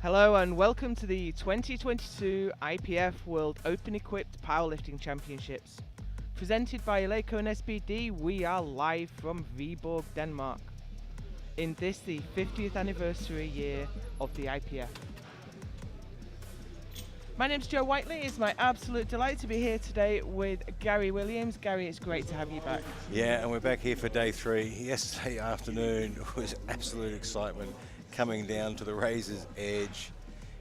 Hello and welcome to the 2022 IPF World Open Equipped Powerlifting Championships. Presented by Eleiko and SBD, we are live from Viborg, Denmark, in this the 50th anniversary year of the IPF. My name's Joe Whiteley. It's my absolute delight to be here today with Gary Williams. Gary, it's great to have you back. Yeah, and we're back here for day 3. Yesterday afternoon was absolute excitement, coming down to the razor's edge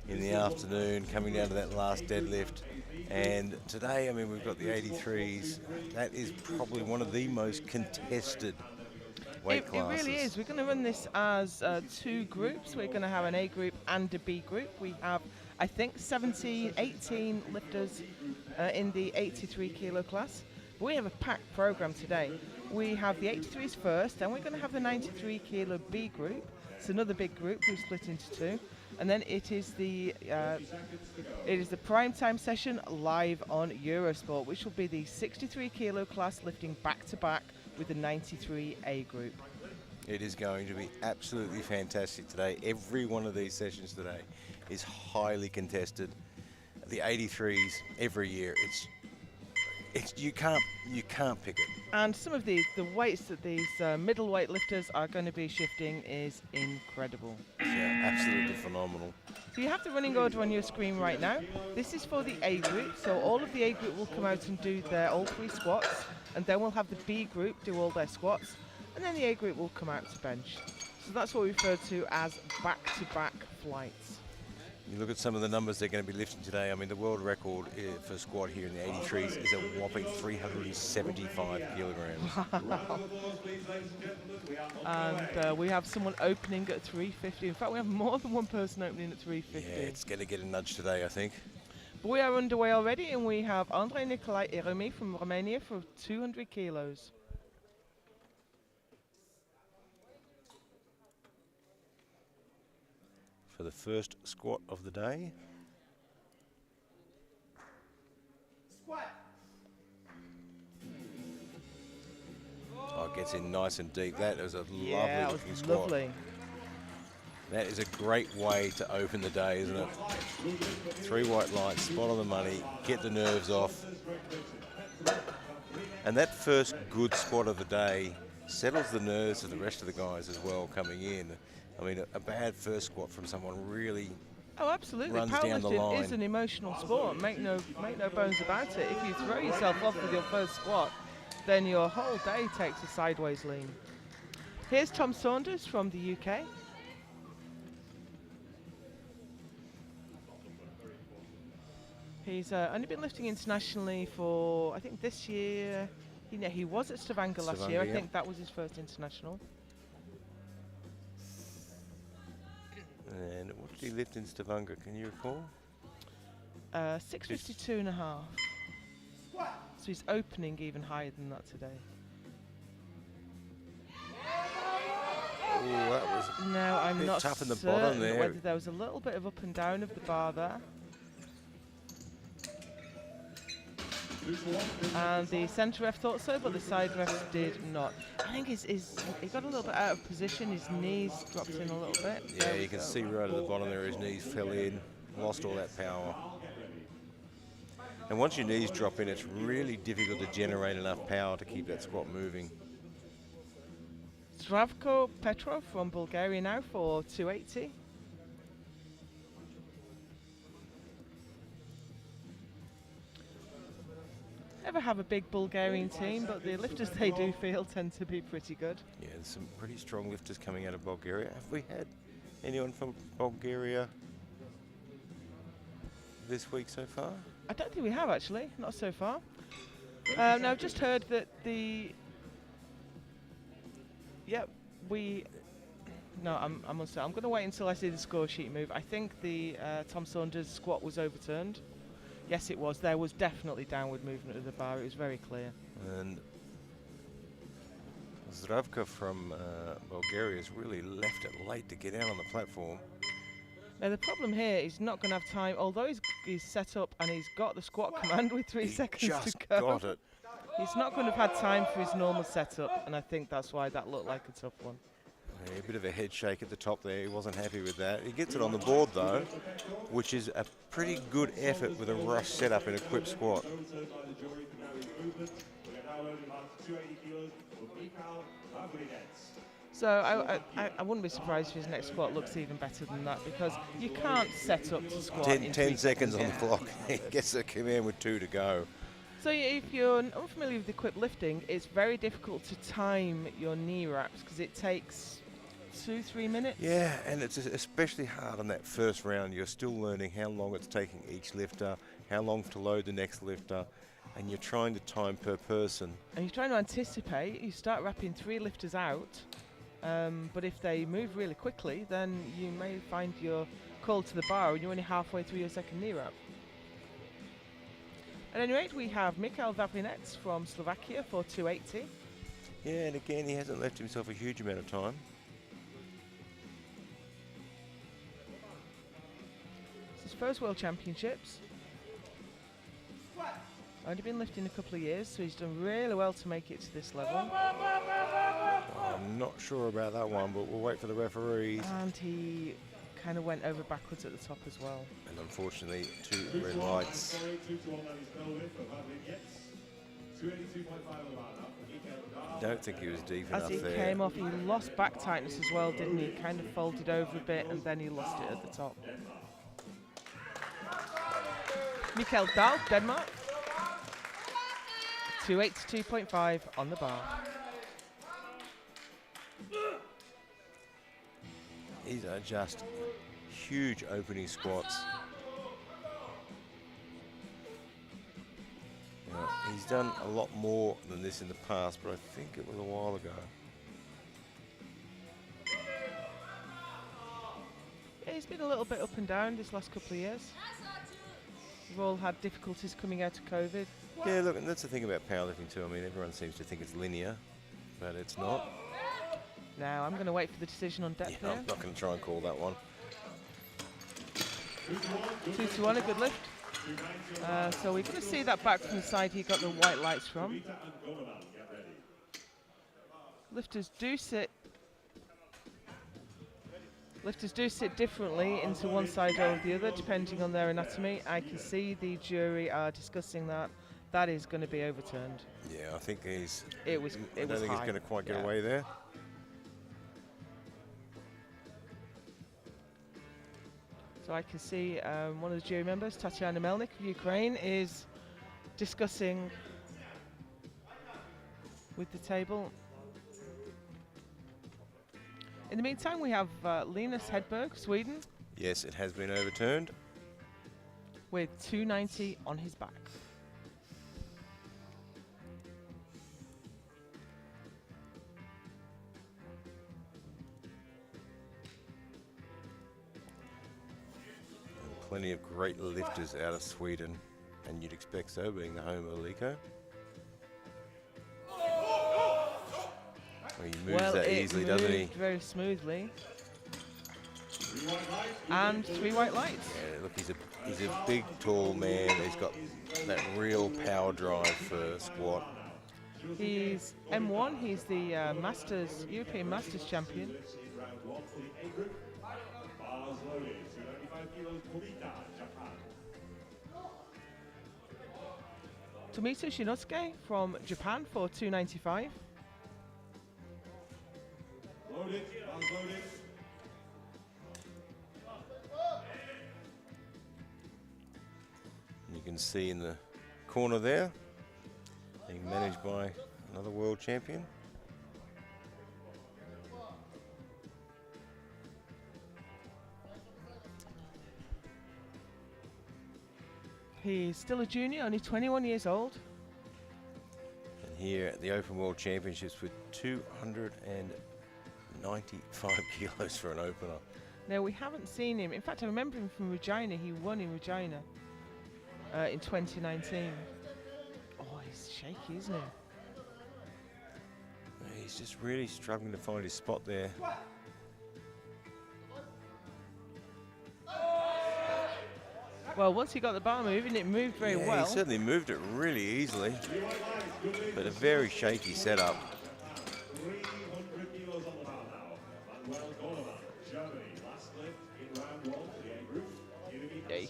in the afternoon, coming down to that last deadlift. And today, I mean, we've got the 83s. That is probably one of the most contested weight classes. It really is. We're going to run this as two groups. We're going to have an A group and a B group. We have, I think, 18 lifters in the 83 kilo class. But we have a packed program today. We have the 83s first, then we're going to have the 93 kilo B group. It's another big group. We split into two, and then it is the prime time session live on Eurosport, which will be the 63 kilo class lifting back to back with the 93 A group. It is going to be absolutely fantastic today. Every one of these sessions today is highly contested. The 83s every year, you can't pick it. And some of the weights that these middleweight lifters are going to be shifting is incredible. Yeah, absolutely phenomenal. So you have the running order on your screen right now. This is for the A group, so all of the A group will come out and do all 3 squats, and then we'll have the B group do all their squats, and then the A group will come out to bench. So that's what we refer to as back-to-back flights. You look at some of the numbers they're going to be lifting today. I mean, the world record for squat here in the 83s is a whopping 375 kilograms. Wow. And we have someone opening at 350. In fact, we have more than one person opening at 350. Yeah, it's going to get a nudge today, I think. But we are underway already, and we have Andrei Nicolai Eremi from Romania for 200 kilos. For the first squat of the day. Squat. Oh, it gets in nice and deep. That is a Yeah, lovely looking squat. Lovely. That is a great way to open the day, isn't it? 3 white lights, spot on the money, get the nerves off. And that first good squat of the day settles the nerves of the rest of the guys as well coming in. I mean, a bad first squat from someone really absolutely. runs down the line. Powerlifting is an emotional sport. Make no bones about it. If you throw yourself off with your first squat, then your whole day takes a sideways lean. Here's Tom Saunders from the UK. He's only been lifting internationally for, I think this year, he was at Stavanger last year. I think that was his first international. And what did he lift in Stavanger, can you recall? 652 and a half. So he's opening even higher than that today. Oh, that was no, I'm not tough in the certain bottom there. Whether there was a little bit of up and down of the bar there. And the centre ref thought so, but the side ref did not. I think he got a little bit out of position. His knees dropped in a little bit. Yeah, you can see right at the bottom there, his knees fell in, lost all that power. And once your knees drop in, it's really difficult to generate enough power to keep that squat moving. Zdravko Petrov from Bulgaria now for 280. Never have a big Bulgarian team, but the lifters they do field tend to be pretty good. Yeah, there's some pretty strong lifters coming out of Bulgaria. Have we had anyone from Bulgaria this week so far? I don't think we have, actually. Not so far. No, I've just heard that No, I'm going to wait until I see the score sheet move. I think the Tom Saunders squat was overturned. Yes, it was. There was definitely downward movement of the bar. It was very clear. And Zdravka from Bulgaria has really left it late to get out on the platform. Now the problem here is not going to have time, although he's set up and he's got the squat command with 3 seconds to go. Got it. He's not going to have had time for his normal setup, and I think that's why that looked like a tough one. A bit of a head shake at the top there. He wasn't happy with that. He gets it on the board though, which is a pretty good effort with a rush setup in a quip squat. So I wouldn't be surprised if his next squat looks even better than that, because you can't set up to squat in 10 seconds on yeah. the clock. He gets the command with 2 to go. So if you're unfamiliar with equip lifting, it's very difficult to time your knee wraps because it takes 2-3 minutes. Yeah, and it's especially hard on that first round. You're still learning how long it's taking each lifter, how long to load the next lifter, and you're trying to time per person. And you're trying to anticipate. You start wrapping 3 lifters out, but if they move really quickly, then you may find you're called to the bar and you're only halfway through your second knee wrap. At any rate, we have Michal Vavrinec from Slovakia for 280. Yeah, and again, he hasn't left himself a huge amount of time. It's his first World Championships. Only been lifting a couple of years, so he's done really well to make it to this level. I'm not sure about that one, but we'll wait for the referees. And he kind of went over backwards at the top as well. And unfortunately, 2 red lights. Don't think he was deep enough As he there. came off, he lost back tightness as well, didn't he? Kind of folded over a bit, and then he lost it at the top. Mikael Dahl, Denmark. 282.5 on the bar. These are just huge opening squats. Now, he's done a lot more than this in the past, but I think it was a while ago. Yeah, he's been a little bit up and down this last couple of years. We've all had difficulties coming out of COVID. Yeah, look, and that's the thing about powerlifting too. I mean, everyone seems to think it's linear, but it's not. Now, I'm going to wait for the decision on depth Yeah, there. I'm not going to try and call that one. 2-1, a good lift. So we're going to see that back from the side he got the white lights from. Lifters do sit differently into one side or the other, depending on their anatomy. I can see the jury are discussing that. That is going to be overturned. Yeah, I think he's. I don't think he's going to quite get away there. So I can see one of the jury members, Tatiana Melnik of Ukraine, is discussing with the table. In the meantime, we have Linus Hedberg, Sweden. Yes, it has been overturned. With 290 on his back. Plenty of great lifters out of Sweden, and you'd expect so, being the home of Aliko. Well, he moves that easily, doesn't he? Very smoothly. And 3 white lights. Yeah, look, he's a big, tall man. He's got that real power drive for squat. He's M1. He's the European Masters champion. Tomito Shinosuke from Japan for 295. You can see in the corner there, being managed by another world champion. He's still a junior, only 21 years old. And here at the Open World Championships with 295 kilos for an opener. Now, we haven't seen him. In fact, I remember him from Regina. He won in Regina in 2019. Oh, he's shaky, isn't he? He's just really struggling to find his spot there. Well, once he got the bar moving, it moved very well. He certainly moved it really easily, but a very shaky setup.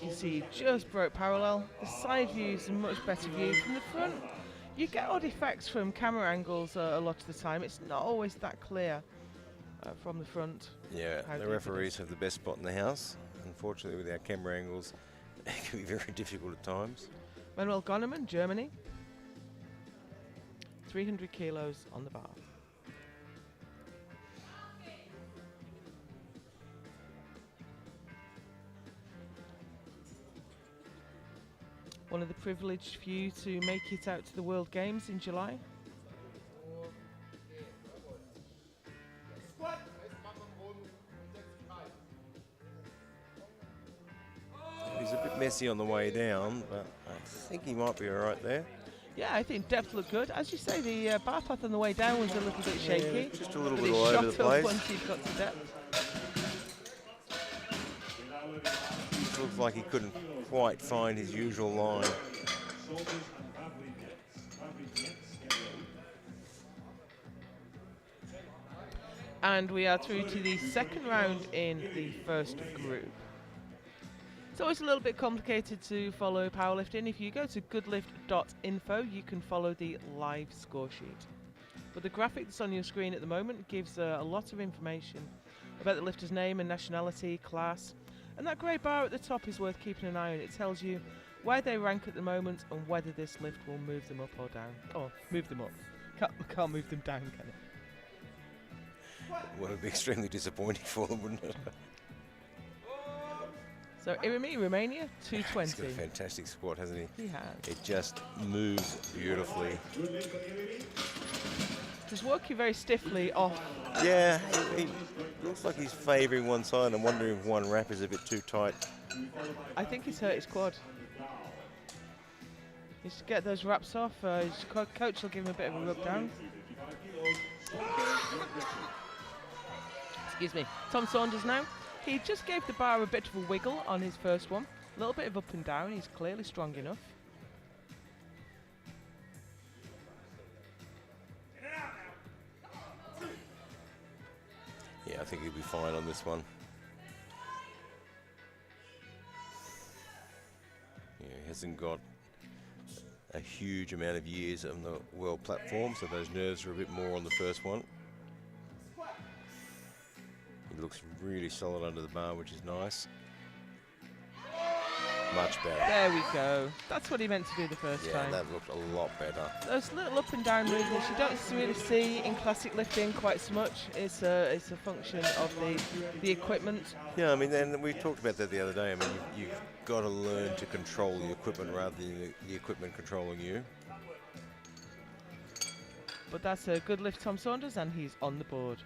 can see, just broke parallel. The side view is a much better view. From the front, you get odd effects from camera angles a lot of the time. It's not always that clear from the front. Yeah, the referees have the best spot in the house. Unfortunately, with our camera angles, it can be very difficult at times. Manuel Gonneman, Germany. 300 kilos on the bar. One of the privileged few to make it out to the World Games in July. He's a bit messy on the way down, but I think he might be all right there. Yeah, I think depth looked good. As you say, the bar path on the way down was a little bit shaky. Yeah, just a little but bit it all over the shot up place. once he got to depth. Looks like he couldn't quite find his usual line. And we are through to the second round in the first group. It's always a little bit complicated to follow powerlifting. If you go to goodlift.info, you can follow the live score sheet. But the graphic that's on your screen at the moment gives a lot of information about the lifter's name and nationality, class. And that grey bar at the top is worth keeping an eye on. It tells you where they rank at the moment and whether this lift will move them up or down. Or move them up. Can't move them down, can it? Well, it would be extremely disappointing for them, wouldn't it? So Irimi, Romania, He's 220. got a fantastic squat, hasn't he? He has. It just moves beautifully. Just working very stiffly off. Yeah, he looks like he's favouring one side. I'm wondering if one wrap is a bit too tight. I think he's hurt his quad. He should get those wraps off. His coach will give him a bit of a rub down. Excuse me. Tom Saunders now. He just gave the bar a bit of a wiggle on his first one. A little bit of up and down. He's clearly strong enough. Yeah, I think he'll be fine on this one. Yeah, he hasn't got a huge amount of years on the world platform, so those nerves are a bit more on the first one. He looks really solid under the bar, which is nice. Much better. There we go. That's what he meant to do the first Yeah, time. that looked a lot better. Those little up and down movements you don't really see in classic lifting quite so much. It's a function of the equipment. Yeah, I mean, then we talked about that the other day. I mean, you've got to learn to control the equipment rather than the equipment controlling you. But that's a good lift, Tom Saunders, and he's on the board.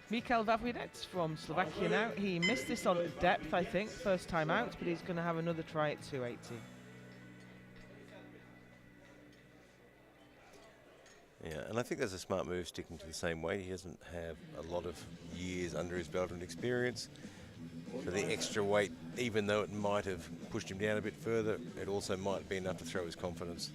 Mikhail Vavrinec from Slovakia now. He missed this on depth, I think, first time out, but he's going to have another try at 280. Yeah, and I think that's a smart move, sticking to the same weight. He doesn't have a lot of years under his belt and experience. So the extra weight, even though it might have pushed him down a bit further, it also might be enough to throw his confidence.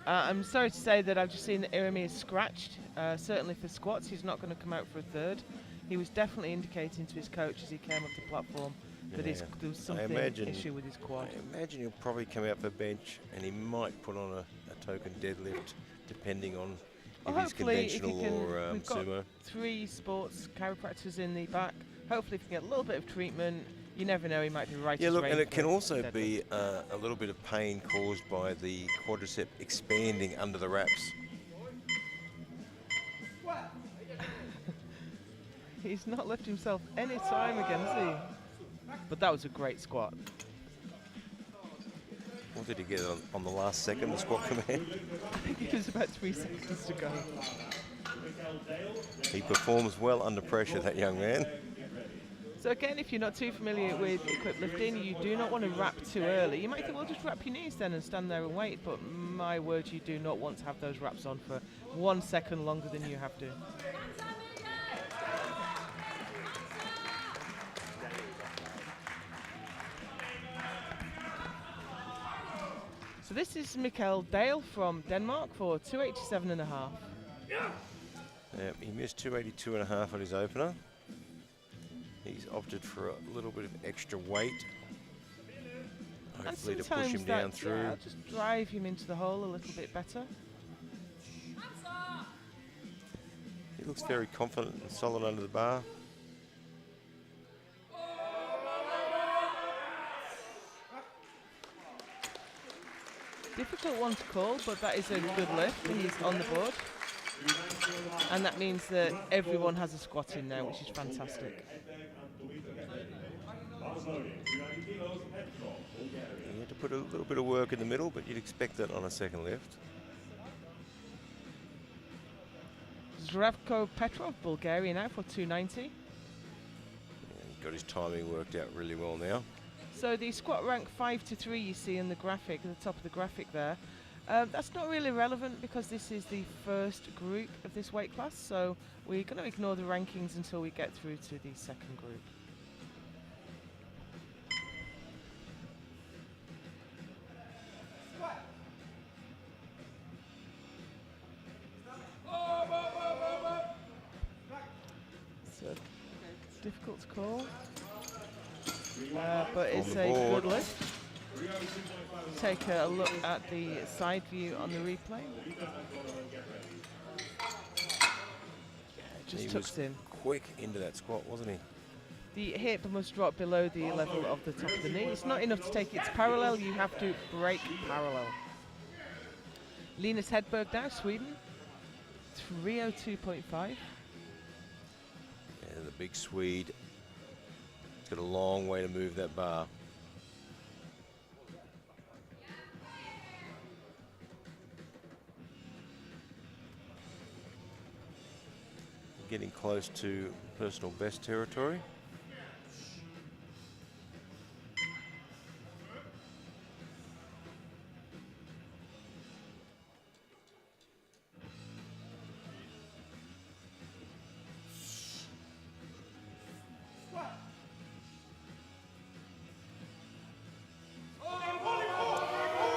I'm sorry to say that I've just seen that Irimi is scratched. Certainly for squats, he's not going to come out for a third. He was definitely indicating to his coach as he came up the platform that there was something issue with his quad. I imagine he'll probably come out for bench, and he might put on a token deadlift, depending on if he's conventional or we've got sumo. 3 sports chiropractors in the back. Hopefully, if we can get a little bit of treatment, you never know, he might be right. Yeah, look, and it can also be a little bit of pain caused by the quadricep expanding under the wraps. He's not left himself any time again, has he? But that was a great squat. What did he get on the last second, the squat command? I think it was about 3 seconds to go. He performs well under pressure, that young man. So again, if you're not too familiar with equipped lifting, you do not want to wrap too early. You might think, well, just wrap your knees then and stand there and wait, but my word, you do not want to have those wraps on for 1 second longer than you have to. So this is Mikkel Dale from Denmark for 287.5. He missed 282.5 on his opener. He He's opted for a little bit of extra weight, And hopefully to push sometimes him down through. yeah, just drive him into the hole a little bit better. He looks very confident and solid under the bar. Difficult one to call, but that is a good lift. He's on the board. And that means that everyone has a squat in now, which is fantastic. He had to put a little bit of work in the middle, but you'd expect that on a second lift. Zdravko Petrov, Bulgaria now for 290. Yeah, he got his timing worked out really well now. So the squat rank 5 to 3 you see in the graphic, at the top of the graphic there, that's not really relevant because this is the first group of this weight class, so we're going to ignore the rankings until we get through to the second group. So difficult to call, but it's a good lift. Take a look at the side view on the replay. Just tucks in. Quick into that squat, wasn't he? The hip must drop below the level of the top of the knee. It's not enough to take it to parallel, you have to break parallel. Linus Hedberg now, Sweden, 302.5. Yeah, the big Swede. He's got a long way to move that bar. Getting close to personal best territory.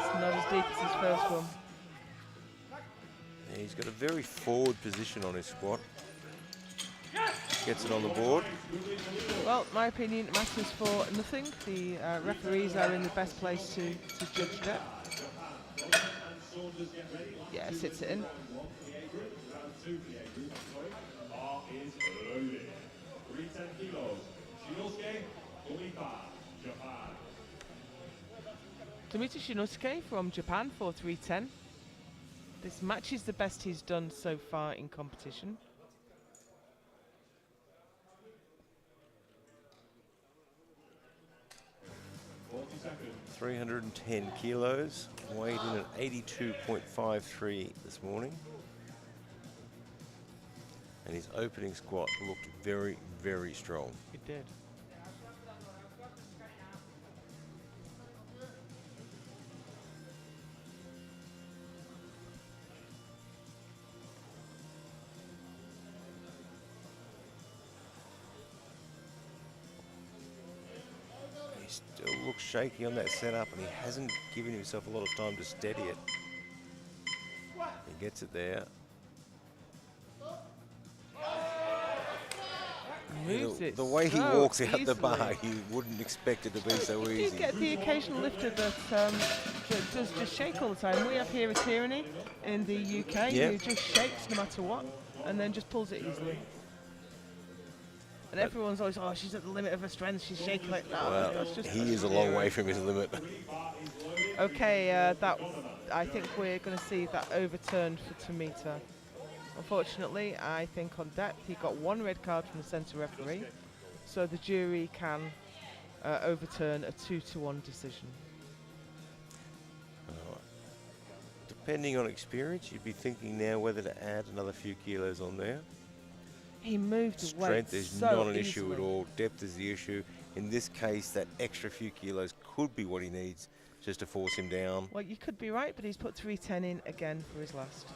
It's not as deep as his first one. Yeah, he's got a very forward position on his squat. Gets it on the board. Well, my opinion matters for nothing. The referees are in the best place to judge that. Yeah, sits it in. Tomita Shinosuke from Japan for 310. This matches the best he's done so far in competition. 310 kilos, weighed in at 82.53 this morning. And his opening squat looked very, very strong. It did. Still looks shaky on that setup, and he hasn't given himself a lot of time to steady it. He gets it there. Moves it The way he so walks out the easily. bar, you wouldn't expect it to be so You easy. do get the occasional lifter that does just shake all the time. We have here a Tyranny in the UK Yep. who just shakes no matter what, and then just pulls it easily. And everyone's always, oh, she's at the limit of her strength, she's shaking like that. Well, That's just he is a long way from his limit. Okay, I think we're going to see that overturned for Tomita. Unfortunately, I think on depth he got one red card from the centre referee, so the jury can overturn a 2-1 decision. Depending on experience, you'd be thinking now whether to add another few kilos on there. He moved the weight Strength is so not an issue at easily. all. Depth is the issue. In this case, that extra few kilos could be what he needs just to force him down. Well, you could be right, but he's put 310 in again for his last.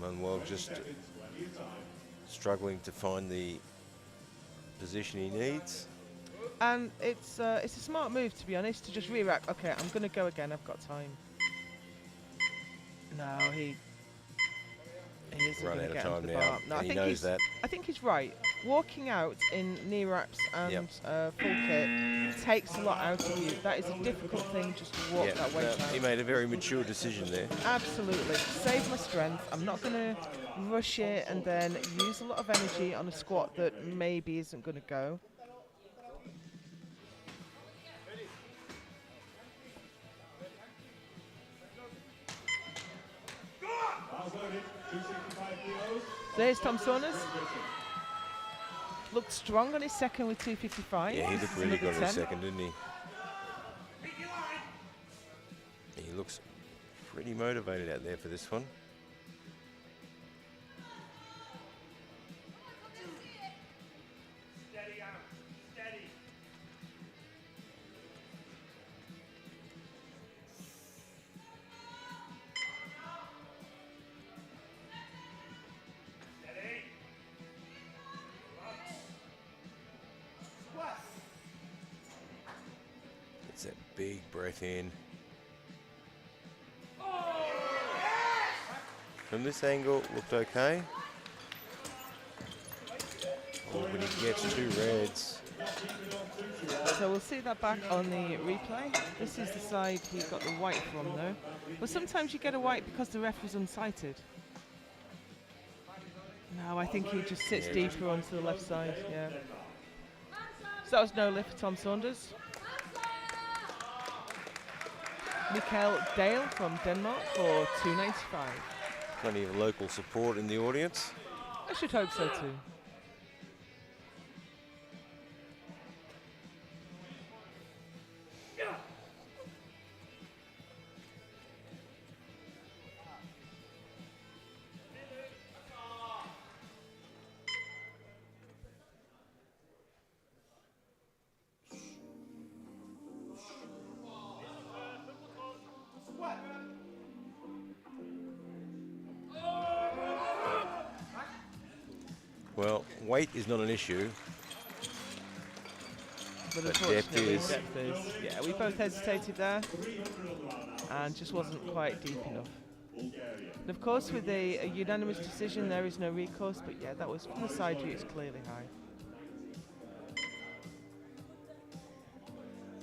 Manuel just struggling to find the position he needs. And it's a smart move, to be honest, to just re-rack. Okay, I'm going to go again. I've got time. No, he He isn't run going out to of get time onto the now, bar. No, and he knows that. I think he's right. Walking out in knee wraps and full kit takes a lot out of you. That is a difficult thing just to walk that weight out. He made a very mature decision there. Absolutely. Save my strength. I'm not going to rush it and then use a lot of energy on a squat that maybe isn't going to go. So here's Tom Saunders. Looked strong on his second with 255. Yeah, he looked really good on his second, didn't he? He looks pretty motivated out there for this one. It's that big breath in. From this angle, looked okay. Oh, when he gets two reds. So we'll see that back on the replay. This is the side he got the white from, though. But sometimes you get a white because the ref was unsighted. No, I think he just sits deeper onto the left side, yeah. So that was no lift for Tom Saunders. Mikael Dale from Denmark for 295. Plenty of local support in the audience. I should hope so too. Well, weight is not an issue, But unfortunately, depth is. Yeah, we both hesitated there and just wasn't quite deep enough. And of course, with a unanimous decision, there is no recourse, but yeah, that was from the side view, it's clearly high.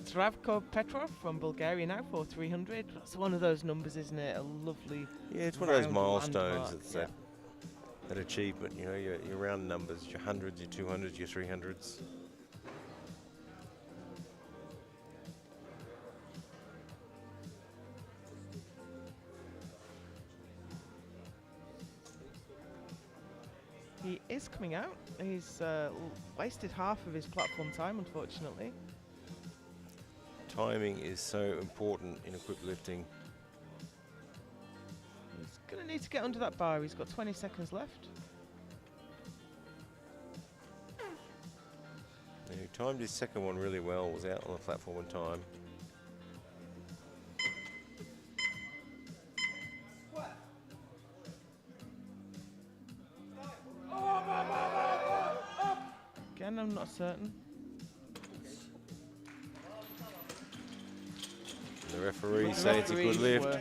Zdravko Petrov from Bulgaria now for 300. It's one of those numbers, isn't it? A lovely. yeah, it's one of those round milestones. landmark, It's yeah. that achievement. You know, your round numbers, your hundreds, your 200s, your 300s. He is coming out. He's wasted half of his platform time, unfortunately. Timing is so important in equipped lifting. He's going to need to get under that bar. He's got 20 seconds left. He timed his second one really well, was out on the platform in time. Again, I'm not certain. The referee say it's a good lift.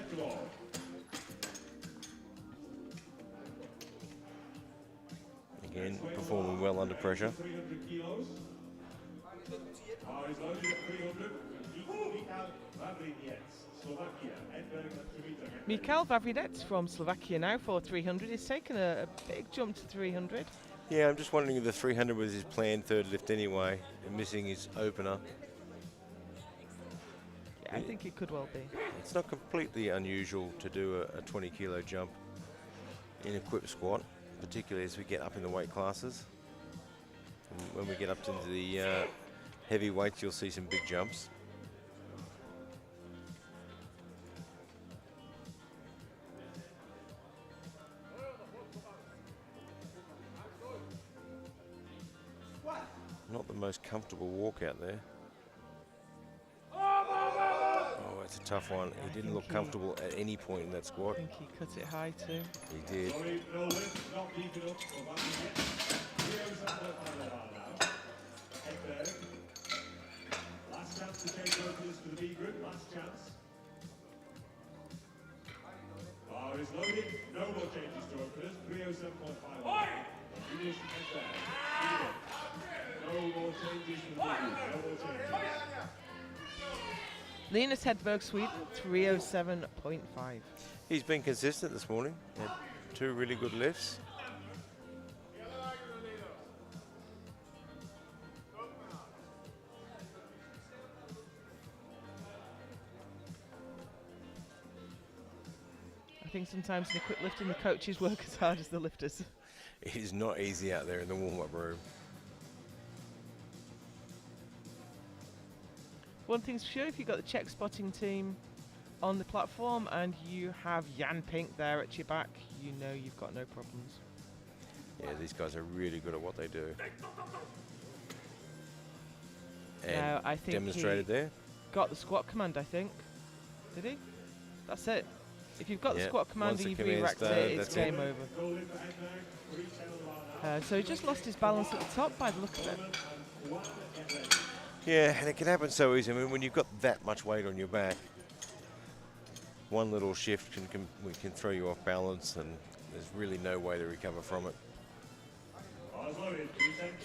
Again, performing well under pressure. Mikael Vavridets from Slovakia now for 300. He's taken a big jump to 300. Yeah, I'm just wondering if the 300 was his planned third lift anyway, and missing his opener. Yeah, I think it could well be. It's not completely unusual to do a 20 kilo jump in equipped squat, particularly as we get up in the weight classes. And when we get up into the heavy weights, you'll see some big jumps. Not the most comfortable walk out there. Oh, it's a tough one. He didn't look comfortable at any point in that squat. I think he cut it high too. He did. Last chance to change voters for the B group. Last chance. Bar is loaded. No more changes to openers. 307.5. Finish and bad. No more changes from the group. No more changes. Linus Hedberg, Sweden, 307.5. He's been consistent this morning. Had 2 really good lifts. I think sometimes in a quick lifting, the coaches work as hard as the lifters. It is not easy out there in the warm-up room. One thing's for sure, if you've got the Czech spotting team on the platform and you have Jan Pink there at your back, you know you've got no problems. Yeah, these guys are really good at what they do. Now, And I think demonstrated he there. got the squat command, I think. Did he? That's it. If you've got the Yeah, squat command once and the you've command's re-racked done, it, it's that's it. game over. So he just lost his balance at the top by the look of it. Yeah, and it can happen so easy. I mean, when you've got that much weight on your back, one little shift can throw you off balance, and there's really no way to recover from it.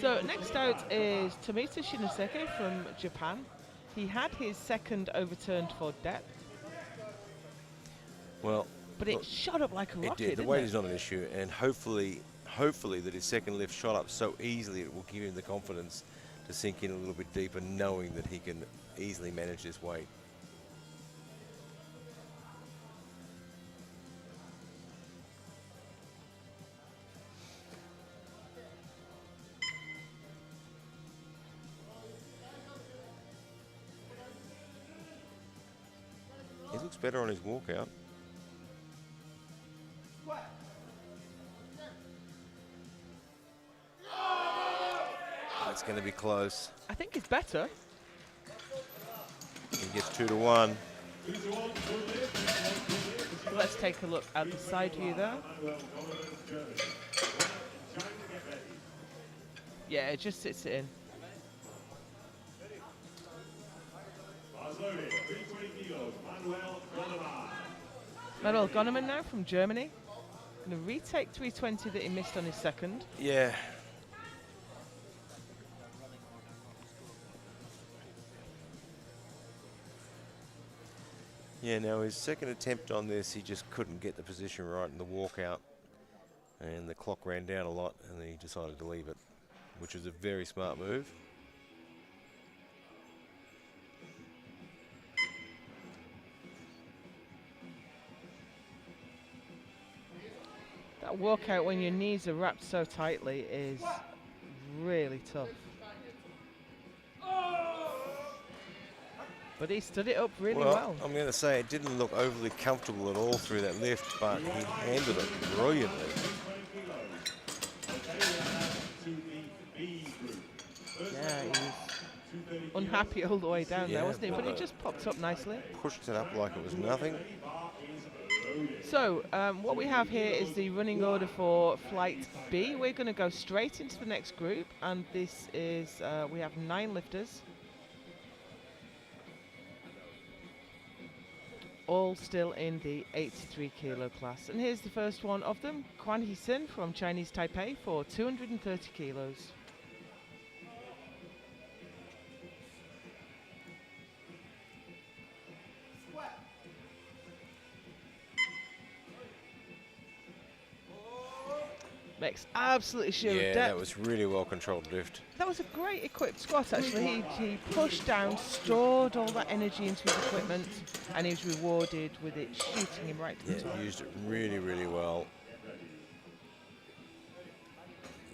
So next out is Tomita Shinoseki from Japan. He had his second overturned for depth, Well, but it look, shot up like a it rocket, did. The didn't weight it? is not an issue, and hopefully that his second lift shot up so easily it will give him the confidence to sink in a little bit deeper, knowing that he can easily manage this weight. He looks better on his walkout. That's going to be close. I think it's better. He gets 2-1. Let's take a look at the side view there. Yeah, it just sits it in. Manuel Goneman now from Germany. Going to retake 320 that he missed on his second. Yeah. Yeah, now his second attempt on this, he just couldn't get the position right in the walkout. And the clock ran down a lot, and then he decided to leave it, which was a very smart move. That walkout when your knees are wrapped so tightly is really tough. But he stood it up really well. I'm going to say it didn't look overly comfortable at all through that lift, but he handled it brilliantly. Yeah, he was unhappy all the way down there, Yeah, wasn't he? But but he just popped up nicely. Pushed it up like it was nothing. So what we have here is the running order for Flight B. We're going to go straight into the next group, and this is, we have 9 lifters. All still in the 83 kilo class. And here's the first one of them, Quan Hee-sin from Chinese Taipei for 230 kilos. Makes absolutely sure of Yeah, depth. that was really well controlled lift. That was a great equipped squat, actually. He pushed down, stored all that energy into his equipment, and he was rewarded with it shooting him right to the top. Yeah, used it really, really well.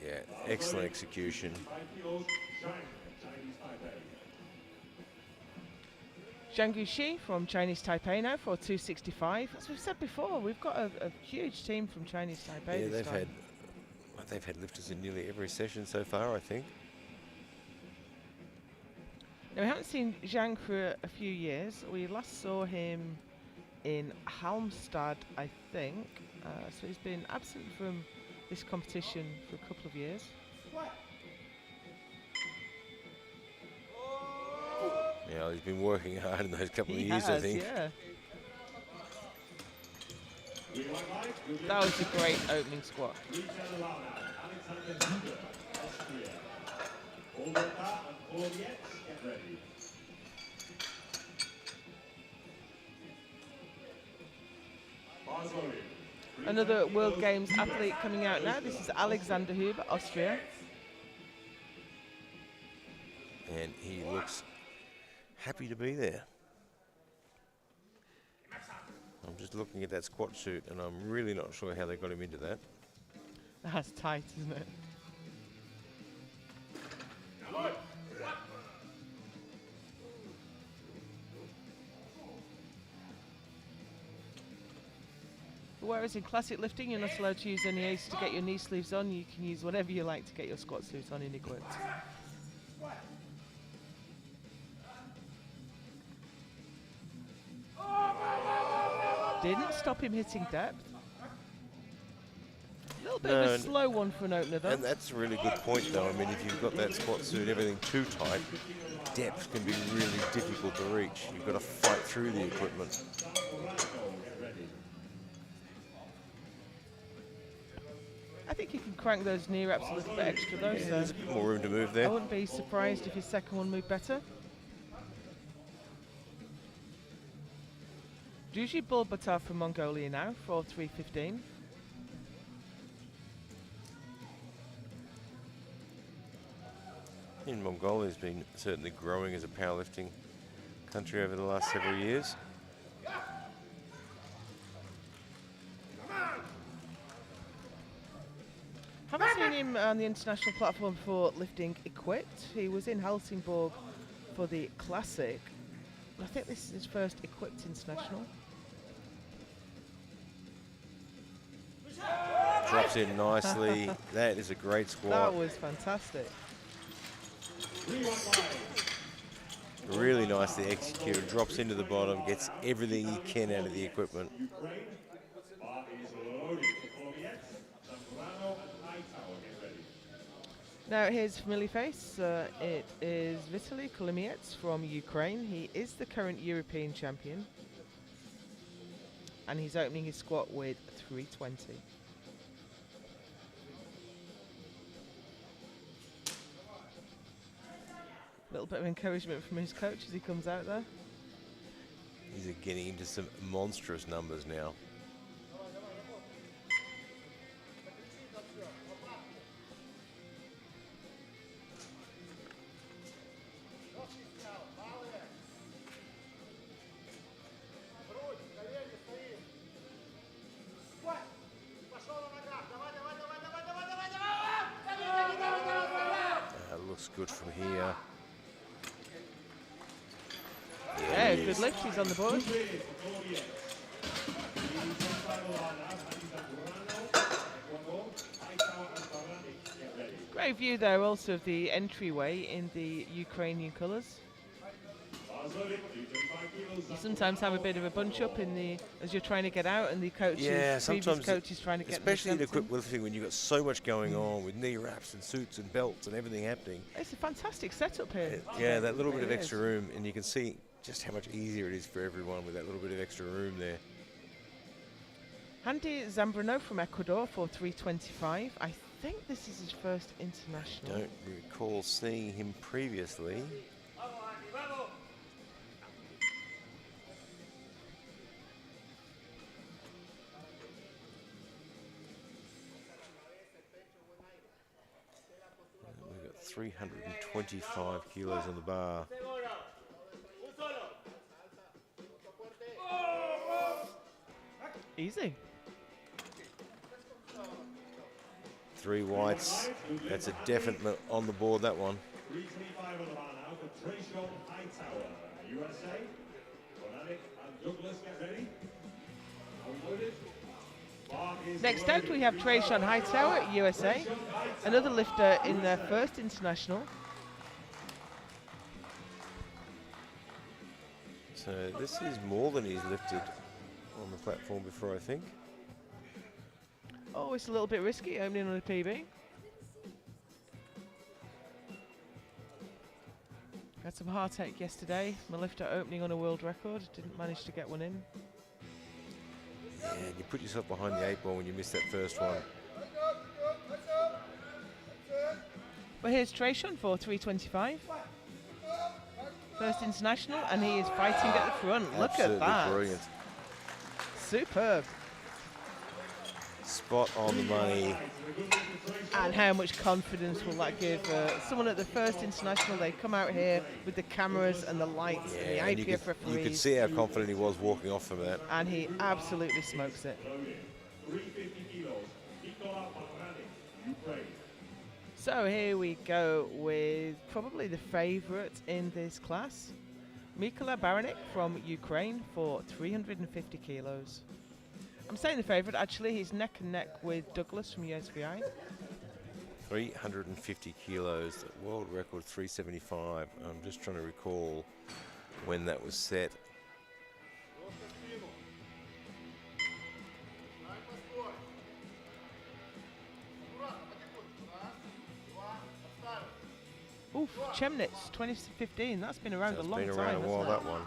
Yeah, excellent execution. Zhang Guxi from Chinese Taipei now for 265. As we've said before, we've got a huge team from Chinese Taipei Yeah, this time. they've had lifters in nearly every session so far, I think. Now, we haven't seen Zhang for a few years. We last saw him in Halmstad, I think. So he's been absent from this competition for a couple of years. Yeah, he's been working hard in those couple of He years, has, I think. yeah. That was a great opening squat. Another World Games athlete coming out now. This is Alexander Huber, Austria. And he looks happy to be there. I'm just looking at that squat suit, and I'm really not sure how they got him into that. That's tight, isn't it? Whereas in classic lifting, you're not allowed to use any aids to get your knee sleeves on. You can use whatever you like to get your squat suit on in equipped. Didn't stop him hitting depth. A little bit of a slow one for an opener, though. And that's a really good point, though. I mean, if you've got that squat suit, everything too tight, depth can be really difficult to reach. You've got to fight through the equipment. I think he can crank those knee reps a little bit extra, though. Yeah, So there's a bit more room to move I there. wouldn't be surprised if his second one moved better. Duji Bulbatar from Mongolia now for 3:15. In Mongolia has been certainly growing as a powerlifting country over the last several years. Haven't seen him on the international platform for lifting equipped. He was in Helsingborg for the Classic. I think this is his first equipped international. Drops in nicely. That is a great That squat. was fantastic. Really nicely executed. Drops into the bottom, gets everything he can out of the equipment. Now here's familiar face. It is Vitaly Kolimiets from Ukraine. He is the current European champion. And he's opening his squat with 320. Little bit of encouragement from his coach as he comes out there. He's getting into some monstrous numbers now. Looks good from here. Yeah, good lift. He's on the board. Great view there also of the entryway in the Ukrainian colours. You sometimes have a bit of a bunch up in the as you're trying to get out, and the coaches, previous coaches trying to get. Especially in equipped lifting when you've got so much going on with knee wraps and suits and belts and everything happening. It's a fantastic setup here. Yeah, that little bit of extra room, and you can see just how much easier it is for everyone with that little bit of extra room there. Andy Zambrano from Ecuador for 325. I think this is his first international. Don't recall seeing him previously. We've got 325 kilos on the bar. Easy. 3 whites. That's a definite on the board, that one. 325 on the bar now for Trayshawn Hightower, USA. Bonatic and Douglas, get ready. Unloaded. Next out we have Trayshawn Hightower, USA. Another lifter in their first international. So this is more than he's lifted on the platform before, I think. Oh, it's a little bit risky opening on a PB. Had some heartache yesterday. My lifter opening on a world record. Didn't manage to get one in. And you put yourself behind the 8 ball when you miss that first one. Well, here's Trayshawn for 325. First international, and he is fighting at the front. Look Absolutely at that. brilliant. Superb. Spot on the money. And how much confidence will that give someone at the first international? They come out here with the cameras and the lights and the and IPF referees. you could see how confident he was walking off from that. And he absolutely smokes it. 350 kilos. Nikola Baranek, Ukraine. So here we go with probably the favourite in this class. Mikola Baranek from Ukraine for 350 kilos. I'm saying the favourite, actually. He's neck and neck with Douglas from USVI. 350 kilos, world record 375. I'm just trying to recall when that was set. Oof, Chemnitz, 2015. That's been around a long time. It's been around a while, hasn't it? that one.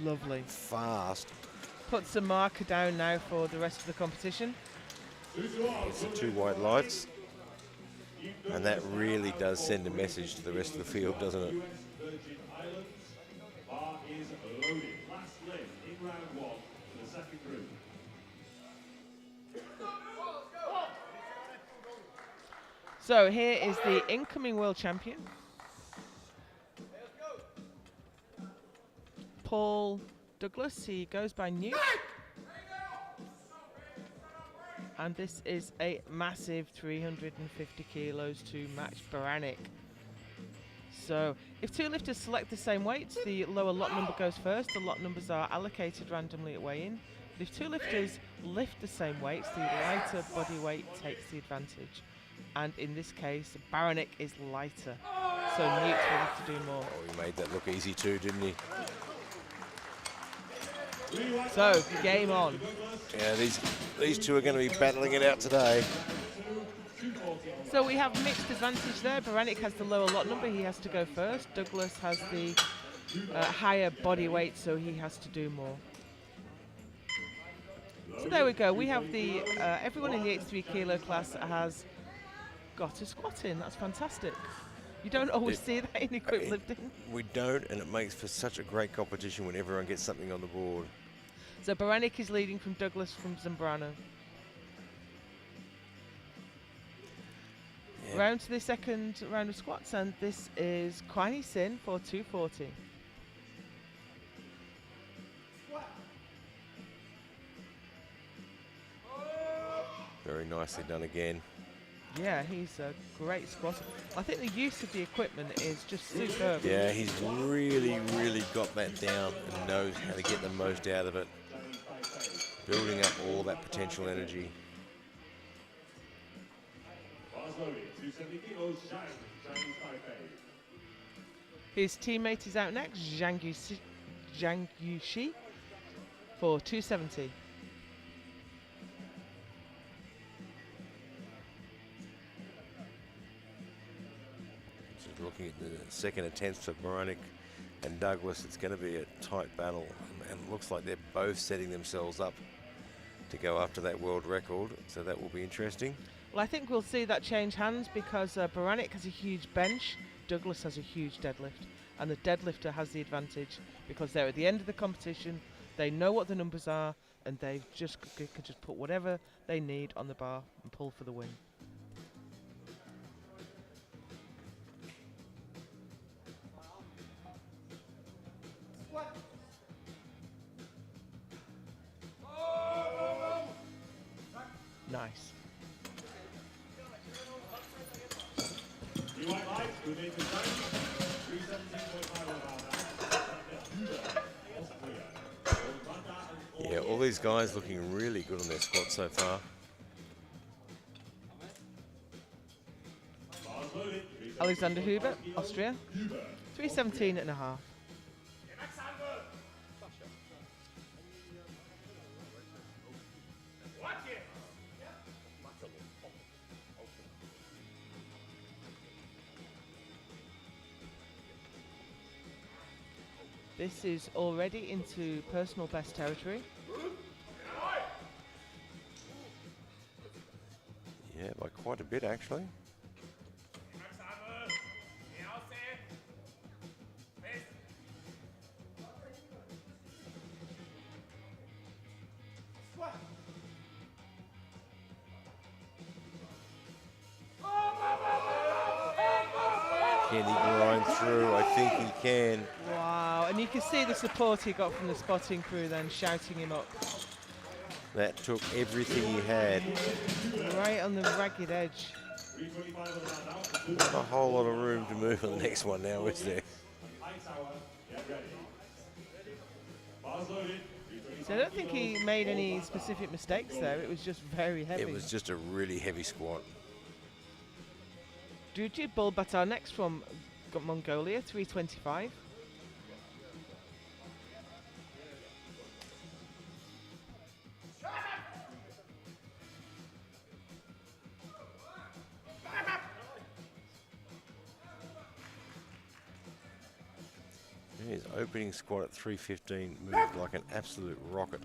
Lovely. Fast. Puts a marker down now for the rest of the competition. It's the 2 white lights. And that really does send a message to the rest of the field, doesn't it? US Virgin Islands. Bar is loaded. Last leg in round 1 for the second group. So here is the incoming world champion, Paul Douglas. He goes by Newt. And this is a massive 350 kilos to match Baranek. So if 2 lifters select the same weights, the lower lot number goes first. The lot numbers are allocated randomly at weigh-in. But if 2 lifters lift the same weights, the lighter body weight takes the advantage. And in this case, Baranek is lighter, so Newt will have to do more. Oh, he made that look easy too, didn't he? So, game on. Yeah, these 2 are going to be battling it out today. So we have mixed advantage there. Baranek has the lower lot number, he has to go first. Douglas has the higher body weight, so he has to do more. So there we go. We have the everyone in the 83 kilo class has got a squat in. That's fantastic. You don't always see that in equip lifting. We don't, and it makes for such a great competition when everyone gets something on the board. So Baranek is leading from Douglas from Zambrano. Yeah. Round to the second round of squats, and this is Kwani Sin for 240. Very nicely done again. Yeah, he's a great squatter. I think the use of the equipment is just superb. Yeah, he's really, really got that down and knows how to get the most out of it. Building up all that potential energy. Bars loaded. 270 kilos. Chinese Taipei. His teammate is out next, Zhang Yuxi for 270. Just looking at the second attempts for Baranek and Douglas, it's going to be a tight battle, and it looks like they're both setting themselves up to go after that world record, so that will be interesting. Well, I think we'll see that change hands because Baranek has a huge bench, Douglas has a huge deadlift, and the deadlifter has the advantage because they're at the end of the competition, they know what the numbers are, and they just could just put whatever they need on the bar and pull for the win. Nice. Blue white lights. Good make the time. 317.5 Yeah, all these guys looking really good on their squat so far. Bars loaded. Alexander Huber, Austria, 317 and a half. This is already into personal best territory. Yeah, by quite a bit actually. Can he grind through? I think he can. Wow, and you can see the support he got from the spotting crew then shouting him up. That took everything he had. Right on the ragged edge. Not a whole lot of room to move on the next one now, is there? So I don't think he made any specific mistakes there. It was just very heavy. It was just a really heavy squat. Duji Bulbatar next from Mongolia, 325. His opening squat at 315 moved like an absolute rocket.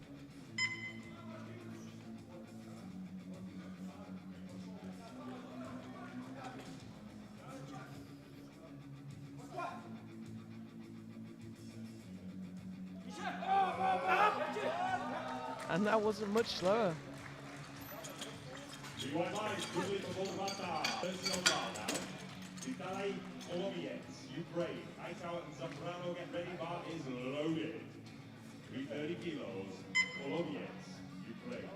And that wasn't much slower. Ukraine. Hightower and Zambrano, get ready, bar is loaded. 330 kilos, Colomiets, Ukraine.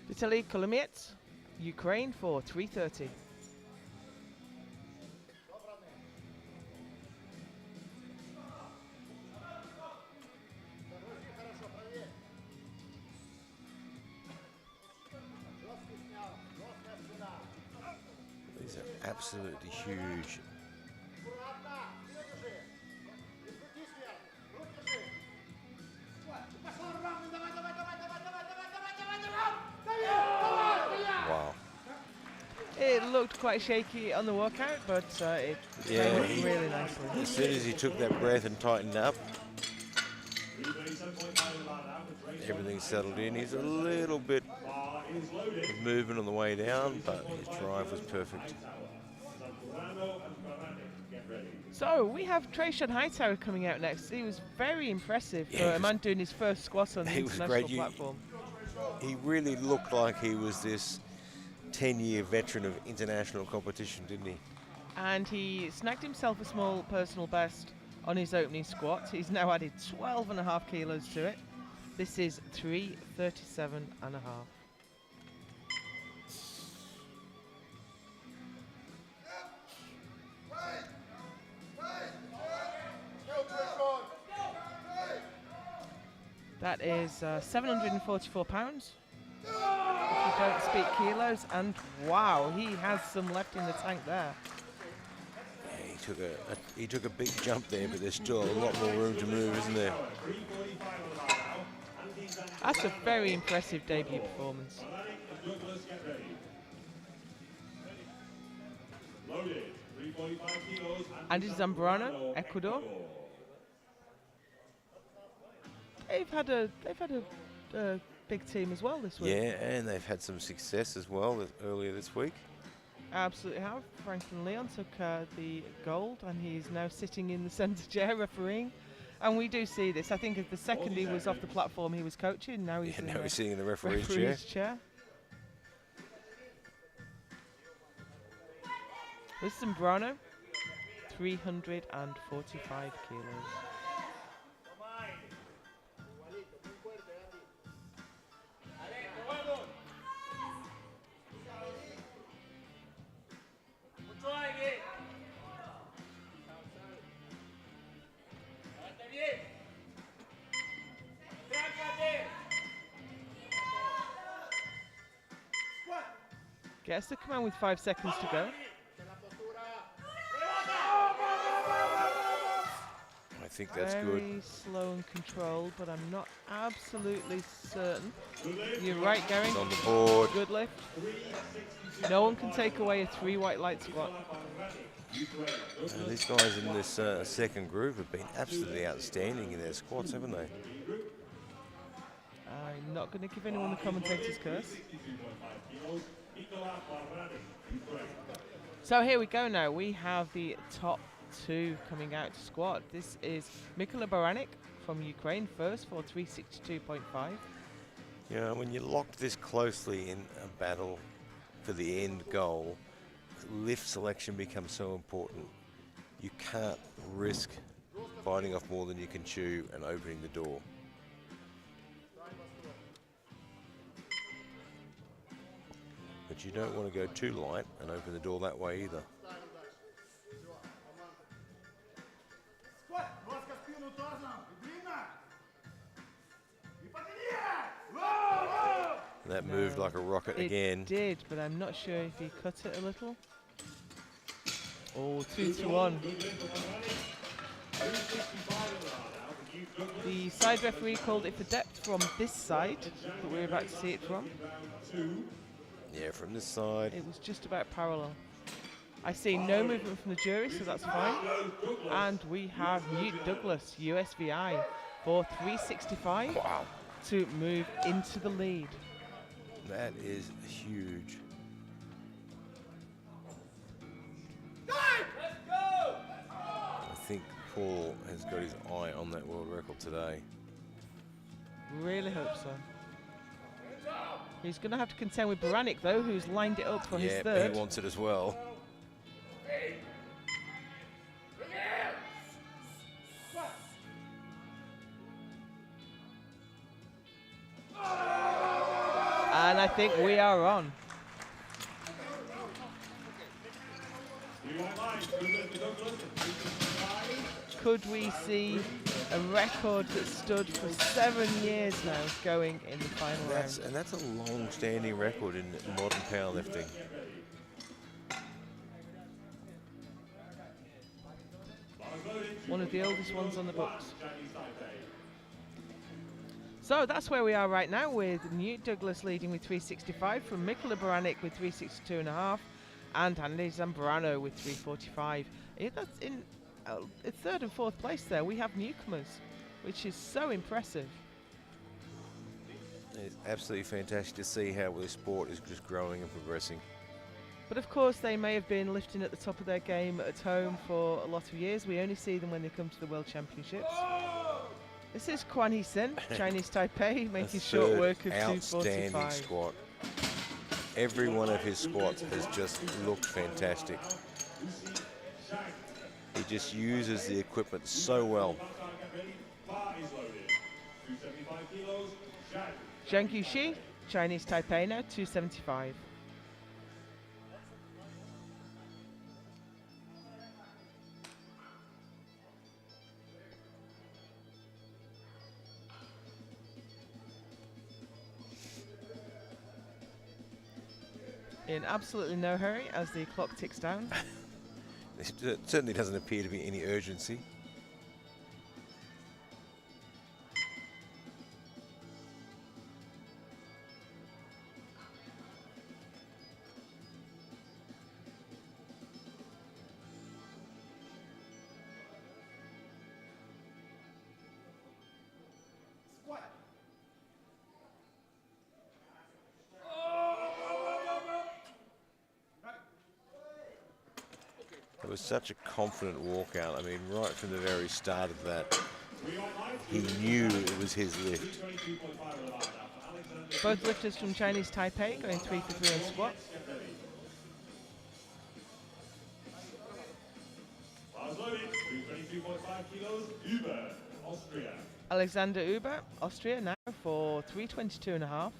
Vitaly Kolomiets, Ukraine for 330. These are absolutely huge. Wow. It looked quite shaky on the walkout, but it came up really nicely. As soon as he took that breath and tightened up, everything settled in. He's a little bit of movement on the way down, but his drive was perfect. So we have Trayshawn Hightower coming out next. He was very impressive for a man doing his first squat on the He was international great. platform. He really looked like he was this 10-year veteran of international competition, didn't he? And he snagged himself a small personal best on his opening squat. He's now added 12.5 kilos to it. This is 337.5. That is 744 pounds. If you don't speak kilos, and wow, he has some left in the tank there. Yeah, he took a big jump there, but there's still a lot more room to move, isn't there? That's a very impressive debut performance. Andy Zambrano, Ecuador. They've had a big team as well this week. Yeah, and they've had some success as well earlier this week. Absolutely have. Franklin Leon took the gold, and he's now sitting in the centre chair refereeing. And we do see this. I think if the second he was off the platform, he was coaching. Now he's, He's sitting in the referee's chair. This is Zambrano, 345 kilos. Gets to come out with 5 seconds to go. I think that's good. Very slow and controlled, but I'm not absolutely certain. You're right, Gary. It's on the board. Good lift. No one can take away a 3 white light squat. And these guys in this second group have been absolutely outstanding in their squats, haven't they? I'm not going to give anyone the commentator's curse. So here we go now. We have the top 2 coming out to squat. This is Mikola Baranek from Ukraine first for 362.5. Yeah, when you're locked this closely in a battle for the end goal, lift selection becomes so important. You can't risk biting off more than you can chew and opening the door. But you don't want to go too light and open the door that way either. That moved like a rocket again. It did, but I'm not sure if he cut it a little. Oh, 2 to 1. The side referee called it for depth from this side, but we're about to see it from. Yeah, from this side. It was just about parallel. I see no movement from the jury, so that's fine. And we have Newt Douglas, USVI, for 365 to move into the lead. That is huge. I think Paul has got his eye on that world record today. Really hope so. He's going to have to contend with Baranek, though, who's lined it up for his third. He wants it as well. And I think we are on. Could we see a record that stood for 7 years now going in the final round? And that's a long-standing record in modern powerlifting. One of the oldest ones on the books. So that's where we are right now, with Newt Douglas leading with 365 from Mikola Baranek with 362.5 and Andy Zambrano with 345. That's in third and fourth place there. We have newcomers, which is so impressive. It's absolutely fantastic to see how this sport is just growing and progressing. But of course, they may have been lifting at the top of their game at home for a lot of years. We only see them when they come to the World Championships. This is Kwan Hee-sin, Chinese Taipei, making short work of 245. Outstanding squat. Every one of his squats has just looked fantastic. He just uses the equipment so well. Zhang Yuxi, Chinese Taipei now, 275. In absolutely no hurry as the clock ticks down. There certainly doesn't appear to be any urgency. It was such a confident walkout. I mean, right from the very start of that, he knew it was his lift. Both lifters from Chinese Taipei going 3 for 3 on squat. Alexander Uber, Austria now for 322.5.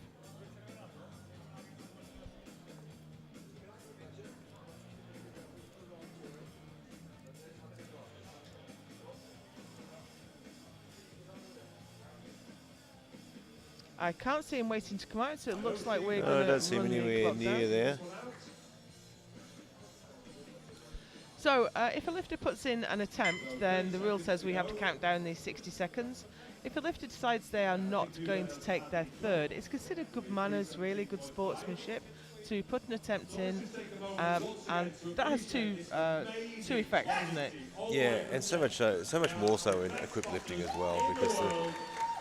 I can't see him waiting to come out, so it looks like we're going to I don't see him anywhere near there. So if a lifter puts in an attempt, then the rule says we have to count down these 60 seconds. If a lifter decides they are not going to take their third, it's considered good manners, really good sportsmanship, to put an attempt in, and that has two effects, doesn't it? Yeah, and so much more so in equipped lifting as well, because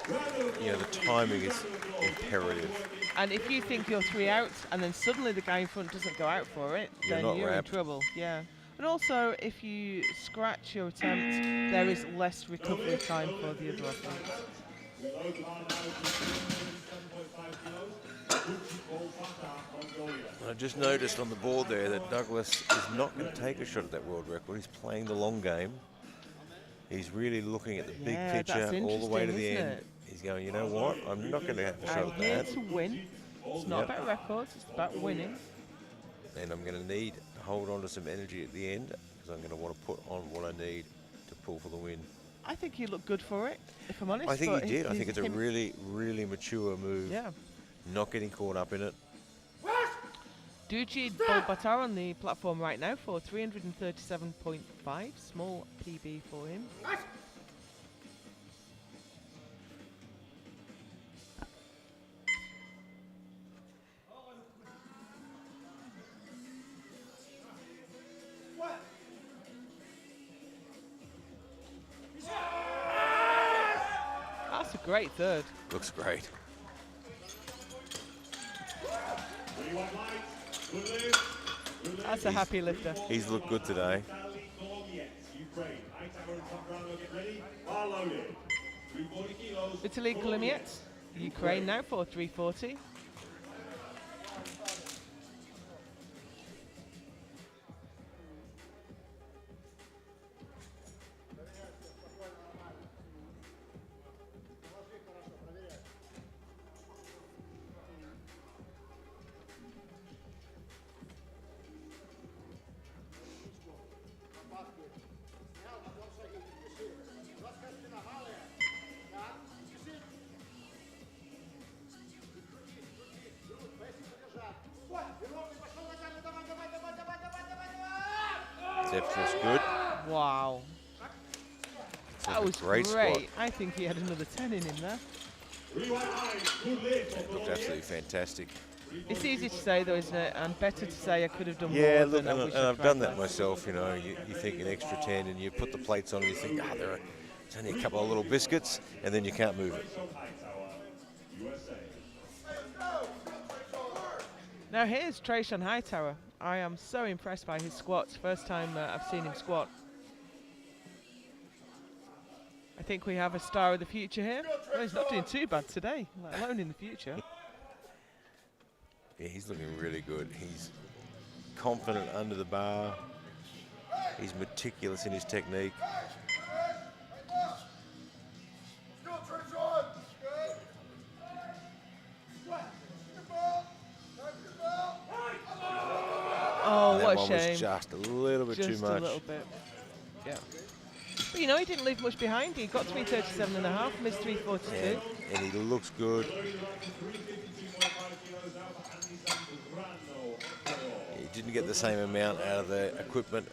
the timing is imperative. And if you think you're 3 out, and then suddenly the guy in front doesn't go out for it, You're then not you're wrapped. in trouble. Yeah. And also, if you scratch your attempt, there is less recovery time for the other athlete. I just noticed on the board there that Douglas is not going to take a shot at that world record. He's playing the long game. He's really looking at the big Yeah, picture that's all the way to the interesting, end. isn't it? He's going, you know what? I'm not going to have a shot I'm at here that. to win. It's not about records, it's about winning. And I'm going to need to hold on to some energy at the end, because I'm going to want to put on what I need to pull for the win. I think he looked good for it, if I'm honest. I think but he did. I think it's a him- really, really mature move. Yeah. Not getting caught up in it. Dujid Bolbatar on the platform right now for 337.5. Small PB for him. That's a great third. Looks great. That's a happy lifter. He's looked good today. Vitaly Kolimiet, Ukraine now for 340. Depth looks good. Wow. It's That a was great great. spot. I think he had another 10 in him there. It looked absolutely fantastic. It's easy to say though, isn't it? And better to say I could have done Yeah, more look, than I and wish I've I'd done tried that less. myself, you know. You think an extra 10 and you put the plates on and you think, it's only a couple of little biscuits, and then you can't move it. Now here's Trayshawn Hightower. I am so impressed by his squats. First time I've seen him squat. I think we have a star of the future here. Well, he's not doing too bad today, let alone in the future. Yeah, he's looking really good. He's confident under the bar. He's meticulous in his technique. Oh, That what a one shame. was just a little bit Just too much. a little bit. Yeah. But you know, he didn't leave much behind. He got 337.5, missed 342. And he looks good. He didn't get the same amount out of the equipment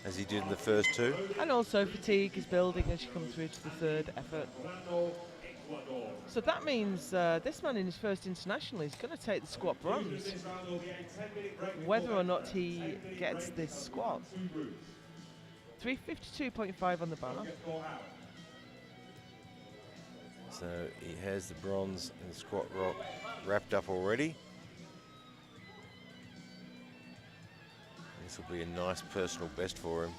as he did in the first two. And also fatigue is building as you come through to the third effort. So that means this man in his first international is going to take the squat bronze, whether or not he gets this squat. 352.5 on the bar. So he has the bronze and the squat rock wrapped up already. This will be a nice personal best for him.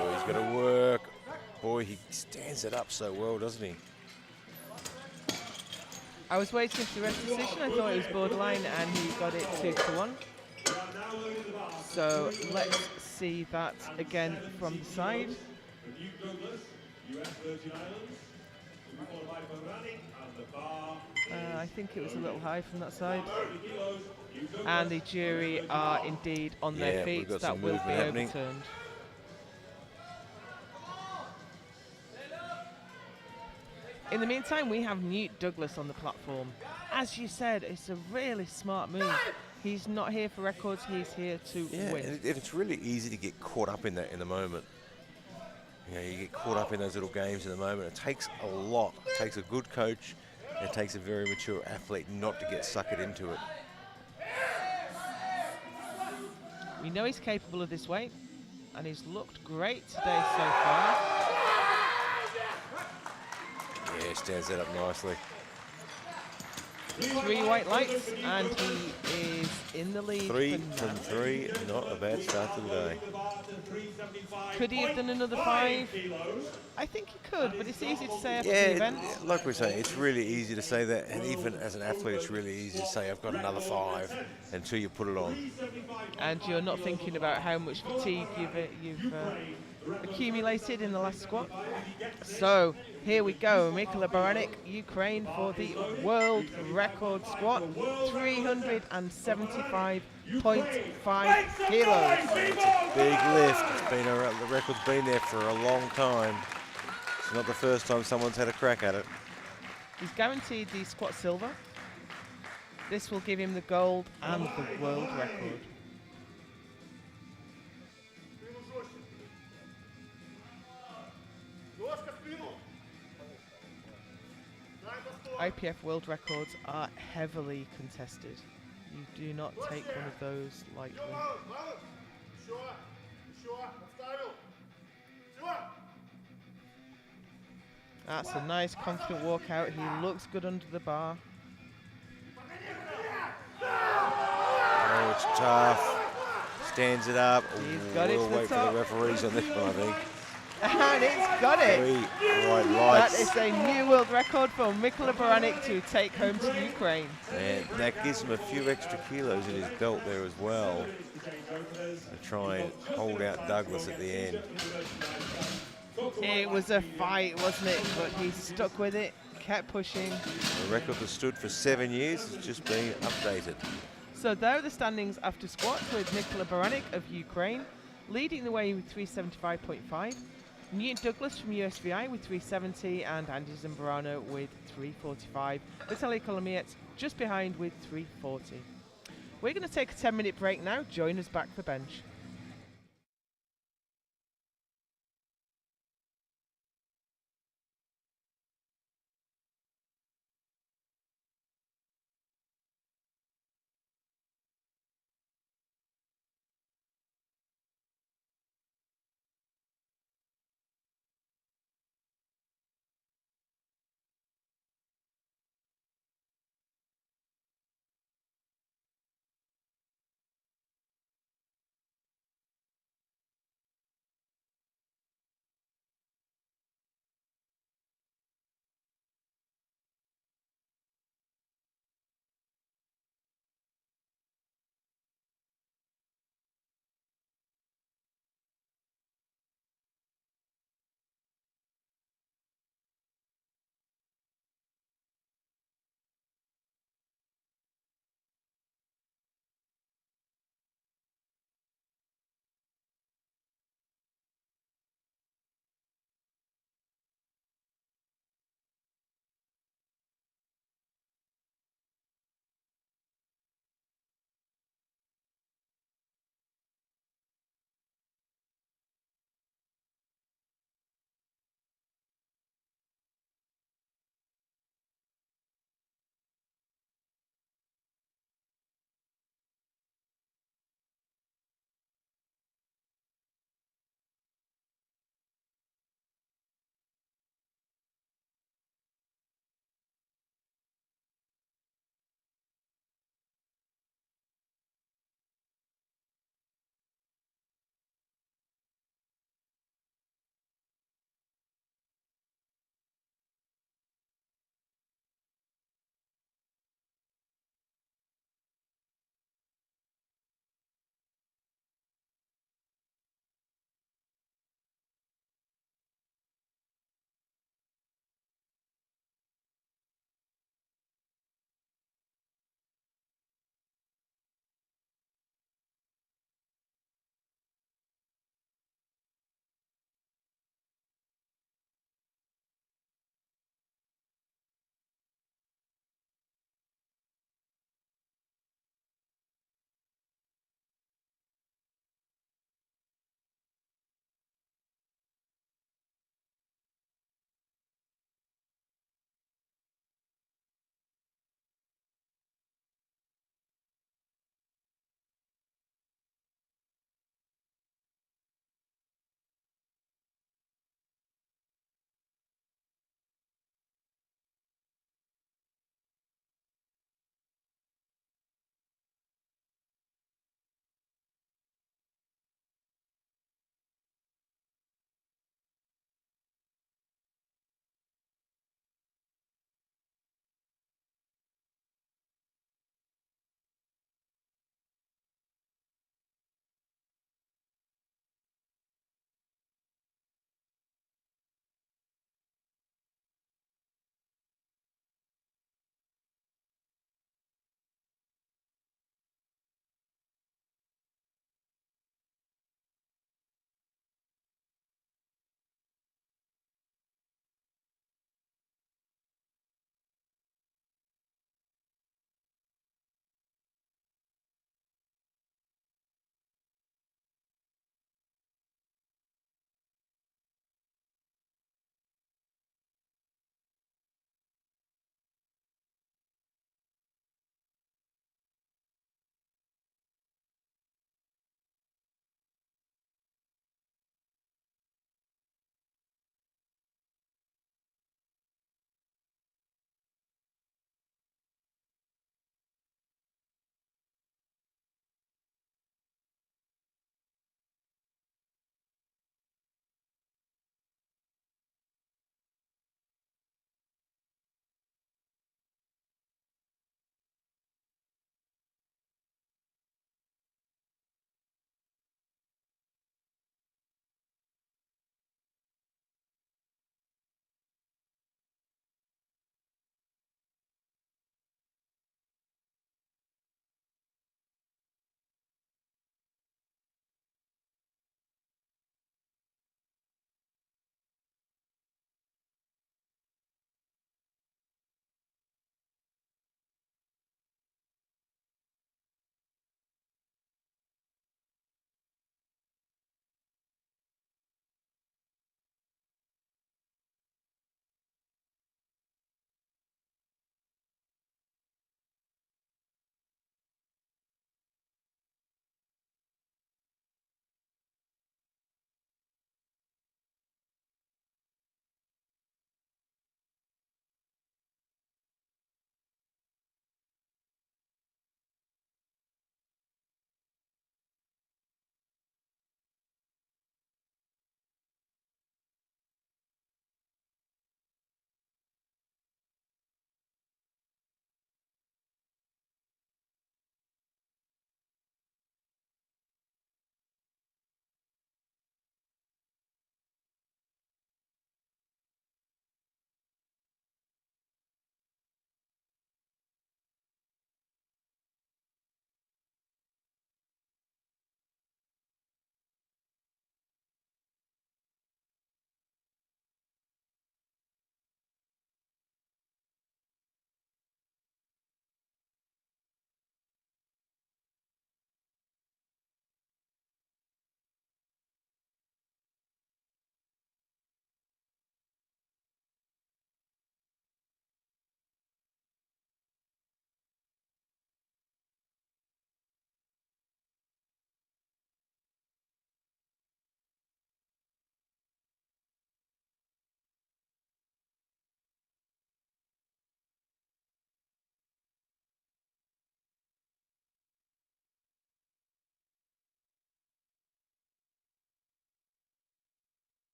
Oh, he's got to work. Boy, he stands it up so well, doesn't he? I was waiting for the rest decision. I thought it was borderline, and he got it 2-1. So let's see that again from the side. New Douglas, US Virgin Islands. Will be followed by Baranik and the bar. I think it was a little high from that side. 30 kilos. New Douglas, And the jury are indeed on their Yeah, we've feet. got That some will be movement happening. overturned. In the meantime, we have Newt Douglas on the platform. As you said, it's a really smart move. He's not here for records, he's here to Yeah, win. and it's really easy to get caught up in that in the moment. You know, you get caught up in those little games in the moment. It takes a lot. It takes a good coach. And it takes a very mature athlete not to get suckered into it. We know he's capable of this weight, and he's looked great today so far. Yeah, stands that up nicely. 3 white lights, and he is in the lead. 3 for from now. 3, not a bad start to the day. Could he have done another 5? I think he could, but it's easy to say after the event. Yeah, like we say, it's really easy to say that, and even as an athlete, it's really easy to say I've got another 5 until you put it on. And you're not thinking about how much fatigue you've accumulated in the last squat. So here we go, Mikola Baranik, Ukraine, for the world record squat, 375.5 kilos. It's a big lift. It's been the record's been there for a long time. It's not the first time someone's had a crack at it. He's guaranteed the squat silver. This will give him the gold and the world record. IPF world records are heavily contested. You do not take one of those lightly. That's a nice confident walkout. He looks good under the bar. Oh, it's tough. Stands it up. He's got it We'll to the wait for top. the referees on this one, I think. And it's got it! 3 white That lights. is a new world record for Mikola Baranik to take home to Ukraine. And that gives him a few extra kilos in his belt there as well to try and hold out Douglas at the end. It was a fight, wasn't it? But he stuck with it, kept pushing. The record that stood for 7 years has just been updated. So there are the standings after squats with Mikola Baranik of Ukraine leading the way with 375.5. Newt Douglas from USVI with 370 and Andy Zambrano with 345. Vitaly Kolomiets just behind with 340. We're going to take a 10-minute break now. Join us back for bench.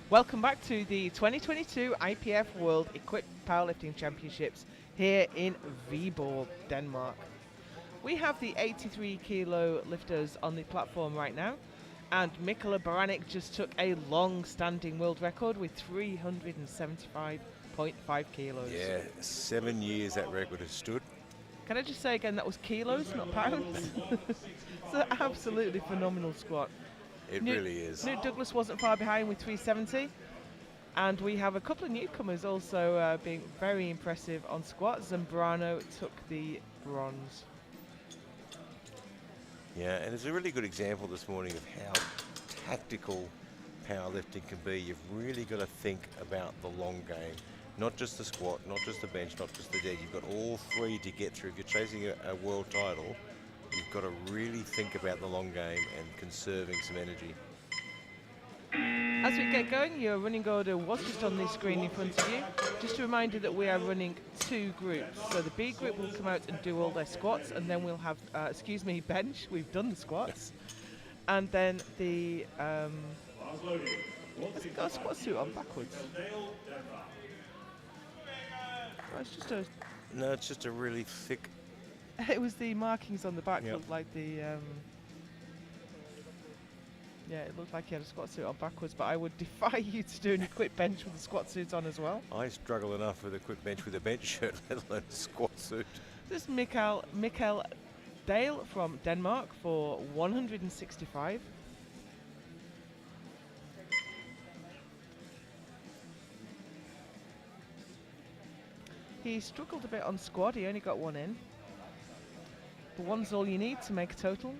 Welcome back to the 2022 IPF World Equipped Powerlifting Championships here in Viborg, Denmark. We have the 83 kilo lifters on the platform right now, and Mikola Baranek just took a long-standing world record with 375.5 kilos. Yeah, 7 years that record has stood. Can I just say again, that was kilos, not pounds? It's an absolutely phenomenal squat. It really is. Newt Douglas wasn't far behind with 370. And we have a couple of newcomers also being very impressive on squat. Zambrano took the bronze. Yeah, and it's a really good example this morning of how tactical powerlifting can be. You've really got to think about the long game. Not just the squat, not just the bench, not just the dead. You've got all three to get through. If you're chasing a world title, you've got to really think about the long game and conserving some energy. As we get going, your running order was just on the screen in front of you. Just a reminder that we are running 2 groups. So the B group will come out and do all their squats, and then we'll have, bench. We've done the squats. And then the, has it got a squat suit on backwards? Oh, it's just a, No, it's just a really thick. it was the markings on the back Yep. looked like the, yeah, it looked like he had a squat suit on backwards, but I would defy you to do an equipped bench with the squat suit on as well. I struggle enough with a quick bench with a bench shirt, let alone a squat suit. This is Mikkel Dale from Denmark for 165. He struggled a bit on squat, he only got 1 in. But 1's all you need to make a total.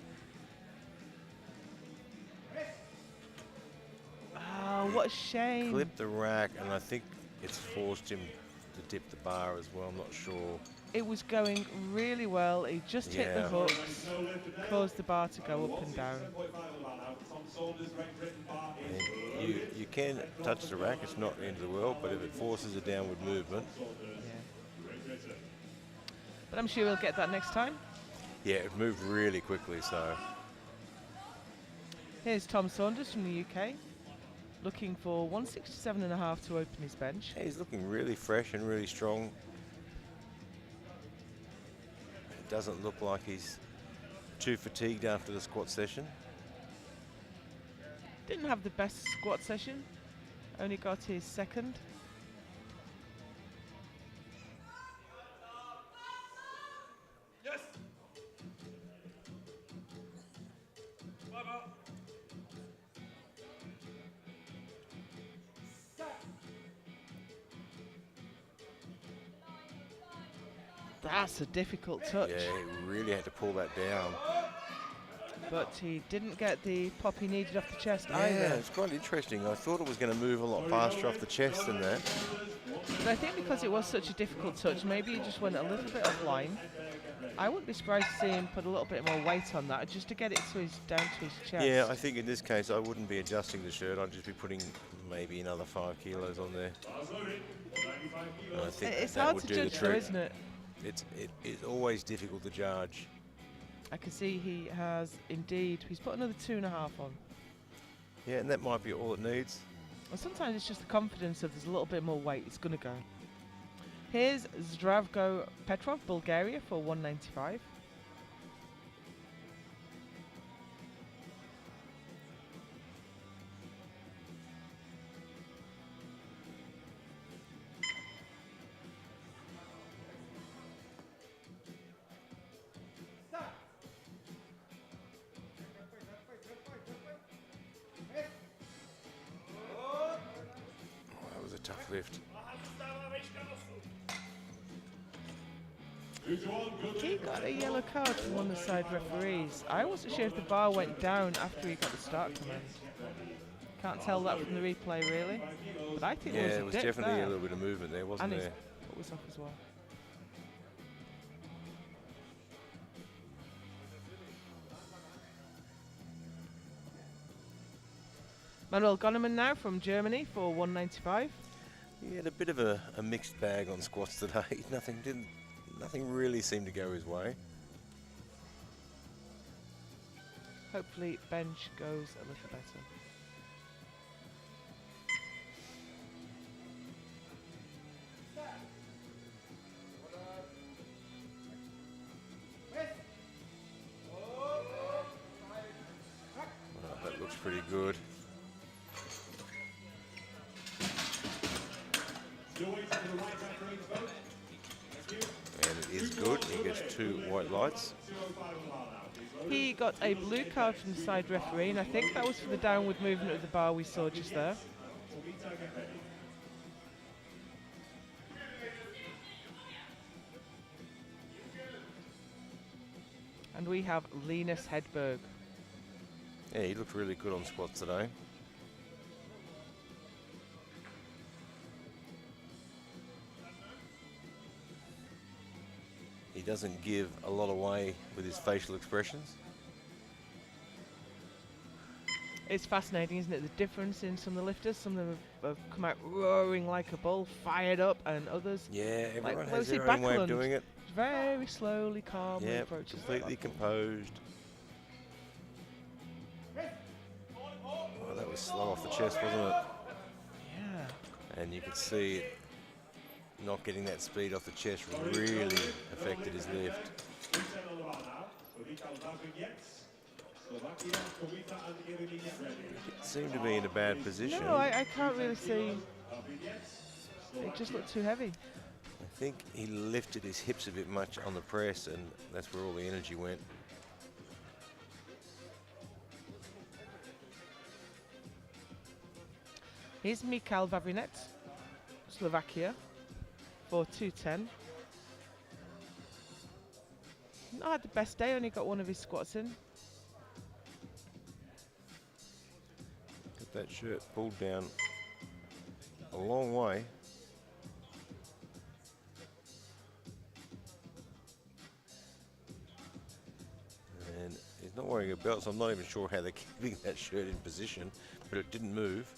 Oh, what a shame. Clipped the rack, and I think it's forced him to dip the bar as well. I'm not sure. It was going really well. He just hit the Yeah. hooks, caused the bar to go up and down. And you can touch the rack, it's not the end of the world, but if it forces a downward movement, But I'm sure we'll get that next time. yeah, it moved really quickly, so. Here's Tom Saunders from the UK, looking for 167.5 to open his bench. Yeah, he's looking really fresh and really strong. It doesn't look like he's too fatigued after the squat session. Didn't have the best squat session, only got his 2nd. That's a difficult touch, Yeah, he really had to pull that down. but he didn't get the pop he needed off the chest Yeah, either. it's quite interesting. I thought it was going to move a lot faster off the chest than that. But I think because it was such a difficult touch, maybe he just went a little bit offline. I wouldn't be surprised to see him put a little bit more weight on that, just to get it to his down to his chest. Yeah, I think in this case I wouldn't be adjusting the shirt. I'd just be putting maybe another 5 kilos on there. And I think It's that hard would to do the judge though, trick. isn't it? It's always difficult to judge. I can see he has indeed, he's put another 2.5 on. Yeah, and that might be all it needs. And sometimes it's just the confidence of there's a little bit more weight, it's going to go. Here's Zdravko Petrov, Bulgaria for 195. That was a tough lift. He got a yellow card from one of the side referees. I wasn't sure if the bar went down after he got the start command. Can't tell that from the replay really, but I think Yeah, there was a there was dip definitely there. a little bit of movement there, wasn't And his there? foot was off as well. Manuel Gonneman now from Germany for 195. He had a bit of a mixed bag on squats today. Nothing really seemed to go his way. Hopefully bench goes a little better. pretty good. Still waiting for the right referee to vote. Thank you. And it is good. He gets 2 white lights. 205 on the bar now, please. He got a blue card from the side referee, and I think that was for the downward movement of the bar we saw just there. Tomita, get ready. And we have Linus Hedberg. Yeah, he looked really good on squats today. He doesn't give a lot away with his facial expressions. It's fascinating, isn't it? The difference in some of the lifters. Some of them have come out roaring like a bull, fired up, and others Yeah, everyone like has Lucy their own way of Backlund. doing it. Very slowly, calmly Yeah, approaches. completely composed. Oh, that was slow off the chest, wasn't it? Yeah. And you could see it not getting that speed off the chest really affected his lift. 10 on the bar now. Tomita without vignettes. Slovakia, Tomita and Irene get ready. Seemed to be in a bad position. No, I can't really see. Vignettes. It just looked too heavy. I think he lifted his hips a bit much on the press, and that's where all the energy went. Here's Mikhail Vavrinec, Slovakia, for 210. Not had the best day, only got one of his squats in. Got that shirt pulled down a long way. And he's not wearing a belt, so I'm not even sure how they're keeping that shirt in position, but it didn't move.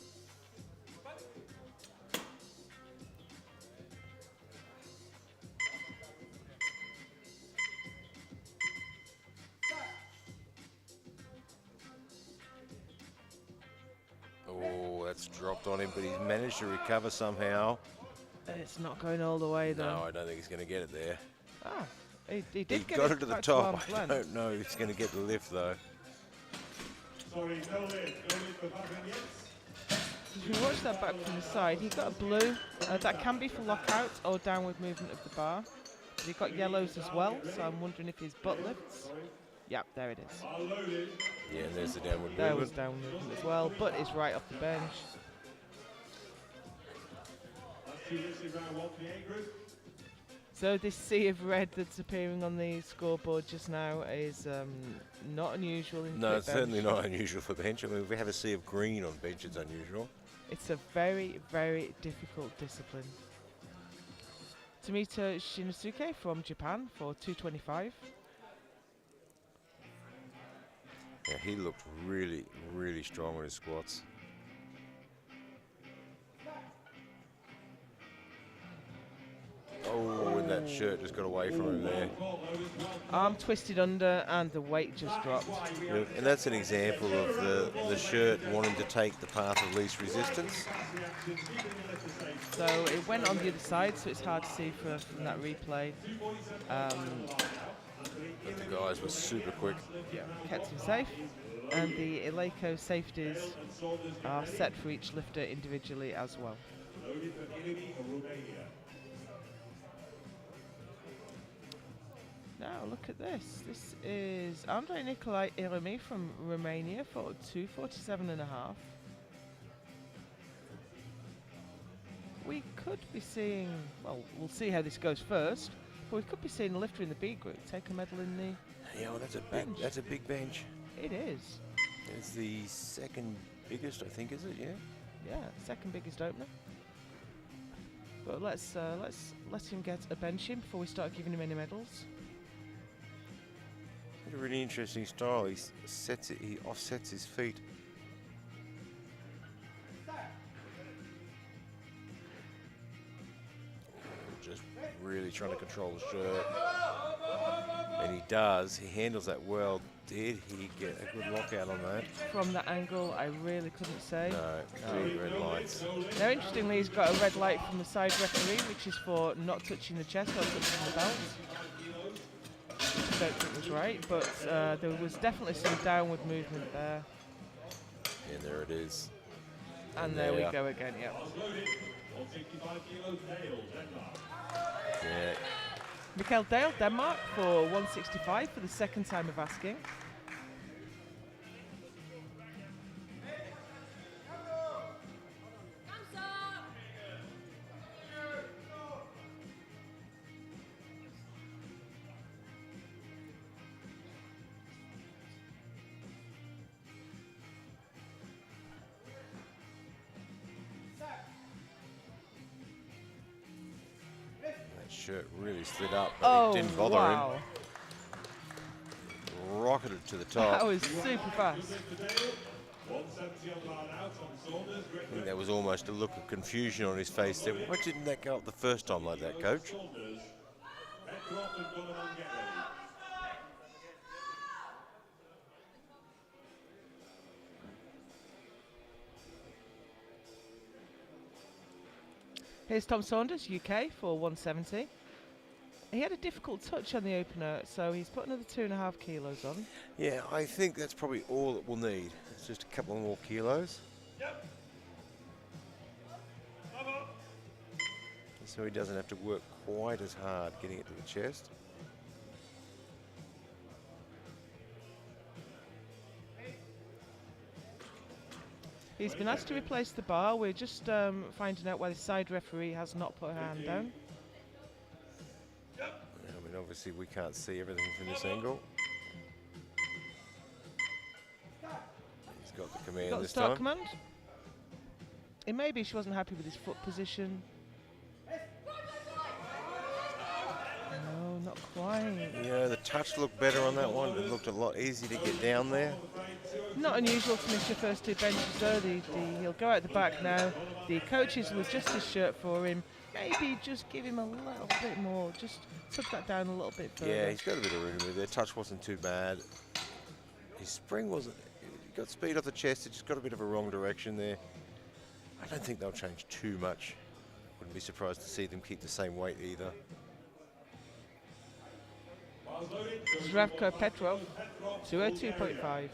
Oh, that's dropped on him, but he's managed to recover somehow. It's not going all the way though. No, I don't think he's going to get it there. Ah, he He did get got it to the back top. arm's I length. don't know if he's going to get the lift though. Sorry, no lid without vignettes. If you watch that back from the side, he got a blue. That can be for lockout or downward movement of the bar. But he got yellows as well, so I'm wondering if his butt lifts. Yep, there it is. Bar loaded. Yeah, and there's the downward There was movement. downward movement as well. Butt is right off the bench. Last 2 lifts in round 1 for the A group. So this sea of red that's appearing on the scoreboard just now is not unusual in No, the it's bench. certainly not unusual for bench. I mean, if we have a sea of green on bench, it's unusual. It's a very, very difficult discipline. Tomita Shinosuke from Japan for 225. Yeah, he looked really, really strong on his squats. Oh, and that shirt just got away from him there. Arm twisted under and the weight just dropped. Look, and that's an example of the shirt wanting to take the path of least resistance. So it went on the other side, so it's hard to see from that replay. But the guys were super quick. Kept him safe. And the Eleiko safeties are set for each lifter individually as well. Loaded for Irene from Romania. Now look at this. This is Andrei Nicolai Iremi from Romania for 247.5. We could be seeing, well, we'll see how this goes first, but we could be seeing a lifter in the B group take a medal in the. Yeah, well, Bench. that's a big bench. It is. It's the second biggest, I think, is it? Yeah. Yeah, second biggest opener. But let's let him get a bench in before we start giving him any medals. It's a really interesting style. He offsets his feet. Just really trying to control the shirt. And he does. He handles that well. Did he get a good lockout on that? From that angle, I really couldn't say. No, big red lights. Now, interestingly, he's got a red light from the side referee, which is for not touching the chest or touching the belt. Which I don't think was right, but there was definitely some downward movement there. And there it is. And there we go again, yeah. Bars loaded. 165 kilos, Dale, Denmark. Yeah, Mikkel Dale, Denmark, for 165 for the second time of asking. that shirt really slid up, but Oh, it didn't bother wow. him. Rocketed to the That top. was super fast. For Dale. 170 on the line out. Tom Saunders, I Greg think there was almost a look of confusion on his face there. Why didn't that go up the first time like that, Coach? Saunders. Petroff and Gunnerman get ready. Here's Tom Saunders, UK, for 170. He had a difficult touch on the opener, so he's put another 2.5 kilos on. Yeah, I think that's probably all that we'll need. It's just a couple more kilos. So he doesn't have to work quite as hard getting it to the chest. He's been asked to replace the bar. We're just finding out why the side referee has not put her hand down. I mean, obviously we can't see everything from this angle. He's got the command Got the this start time. command. It may be she wasn't happy with his foot position. No, not quite. Yeah, the touch looked better on that one. It looked a lot easier to get down there. Not unusual to miss your first two benches though. He'll go out the back now. The coaches will adjust his shirt for him. Maybe just give him a little bit more. Just tuck that down a little bit further. Yeah, he's got a bit of room with there. Touch wasn't too bad. His spring wasn't. He got speed off the chest. It just got a bit of a wrong direction there. I don't think they'll change too much. Wouldn't be surprised to see them keep the same weight either. Bars loaded. Zdravko Petrov, 202.5.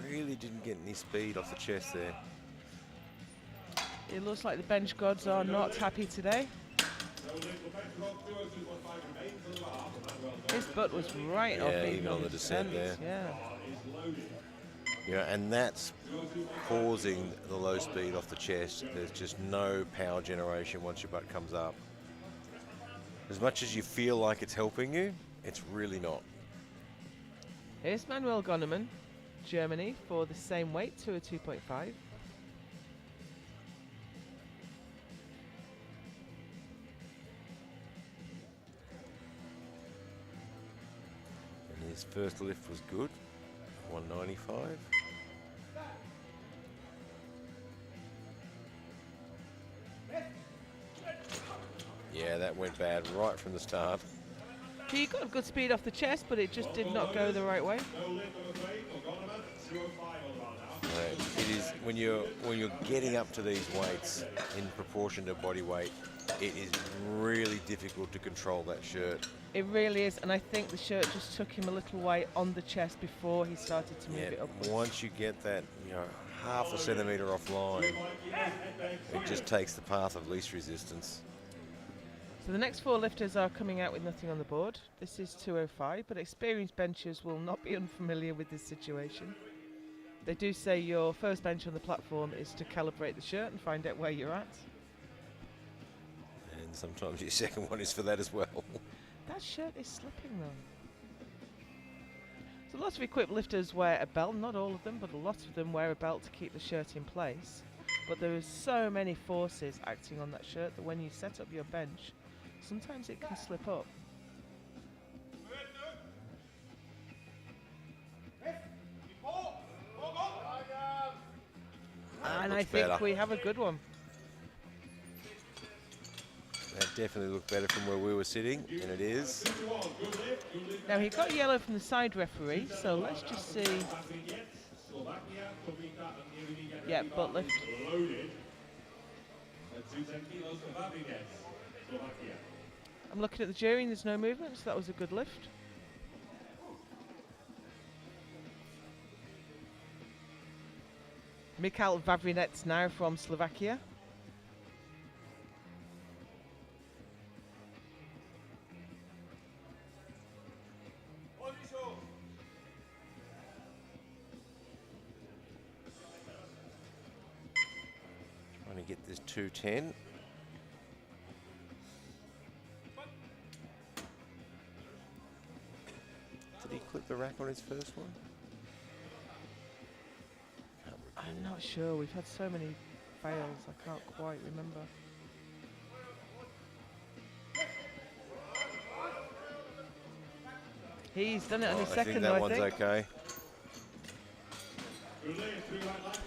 Really didn't get any speed off the chest there. It looks like the bench gods are not happy today. His butt was right off Yeah, it even on the descent there. Yeah. Yeah, and that's causing the low speed off the chest. There's just no power generation once your butt comes up. As much as you feel like it's helping you, it's really not. Here's Manuel Gonneman, Germany, for the same weight, 202.5. And his first lift was good, 195. Yeah, that went bad right from the start. He got a good speed off the chest, but it just did not go the right way. No lift, I'm afraid, for Gunnerman. 205 on the line out. It is when you're getting up to these weights in proportion to body weight, it is really difficult to control that shirt. It really is, and I think the shirt just took him a little way on the chest before he started to move Yeah, it upwards. once you get that, half a centimetre offline, it just takes the path of least resistance. So the next four lifters are coming out with nothing on the board. This is 205, but experienced benchers will not be unfamiliar with this situation. They do say your first bench on the platform is to calibrate the shirt and find out where you're at. And sometimes your second one is for that as well. That shirt is slipping though. So lots of equipped lifters wear a belt, not all of them, but a lot of them wear a belt to keep the shirt in place. but there is so many forces acting on that shirt that when you set up your bench, sometimes it can slip up. And I think better. we have a good one. That definitely looked better from where we were sitting, and it is. Now he got yellow from the side referee, so let's just see. Yeah, butt lift. I'm looking at the jury and there's no movement, so that was a good lift. Michal Vavrinets now from Slovakia. Trying to get this 210. Did he clip the rack on his first one? I'm not sure, we've had so many fails, I can't quite remember. He's done it on his second, I I think that one's okay.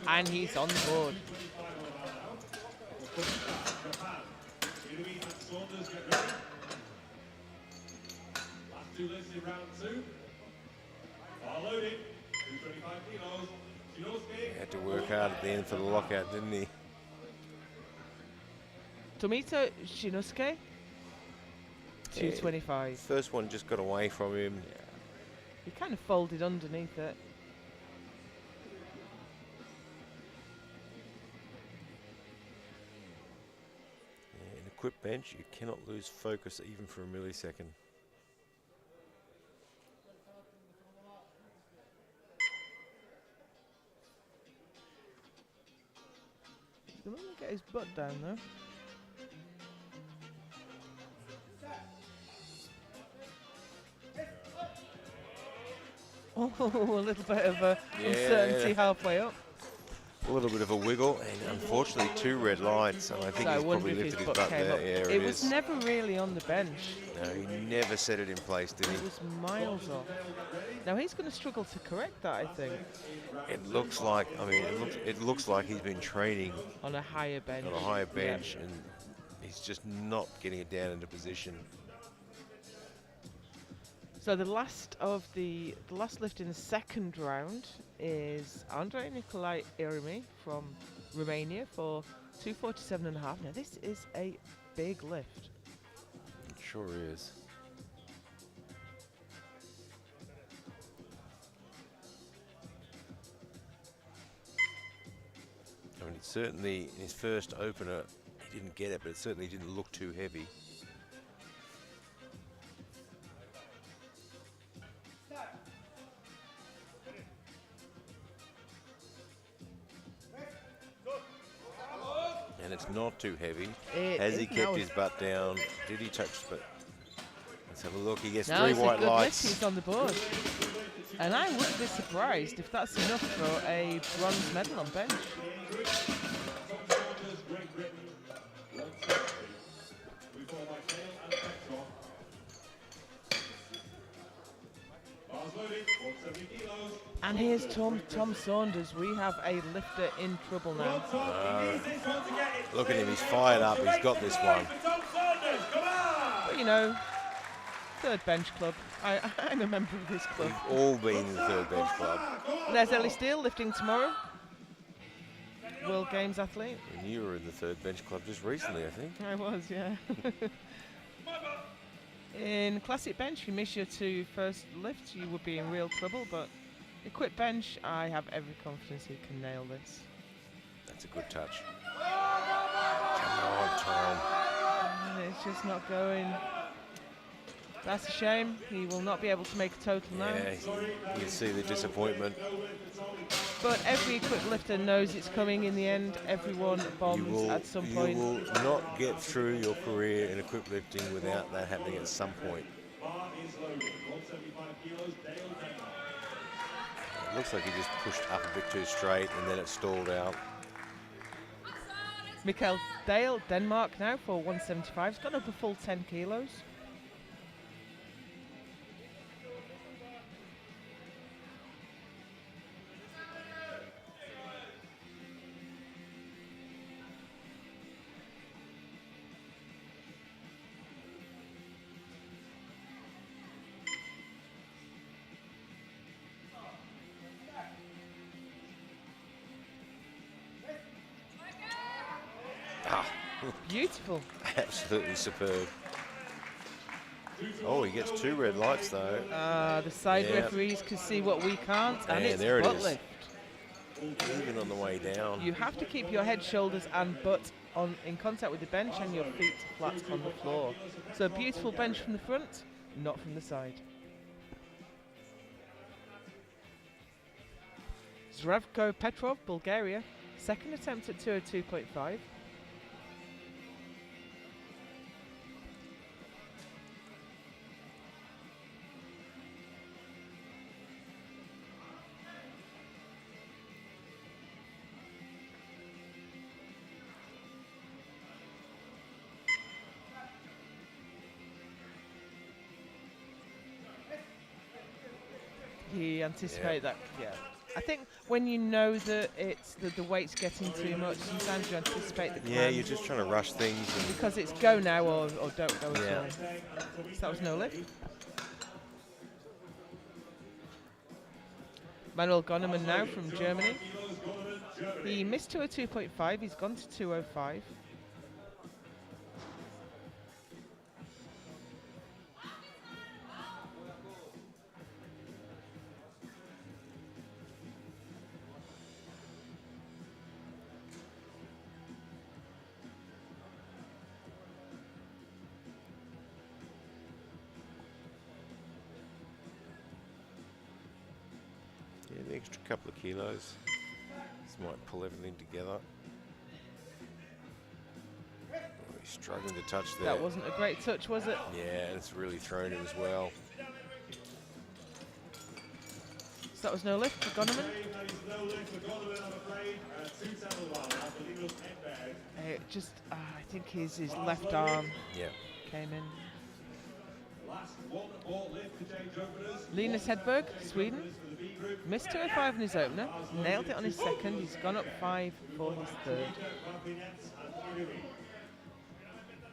And he's on the board. Last two lifts in round 2. Are loaded. 225 kilos. He had to work hard at the end for the lockout, didn't he? Tomito Shinosuke, 225. First one just got away from him. Yeah. He kind of folded underneath it. Yeah, in a quick bench, you cannot lose focus even for a millisecond. He's going to get his butt down though. Oh, a little bit of uncertainty halfway up. A little bit of a wiggle, and unfortunately 2 red lights, and I think So I he's wonder probably if his lifted his butt butt came there. up. Yeah, It was never really on the bench. No, he never set it in place, did he? It was miles off. Now he's going to struggle to correct that, I think. It looks like, I mean, it looks like he's been training On a higher bench. on a higher Yeah. bench, and he's just not getting it down into position. So the last lift in the second round is Andrei Nicolai Irimi from Romania for 247.5. Now this is a big lift. It sure is. I mean, it certainly, in his first opener, he didn't get it, but it certainly didn't look too heavy. And it's not too heavy. Has he kept his butt down? Did he touch the... Let's have a look. He gets Now 3 it's a white good lights. lift. He's on the board. And I wouldn't be surprised if that's enough for a bronze medal on bench. And here's Tom Saunders. We have a lifter in trouble now. Look at him. He's fired up. He's got this one. But you know, third bench club. I'm a member of this club. We've all been in the third bench club. There's Ellie Steele lifting tomorrow. World Games athlete. And you were in the third bench club just recently, I think. I was, yeah. In classic bench, you miss your 2 first lifts, you would be in real trouble, but equip bench, I have every confidence he can nail this. That's a good touch. Come on, Tom. And it's just not going. That's a shame. He will not be able to make a total now. Yeah, you can see the disappointment. But every equipped lifter knows it's coming in the end. Everyone bombs at some point. You will not get through your career in equipped lifting without that happening at some point. It looks like he just pushed up a bit too straight and then it stalled out. Mikkel Dale, Denmark now for 175. He's gone up a full 10 kilos. Beautiful. Absolutely superb. Oh, he gets 2 red lights though. The side Yeah. referees can see what we can't, and Yeah, it's there it butt is. lift. Even on the way down. You have to keep your head, shoulders, and butt in contact with the bench and your feet flat on the floor. So a beautiful bench from the front, not from the side. Zdravko Petrov, Bulgaria. Second attempt at 202.5. He anticipated that, yeah. I think when you know that it's the weight's getting too much, sometimes you anticipate the climb. Yeah, you're just trying to rush things. Because it's go now or don't go Yeah. at all. So that was no lift. Manuel Gonneman now from Germany. He missed 202.5, he's gone to 205. Yeah, the extra couple of kilos. This might pull everything together. Oh, he's struggling to touch there. That wasn't a great touch, was it? Yeah, and it's really thrown him as well. So that was no lift for Gonneman. I think his left arm Yeah. came in. Linus Hedberg, Sweden. Missed 205 in his opener, nailed it on his second. He's gone up 5 for his third.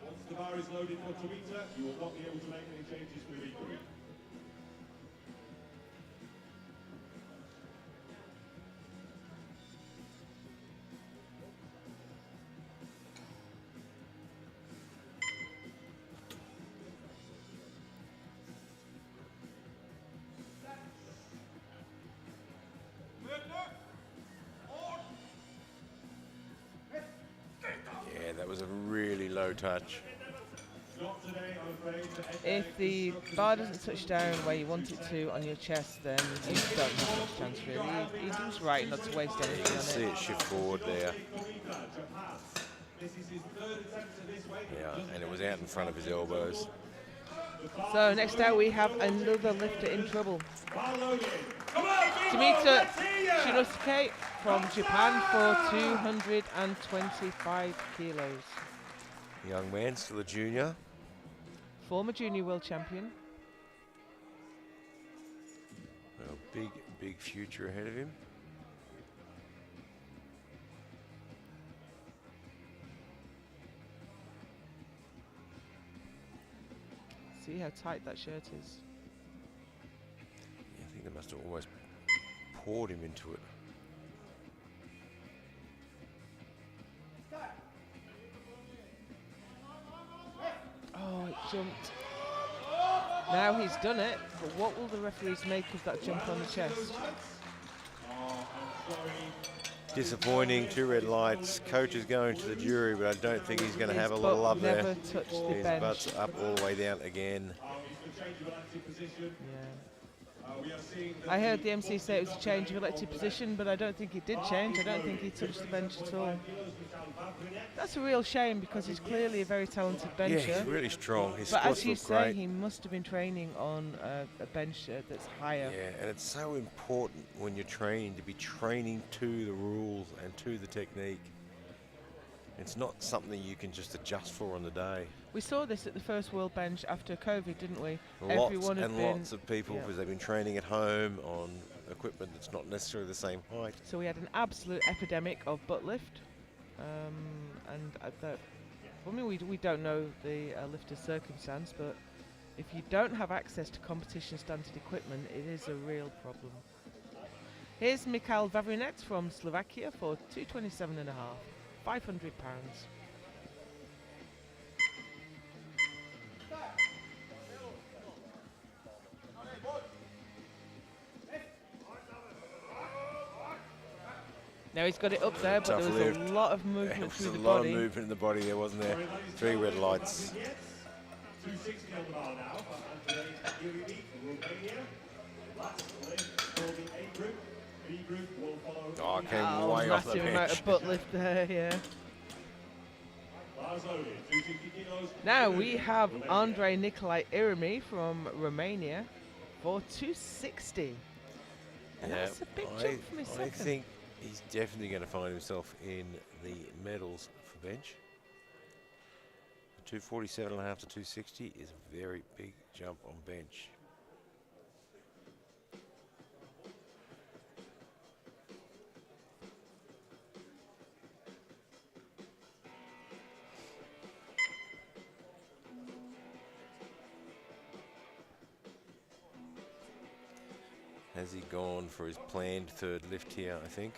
Once the bar is loaded for Twitter, you will not be able to make any changes for the B group. Yeah, that was a really low touch. Not today, I'm afraid. If the bar doesn't touch down where you want it to on your chest, then you don't have much chance really. He was right not to waste You energy can on see it. it shift forward there. This is his third attempt at this weight. Yeah, and it was out in front of his elbows. So next out we have another lifter in trouble. Bar loading. Tomita Shinosuke from Japan for 225 kilos. Young man, still a junior. Former junior world champion. Well, big future ahead of him. See how tight that shirt is. I think they must have almost poured him into it. Oh, it jumped. Now he's done it, but what will the referees make of that jump on the chest? Disappointing, 2 red lights. Coach is going to the jury, but I don't think he's going to have a His lot of butt love there. never touched the His bench. butt's up all the way down again. Yeah. I heard the MC say it was a change of elected position, but I don't think it did change. I don't think he touched the bench at all. That's a real shame because he's clearly a very talented Yeah, bencher. he's really strong. His But squats as you look say, great. he must have been training on a bench that's higher. Yeah, and it's so important when you're training to be training to the rules and to the technique. It's not something you can just adjust for on the day. We saw this at the first World Bench after COVID, didn't we? Lots Everyone had and been, lots of people, yeah. because they've been training at home on equipment that's not necessarily the same height. So we had an absolute epidemic of butt lift. And I mean, we don't know the lifter's circumstance, but if you don't have access to competition standard equipment, it is a real problem. Here's Michal Vavrinec from Slovakia for 227.5, £500. Now he's got it up there, but Tough there was lift. a lot of movement There was through a the lot body. of movement in the body there, wasn't there? 3 red lights. 260 on the bar now for Andrei Uribi from Romania. Last lift for the A group. B group will follow. Oh, came way off the massive amount bench. of butt lift there, yeah. Bars loaded, 260 kilos. Now we have Andrei Nicolae Irimi from Romania for 260. And that's a big jump from his I second. think he's definitely going to find himself in the medals for bench. 247.5 to 260 is a very big jump on bench. Has he gone for his planned third lift here, I think?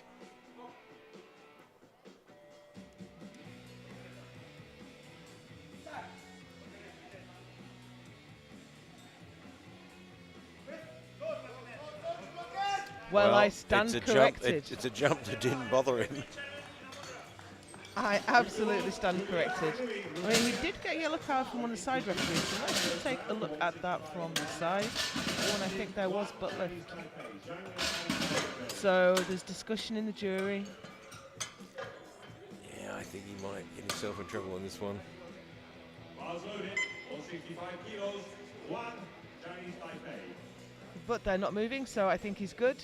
Well, I stand it's a corrected. Jump, it's a jump that didn't bother him. I absolutely stand corrected. I mean, he did get a yellow card from one of the side referees, so let's just take a look at that from the side. One, I think there was butt lift. So there's discussion in the jury. Yeah, I think he might get himself in trouble on this one. Bars loaded, 165 kilos. 1 Chinese Taipei. But they're not moving, so I think he's good.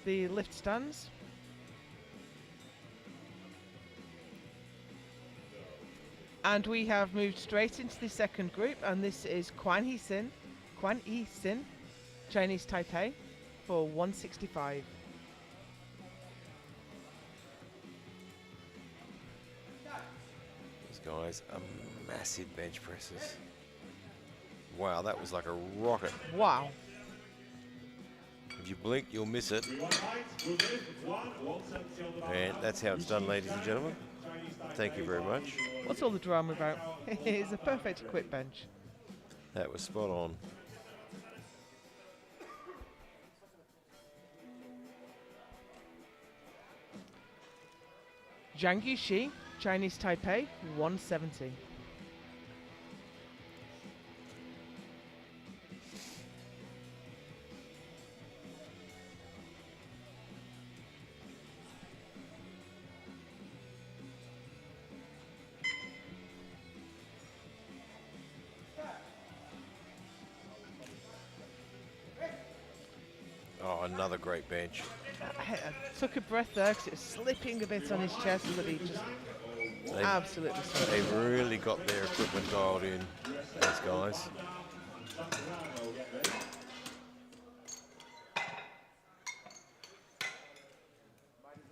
The lift stands. And we have moved straight into the second group, and this is Quan Yi Sin, Chinese Taipei, for 165. These guys are massive bench presses. Wow, that was like a rocket. Wow. If you blink, you'll miss it. 1 height, good lift. 170 on the bar. And that's how it's done, ladies and gentlemen. Thank you very much. What's all the drama about? It's a perfect equipped bench. That was spot on. Zhang Yuxi, Chinese Taipei, 170. Oh, another great bench. I took a breath there because it was slipping a bit on his chest, but he just absolutely slipped. They've really got their equipment dialed in, these guys.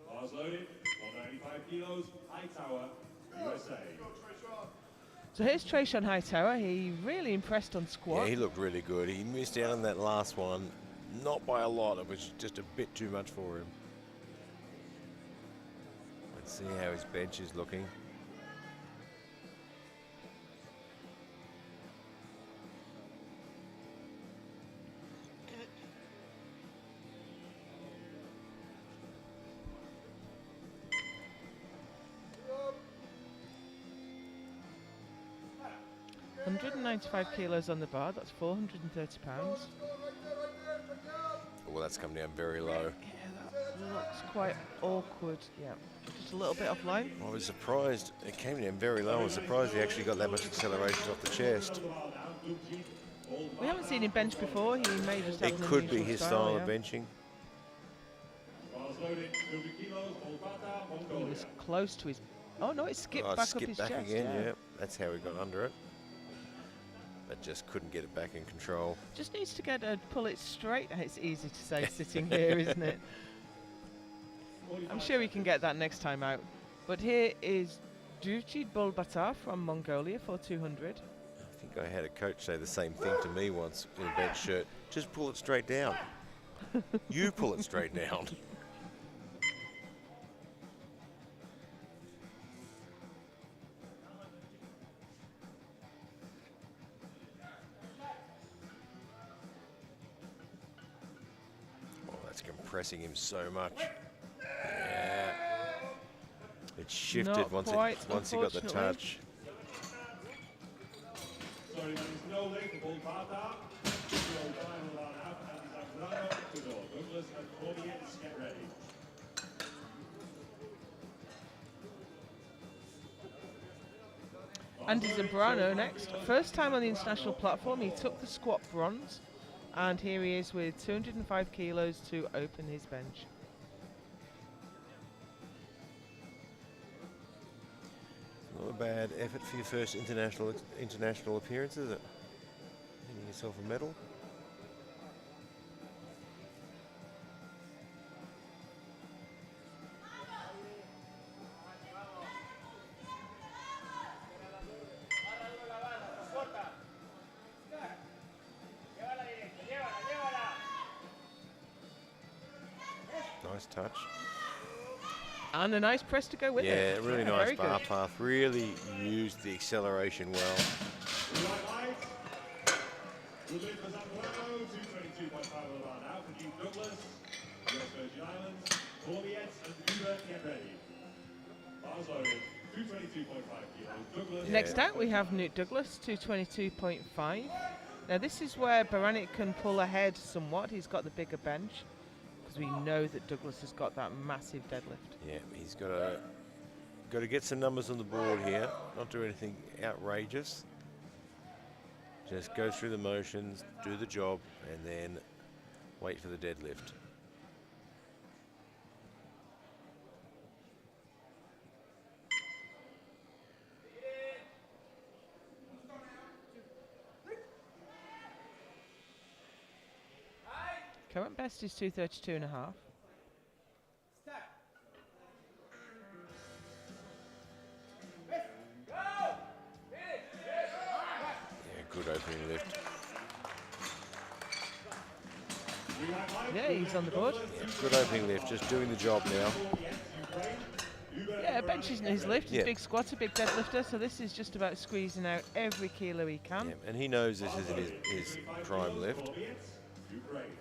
Bars loaded, 195 kilos. High tower, USA. So here's Trayshawn Hightower. He really impressed on squat. Yeah, he looked really good. He missed out on that last one, not by a lot. It was just a bit too much for him. Let's see how his bench is looking. £195 kilos on the bar, that's £430. Well, that's come down very low. Yeah, that looks quite awkward. Yeah, just a little bit offline. I was surprised. It came down very low. I was surprised he actually got that much acceleration off the chest. We haven't seen him bench before. He may just have It an could be unusual his style yeah. of benching. Bars loaded, 200 kilos. Hold bata, He Mongolia. was close to his Oh no, it skipped Oh, it back up skipped his back chest. again, yeah. yeah. That's how he got under it. But just couldn't get it back in control. Just needs to pull it straight. It's easy to say sitting here, isn't it? I'm sure we can get that next time out. But here is Duchi Bulbatar from Mongolia for 200. I think I had a coach say the same thing to me once in a bench shirt. Just pull it straight down. You pull it straight down. Oh, that's compressing him so much. Yeah. It shifted Not once quite, he got the unfortunately. touch. Sorry, there is no leg for Bulbata. No final line out, and Zambrano to go. Douglas and Corbiets, get ready. Andy Zambrano next. First time on the international platform, he took the squat bronze. And here he is with 205 kilos to open his bench. Not a bad effort for your first international appearance, is it? Getting yourself a medal. Nice touch. And a nice press to go with it. Yeah, really Yeah, nice very bar good. path. Really used the acceleration well. Right. Good lift for Zambrano, 222.5 on the line out for Duke Douglas. US Virgin Islands, Corbiets and Uber, get ready. Bars loaded, 222.5 kilos. Douglas. Next out, we have Newt Douglas, 222.5. Now this is where Baranek can pull ahead somewhat. He's got the bigger bench because we know that Douglas has got that massive deadlift. Yeah, he's got to get some numbers on the board here. Not do anything outrageous. Just go through the motions, do the job, and then wait for the deadlift. Current best is 232.5. Yeah, good opening lift. Yeah, he's on the board. Yeah, good opening lift, just doing the job now. Yeah, bench isn't his lift. He's Yeah. a big squatter, big deadlifter, so this is just about squeezing out every kilo he can. Yeah, and he knows this isn't his prime lift. Ukraine.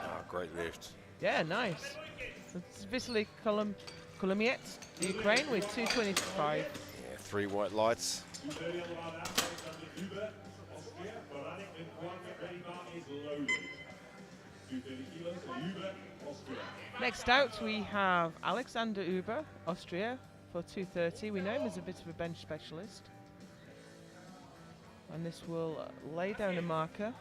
Oh, great lift. Yeah, nice. So it's Vasily Kolomiets, Ukraine, with 225. Yeah, 3 white lights. 230 on the line out, Alexander Uber, Austria. Baranek and Juan, get ready, bar is loaded. 230 kilos for Uber, Austria. Next out, we have Alexander Uber, Austria, for 230. We know him as a bit of a bench specialist. And this will lay down a marker.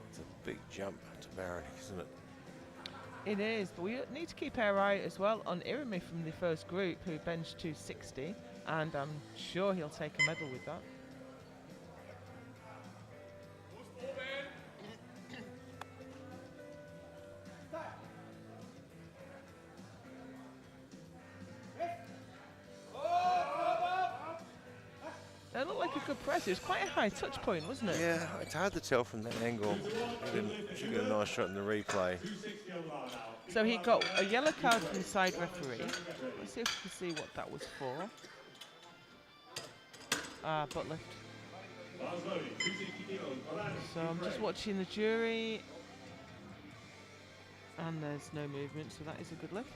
It's a big jump to Baranek, isn't it? It is, but we need to keep our eye as well on Irimi from the first group, who benched 260, and I'm sure he'll take a medal with that. That looked like a good press. It was quite a high touch point, wasn't it? Yeah, it's hard to tell from that angle. Should get a nice shot in the replay. So he got a yellow card from the side referee. Let's see if we can see what that was for. Butt lift. Last loading, 260 kilos, Barani, So I'm just watching the jury, and there's no movement, so that is a good lift.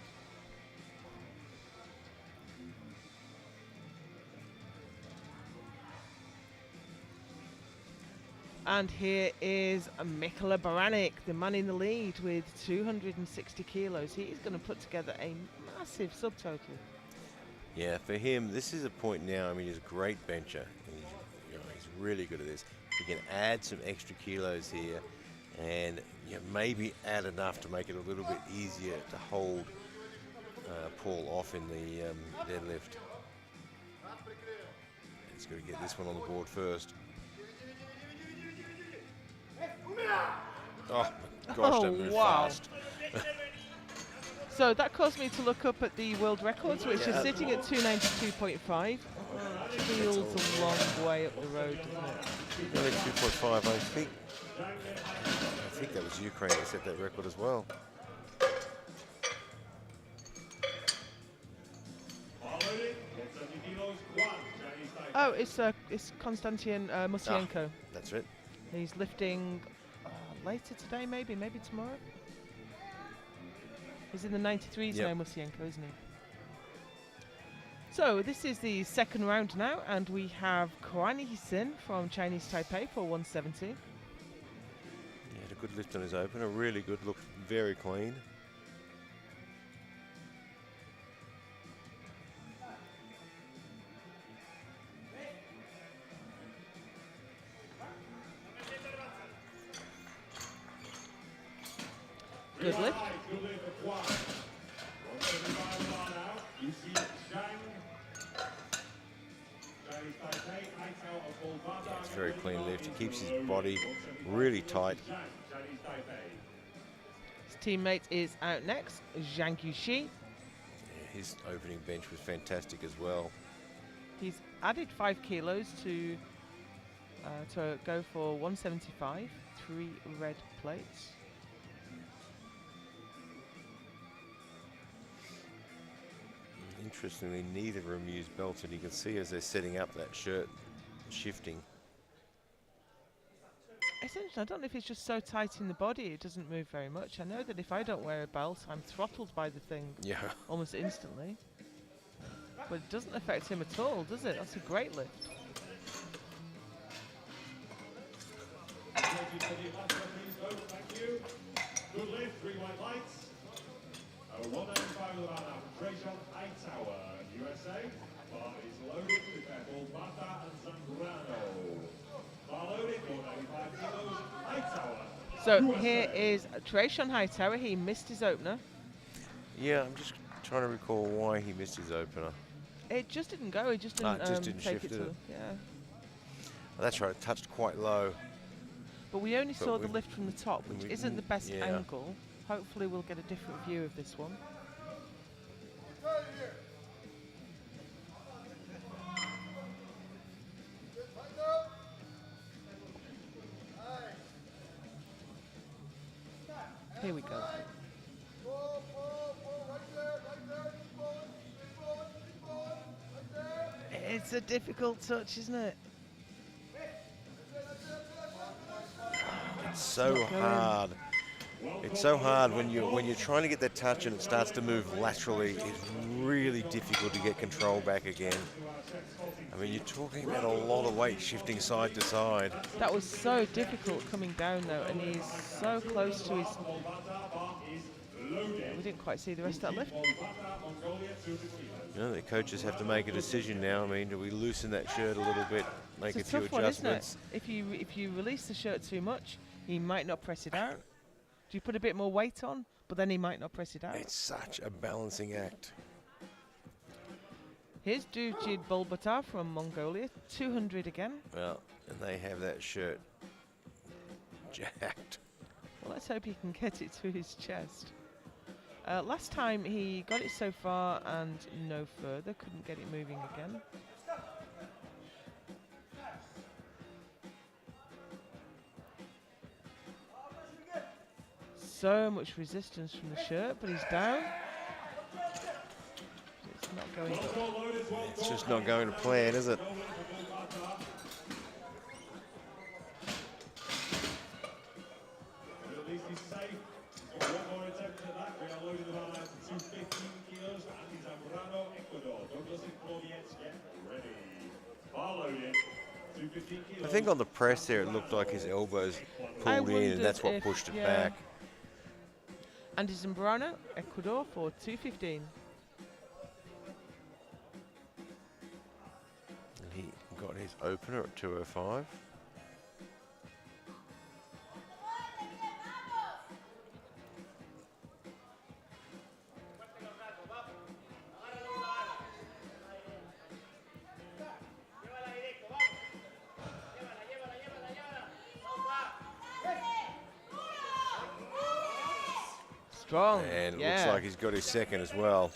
And here is Mikola Baranek, the man in the lead with 260 kilos. He is going to put together a massive subtotal. Yeah, for him, this is a point now. I mean, he's a great bencher. He's really good at this. He can add some extra kilos here, and maybe add enough to make it a little bit easier to hold Paul off in the deadlift. He's got to get this one on the board first. Oh my gosh, that moved fast. So that caused me to look up at the world records, which is sitting at 292.5. Feels a long way up the road, doesn't it? 2.5, I think that was Ukraine that set that record as well. Oh, it's Konstantin Musyenko. That's it. He's lifting later today, maybe tomorrow. He's in the 93s now, Musyenko, isn't he? So this is the second round now, and we have Kwani Sin from Chinese Taipei for 170. He had a good lift on his opener, really good, looked very clean. Good lift. It's a very clean lift. He keeps his body really tight. His teammate is out next, Zhang Yuxi. Yeah, his opening bench was fantastic as well. He's added 5 kilos to go for 175, 3 red plates. Interestingly, neither of them use belts, and you can see as they're setting up that shirt, shifting. Essentially, I don't know if it's just so tight in the body it doesn't move very much. I know that if I don't wear a belt, I'm throttled by the thing almost instantly. But it doesn't affect him at all, does it? That's a great lift. Thank you. Good lift, 3 white lights. 195 with about Trajan Hightower, USA. Bar is loaded, prepare balls Mata and Zambrano. Bar loaded, 195 kilos, Hightower. So here is Trajan Hightower. He missed his opener. Yeah, I'm just trying to recall why he missed his opener. It just didn't go. He just didn't, take shift it to it. yeah. Oh, that's right, it touched quite low. But we only saw the lift from the top, which isn't the best yeah. angle. Hopefully we'll get a different view of this one. Here we go. It's a difficult touch, isn't it? It's so hard. It's so hard when you're trying to get that touch and it starts to move laterally. It's really difficult to get control back again. I mean, you're talking about a lot of weight shifting side to side. That was so difficult coming down though, and he's so close to his... We didn't quite see the rest of that lift. You know, the coaches have to make a decision now. I mean, do we loosen that shirt a little bit, make It's a a few tough one, isn't it? adjustments? If you release the shirt too much, he might not press it out. Do you put a bit more weight on, but then he might not press it out? It's such a balancing act. Here's Dujid Bolbatar from Mongolia, 200 again. Well, and they have that shirt jacked. Well, let's hope he can get it to his chest. Last time he got it so far and no further, couldn't get it moving again. So much resistance from the shirt, but he's down. It's not going. It's just not going to plan, is it? now loading the bar out to 215 kilos for Andy Zambrano, Ecuador. Douglas and Claudiette, get ready. Bar loading, 215 kilos. I think on the press there, it looked like his elbows pulled in, and that's what pushed it back. Andy Zambrano, Ecuador for 215. And he got his opener at 205. Strong. And it looks like he's got his second as well.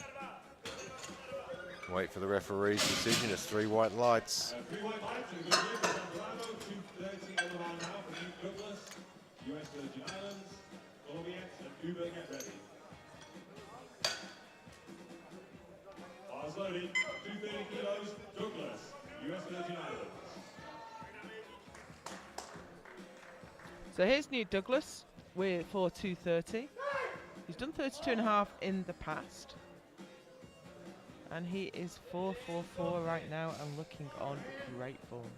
Wait for the referee's decision. It's 3 white lights. 3 white lights and good for Zambrano, 230 on the bar now for Duke Douglas, US Virgin Islands, Claudiette and Uber, get ready. Bars loaded, 230 kilos, Douglas, US Virgin Islands. So here's Newt Douglas for 230. He's done 32.5 in the past. And he is 444 right now and looking on great form.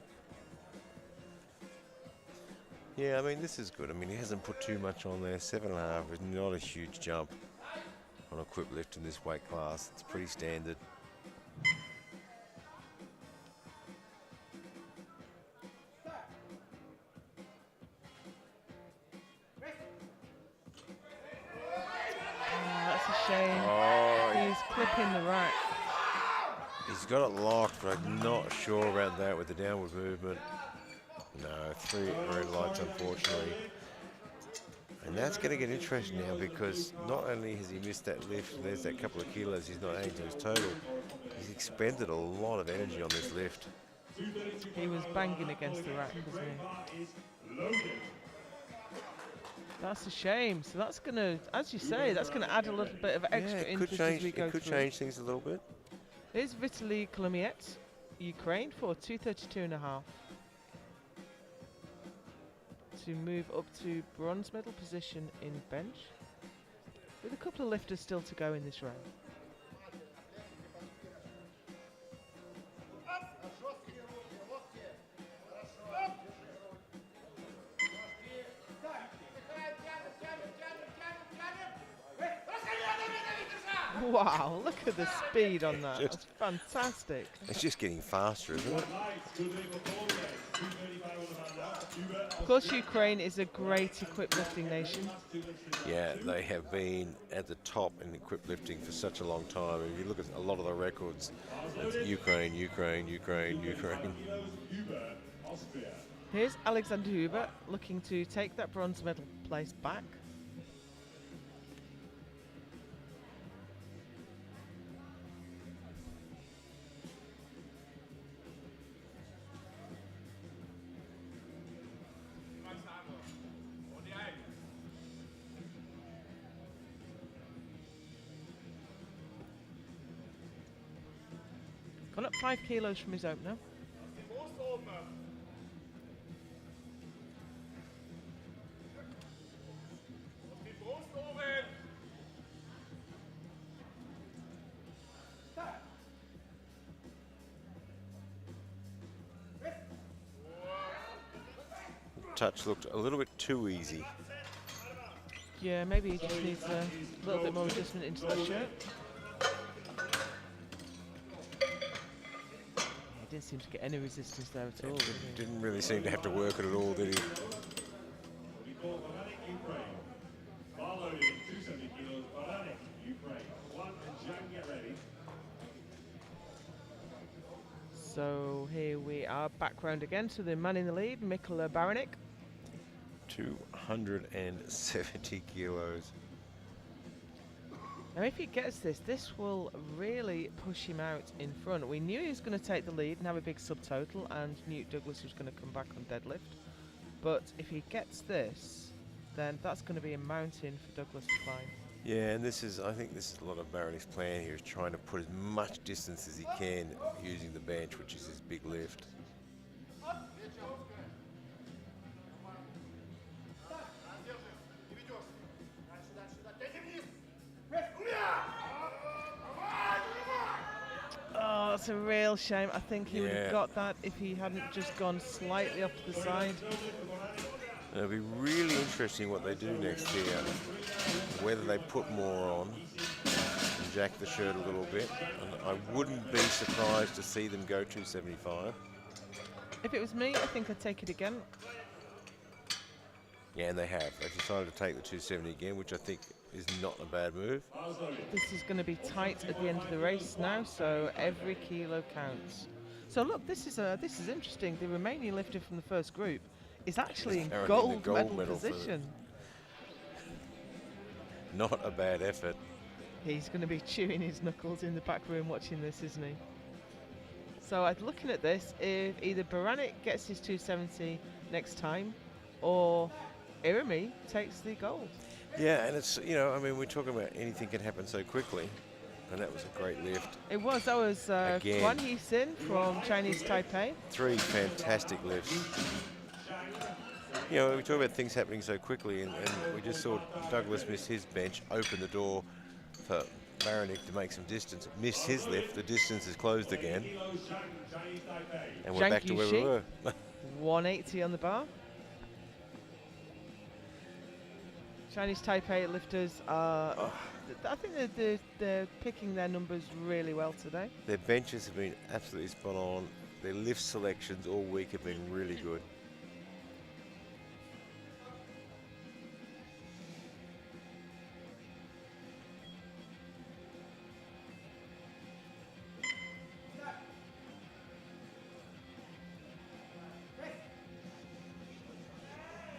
Yeah, I mean, this is good. I mean, he hasn't put too much on there. 7.5 is not a huge jump on equipped lift in this weight class. It's pretty standard. That's a shame. Oh, He's clipping the rack. he's got it locked, but I'm not sure about that with the downward movement. No, 3 red lights, unfortunately. And that's going to get interesting now because not only has he missed that lift, there's that couple of kilos he's not adding to his total. He's expended a lot of energy on this lift. He was banging against the rack, wasn't he? That's a shame. So that's going to, as you say, that's going to add a little bit of extra interest as we go It could through. change things a little bit. Here's Vitaly Kolomiets, Ukraine for 232.5. To move up to bronze medal position in bench, with a couple of lifters still to go in this round. Wow, look at the speed on that. That's fantastic. It's just getting faster, isn't it? Of course, Ukraine is a great equipped lifting nation. Yeah, they have been at the top in equipped lifting for such a long time. If you look at a lot of the records, it's Ukraine, Ukraine, Ukraine, Ukraine. Here's Alexander Huber looking to take that bronze medal place back. Gone up 5 kilos from his opener. Touch looked a little bit too easy. Yeah, maybe he just needs a little bit more adjustment into that shirt. He didn't seem to get any resistance there at all. Did he? Didn't really seem to have to work it at all, did he? So here we are back round again to the man in the lead, Mikola Baranek. 270 kilos. Now if he gets this, this will really push him out in front. We knew he was going to take the lead and have a big subtotal, and Newt Douglas was going to come back on deadlift. But if he gets this, then that's going to be a mountain for Douglas to climb. Yeah, and this is, I think this is a lot of Baranek's plan here, is trying to put as much distance as he can using the bench, which is his big lift. That's a real shame. I think he would Yeah. have got that if he hadn't just gone slightly off to the side. It'll be really interesting what they do next year. Whether they put more on and jack the shirt a little bit. And I wouldn't be surprised to see them go 275. If it was me, I think I'd take it again. Yeah, and they have. They've decided to take the 270 again, which I think is not a bad move. This is going to be tight at the end of the race now, so every kilo counts. So look, this is interesting. The Romanian lifter from the first group is actually in Currently in the gold gold medal medal for the- position. Not a bad effort. He's going to be chewing his knuckles in the back room watching this, isn't he? So looking at this, if either Baranek gets his 270 next time, or Irimi takes the gold. Yeah, and it's, you know, I mean, we're talking about anything can happen so quickly. And that was a great lift. That was Again. Guan Hee-sin from Chinese Taipei. 3 fantastic lifts. You know, we talk about things happening so quickly, and we just saw Douglas miss his bench, open the door for Baranek to make some distance. Missed his lift, the distance is closed again. And we're Zhang back to where we Yuxi. were. 180 on the bar. Chinese Taipei lifters are, I think they're picking their numbers really well today. Their benches have been absolutely spot on. Their lift selections all week have been really good.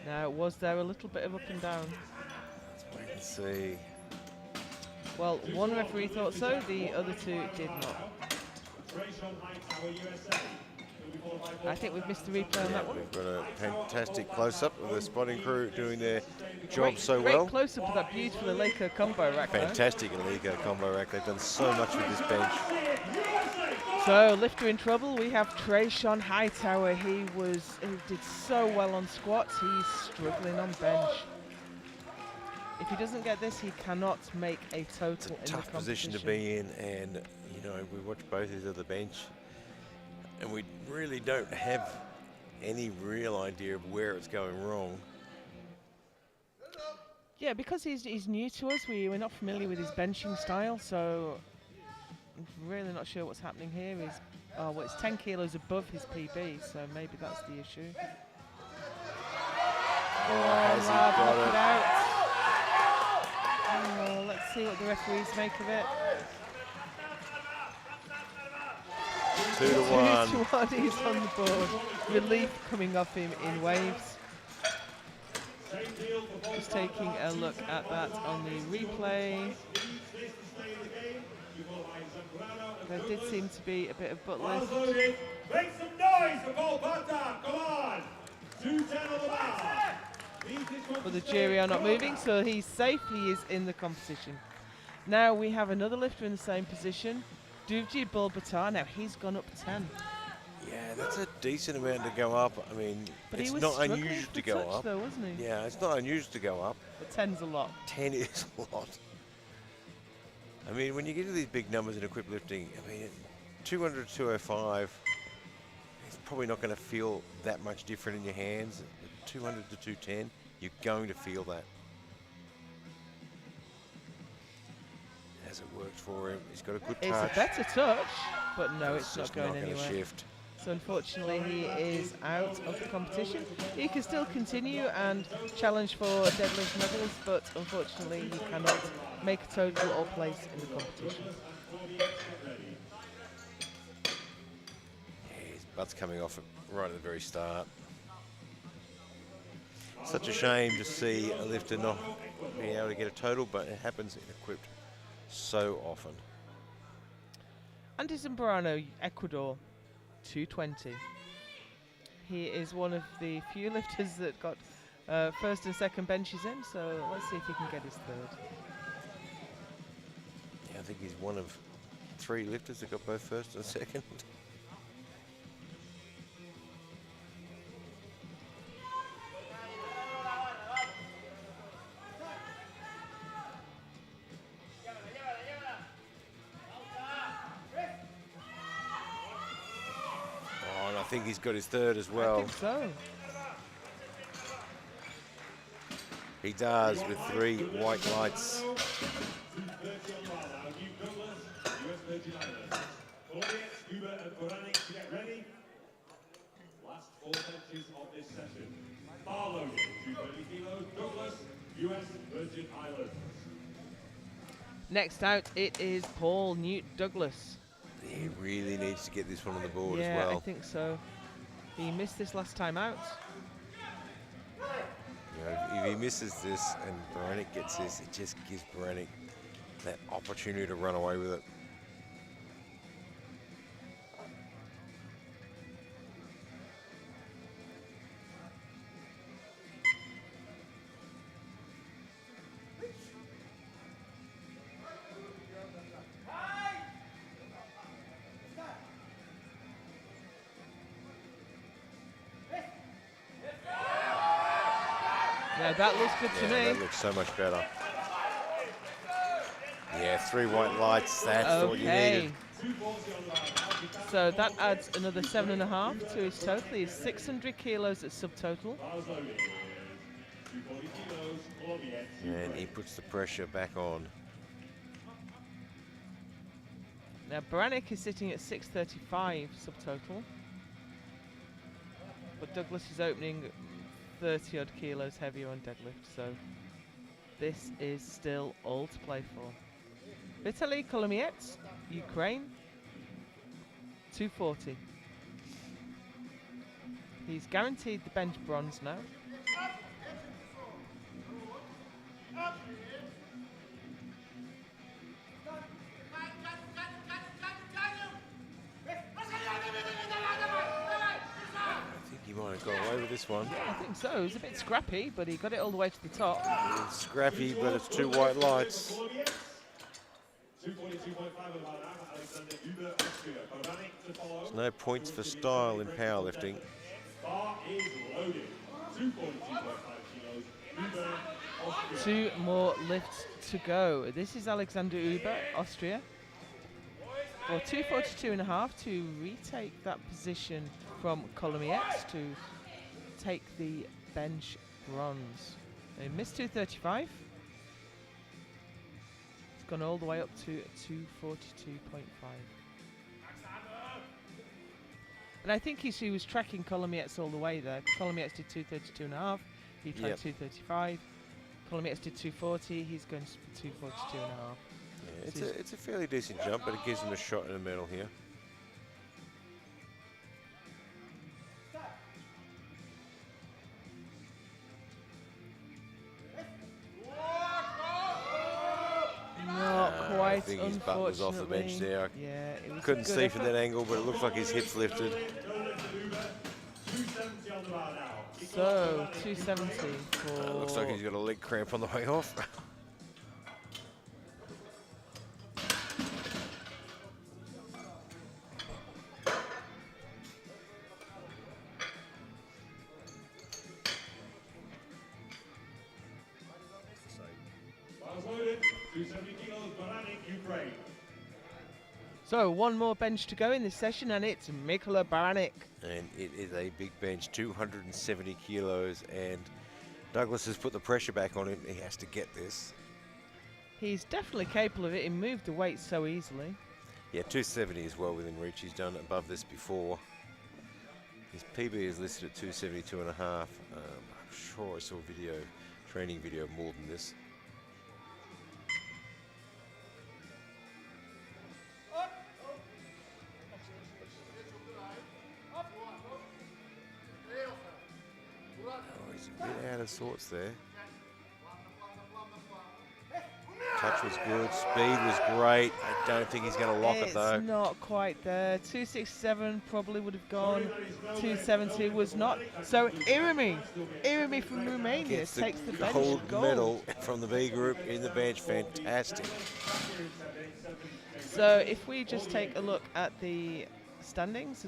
Now, was there a little bit of up and down? Let's wait and see. Well, one referee thought so, the other two did not. I think we've missed the replay on that one. We've got a fantastic close-up of the spotting crew doing their job so great well. close-up of that beautiful Leica combo rack there. Fantastic illegal combo rack. They've done so much with this bench. So, lifter in trouble. We have Trayshawn Hightower. He did so well on squats. He's struggling on bench. If he doesn't get this, he cannot make a total It's a in the tough competition. position to be in, and you know, we watch both these at the bench, and we really don't have any real idea of where it's going wrong. Yeah, because he's new to us, we're not familiar with his benching style, so I'm really not sure what's happening here. Well, it's 10 kilos above his PB, so maybe that's the issue. Has he Lab, got knock it? it out. Oh, let's see what the referees make of it. 2 to 1. 2 to 1, he's on the board. Relief coming off him in waves. Just taking a look at that on the replay. There did seem to be a bit of butt lift. Make some noise for Paul Potter. Come on. 210 on the bar. But the jury are not moving, so he's safe. He is in the competition. Now we have another lifter in the same position, Duvji Bulbatar. Now he's gone up 10. Yeah, that's a decent amount to go up. I mean, But he it's was not struggling unusual for to go touch up. though, wasn't he? Yeah, it's not unusual to go up. But 10's a lot. 10 is a lot. I mean, when you get to these big numbers in equipped lifting, I mean, 200 to 205, it's probably not going to feel that much different in your hands. But 200 to 210, you're going to feel that. Has it worked for him? He's got a good It's touch. a better touch, but no, it's not just going gonna anywhere. shift. So unfortunately, he is out of the competition. He can still continue and challenge for deadlift medals, but unfortunately, he cannot make a total or place in the competition. Yeah, his butt's coming off right at the very start. Such a shame to see a lifter not being able to get a total, but it happens in equipped so often. Andy Zambrano, Ecuador, 220. He is one of the few lifters that got first and second benches in, so let's see if he can get his third. Yeah, I think he's one of 3 lifters that got both first and second. think he's got his third as I well. think so. He does with 3 white lights. Last 4 benches of this session. Bar loading, 230 kilos, Douglas, US Virgin Islands. Next out, it is Paul Newt Douglas. He really needs to get this one on the board Yeah, as well. I think so. He missed this last time out. You know, if he misses this and Baranek gets this, it just gives Baranek that opportunity to run away with it. Yeah, that looks good to Yeah, me. that looks so much better. Yeah, 3 white lights, that's what you needed. So that adds another 7.5 to his total. He's 600 kilos at subtotal. And he puts the pressure back on. Now Baranek is sitting at 635 subtotal. But Douglas is opening 30 odd kilos heavier on deadlift, so this is still all to play for. Vitaly Kolomiets, Ukraine, 240. He's guaranteed the bench bronze now. He might have got away with this one. I think so. It was a bit scrappy, but he got it all the way to the top. It's scrappy, but it's 2 white lights. 242.5 There's no points for style in powerlifting. Bar is loaded. 242.5 kilos. Uber, Austria. 2 more lifts to go. This is Alexander Uber, Austria. For 242.5 to retake that position from Kolomiets to take the bench bronze. They missed 235. It's gone all the way up to 242.5. And I think he was tracking Kolomiets all the way there. Kolomiets did 232.5. He tried 235. Kolomiets did 240. He's going for 242.5. Yeah, it's a fairly decent jump, but it gives him a shot in the medal here. Not quite, I think his butt was off the bench unfortunately. there. Yeah, it was a Couldn't good see from effort. that angle, but it looks like his hips lifted. 270 on the bar now. So 270 for. Looks like he's got a leg cramp on the way off. Bars loaded. 270 kilos. Baranek, Ukraine. So one more bench to go in this session, and it's Mikola Baranek. And it is a big bench, 270 kilos, and Douglas has put the pressure back on him. He has to get this. He's definitely capable of it. He moved the weight so easily. Yeah, 270 is well within reach. He's done above this before. His PB is listed at 272.5. I'm sure I saw training video more than this. Oh, he's a bit out of sorts there. Touch was good, speed was great. I don't think he's going to lock it though. It's not quite there. 267 probably would have gone. 270 was not. So Irimi from Romania Gets takes the bench gold gold. medal from the B group in the bench. Fantastic. So if we just take a look at the standings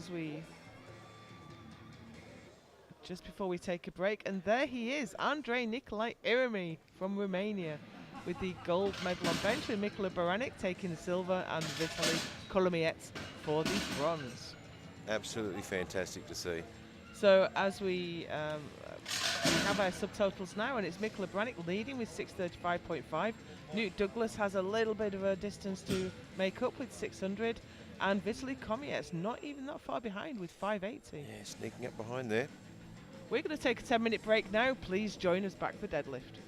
just before we take a break, and there he is, Andrei Nicolae Irimi from Romania, with the gold medal on bench, and Mikola Baranek taking the silver, and Vitaly Kolomiets for the bronze. Absolutely fantastic to see. So as we have our subtotals now, and it's Mikla Branick leading with 635.5. Newt Douglas has a little bit of a distance to make up with 600, and Vitaly Komiets not even that far behind with 580. Yeah, sneaking up behind there. We're going to take a 10-minute break now. Please join us back for deadlift.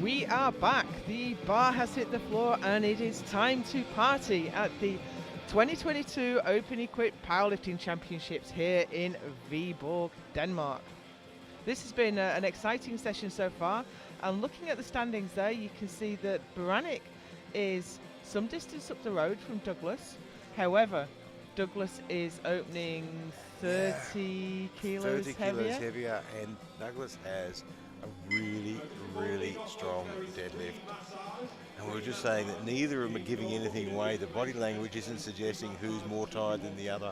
We are back. The bar has hit the floor and it is time to party at the 2022 Open Equipped Powerlifting Championships here in Viborg, Denmark. This has been an exciting session so far, and looking at the standings there, you can see that Baranik is some distance up the road from Douglas. However, Douglas is opening 30 kilos 30 heavier. kilos heavier, and Douglas has a really, really strong deadlift. And we were just saying that neither of them are giving anything away. The body language isn't suggesting who's more tired than the other.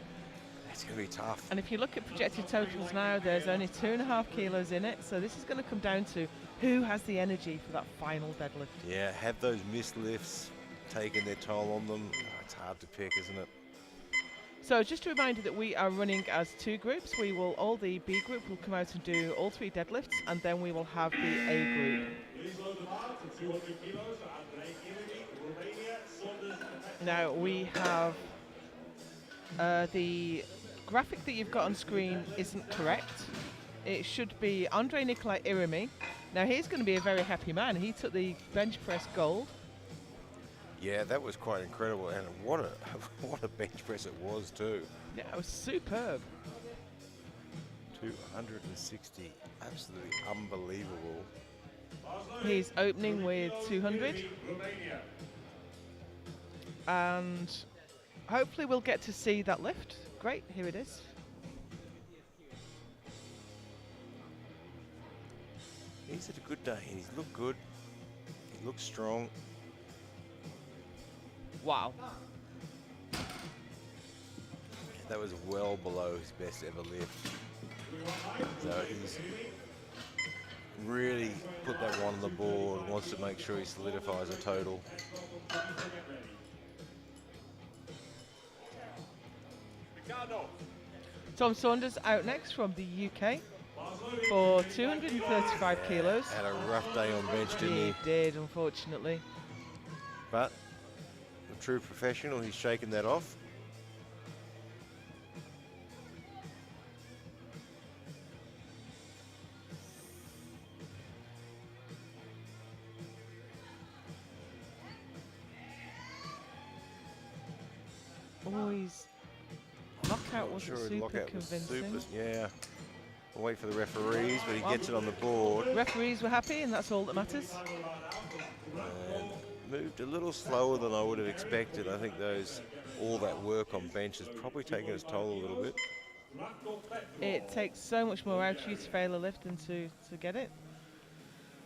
It's going to be tough. And if you look at projected totals now, there's only 2.5 kilos in it, so this is going to come down to who has the energy for that final deadlift. Yeah, have those missed lifts taken their toll on them? Oh, it's hard to pick, isn't it? So just a reminder that we are running as two groups. All the B group will come out and do all 3 deadlifts, and then we will have the A group. Now we have the graphic that you've got on screen isn't correct. It should be Andrei Nikolai Irimi. Now he's going to be a very happy man. He took the bench press gold. Yeah, that was quite incredible, and what a bench press it was too. Yeah, it was superb. 260, absolutely unbelievable. He's opening with 200. And hopefully we'll get to see that lift. Great, here it is. He's had a good day, and he's looked good. He looks strong. Wow. That was well below his best ever lift. So he's really put that one on the board, wants to make sure he solidifies a total. Tom Saunders out next from the UK for 235 kilos. Had a rough day on bench, didn't he? He did, unfortunately. But a true professional, he's shaken that off. Oh, his knockout wasn't super convincing. Yeah. We'll wait for the referees, but he gets it on the board. Referees were happy, and that's all that matters. And moved a little slower than I would have expected. I think all that work on bench has probably taken its toll a little bit. It takes so much more out of you to fail a lift than to get it.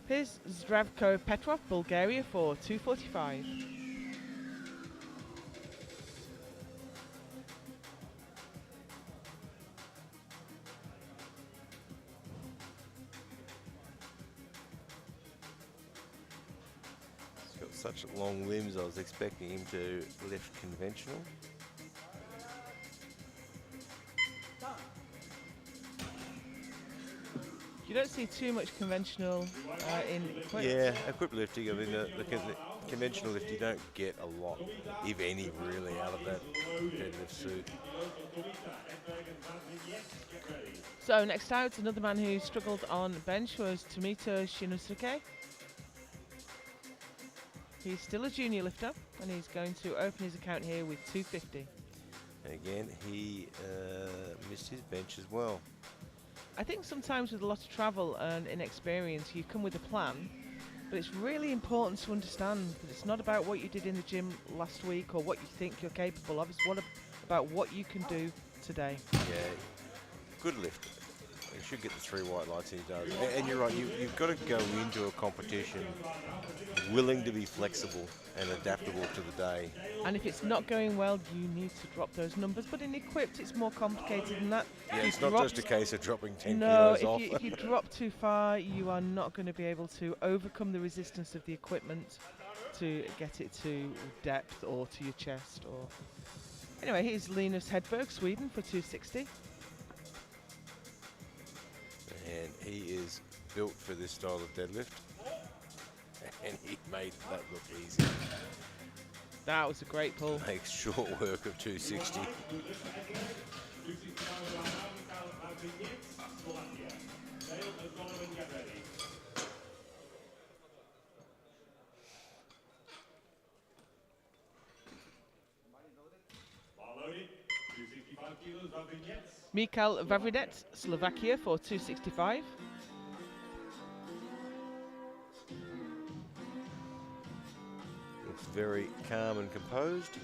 Here's Zdravko Petrov, Bulgaria for 245. He's got such long limbs, I was expecting him to lift conventional. You don't see too much conventional in equipped. Yeah, equipped lifting, I mean, the conventional lift, you don't get a lot, if any, really, out of that deadlift suit. So next out, another man who struggled on bench was Tomito Shinosuke. He's still a junior lifter, and he's going to open his account here with 250. And again, he missed his bench as well. I think sometimes with a lot of travel and inexperience, you come with a plan, but it's really important to understand that it's not about what you did in the gym last week or what you think you're capable of. It's about what you can do today. Yeah, good lift. He should get the 3 white lights, and he does. And you're right, you've got to go into a competition willing to be flexible and adaptable to the day. And if it's not going well, you need to drop those numbers. But in equipped, it's more complicated than that. Yeah, it's not just a case of dropping 10 no, kilos off. if you drop too far, you are not going to be able to overcome the resistance of the equipment to get it to depth or to your chest. Or anyway, here's Linus Hedberg, Sweden for 260. And he is built for this style of deadlift. And he made that look easy. That was a great pull. Makes short work of 260. 65 kilos, Vavrinets. Mikhail Vavrinets, Slovakia for 265. Looks very calm and composed.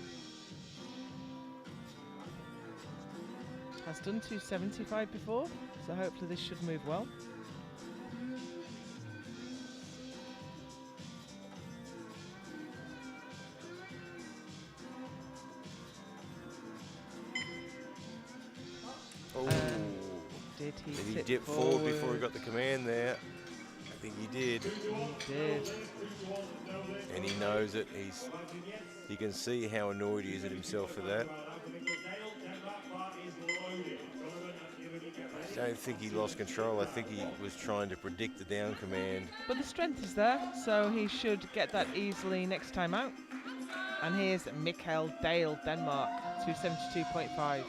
Has done 275 before, so hopefully this should move well. Oh, Did he did he tip dip forward before he got the command there? I think he did. He did. And he knows it. You can see how annoyed he is at himself for that. I don't think he lost control. I think he was trying to predict the down command. But the strength is there, so he should get that easily next time out. And here's Mikhail Dale, Denmark, 272.5.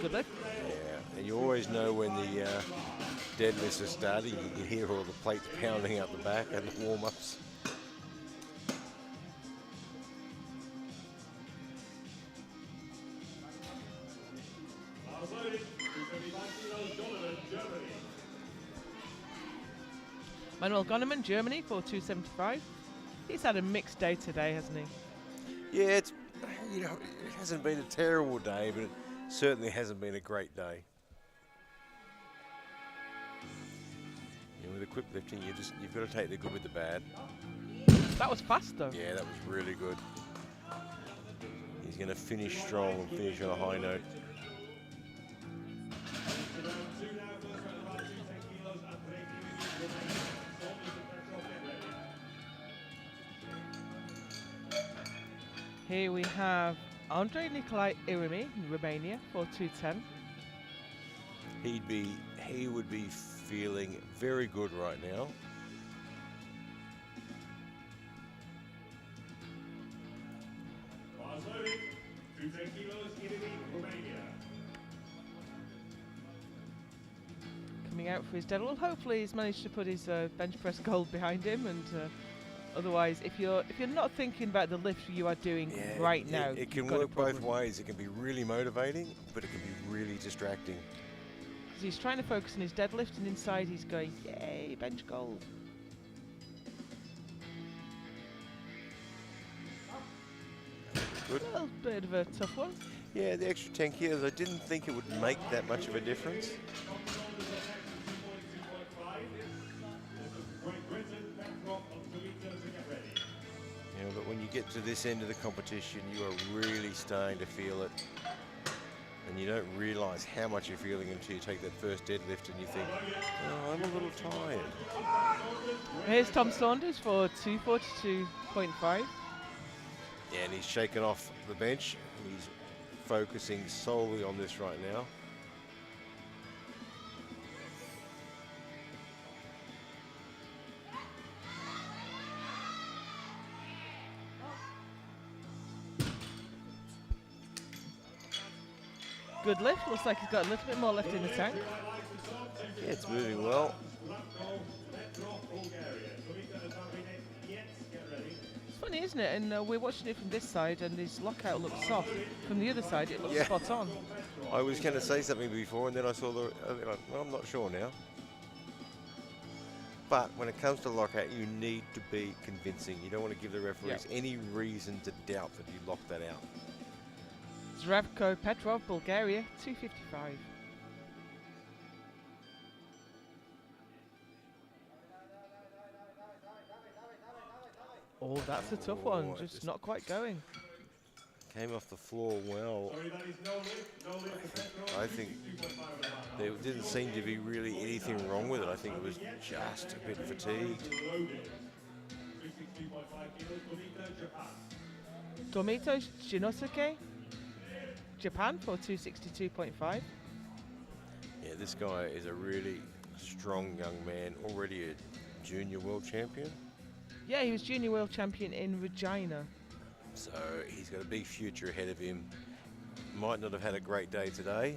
Good lift. Yeah, and you always know when the deadlifts are starting. You can hear all the plates pounding out the back and the warm-ups. Manuel Gonneman, Germany for 275. He's had a mixed day today, hasn't he? Yeah, it hasn't been a terrible day, but it certainly hasn't been a great day. With equip lifting, you've got to take the good with the bad. That was fast though. Yeah, that was really good. He's going to finish strong and finish on a high note. Here we have Andrei Nicolae Irimi, Romania for 210. He would be feeling very good right now. Coming out for his deadlift. Well, hopefully he's managed to put his bench press gold behind him, and otherwise, if you're not thinking about the lift you are doing right now, it can work both ways. It can be really motivating, but it can be really distracting. He's trying to focus on his deadlift, and inside he's going, yay, bench gold. Good. A little bit of a tough one. Yeah, the extra 10 kilos, I didn't think it would make that much of a difference. Yeah, but when you get to this end of the competition, you are really starting to feel it. And you don't realise how much you're feeling until you take that first deadlift and you think, oh, I'm a little tired. Here's Tom Saunders for 242.5. Yeah, and he's shaken off the bench. He's focusing solely on this right now. Good lift. Looks like he's got a little bit more left in the tank. Yeah, it's moving well. It's funny, isn't it? And we're watching it from this side, and his lockout looks soft. From the other side, it looks spot on. I was going to say something before, and then I saw well, I'm not sure now. But when it comes to lockout, you need to be convincing. You don't want to give the referees any reason to doubt that you locked that out. Zdravko Petrov, Bulgaria, 255. Oh, that's a tough one. Just not quite going. Came off the floor well. I think there didn't seem to be really anything wrong with it. I think it was just a bit fatigued. Tomito Shinosuke, Japan for 262.5. Yeah, this guy is a really strong young man, already a junior world champion. Yeah, he was junior world champion in Regina. So he's got a big future ahead of him. Might not have had a great day today.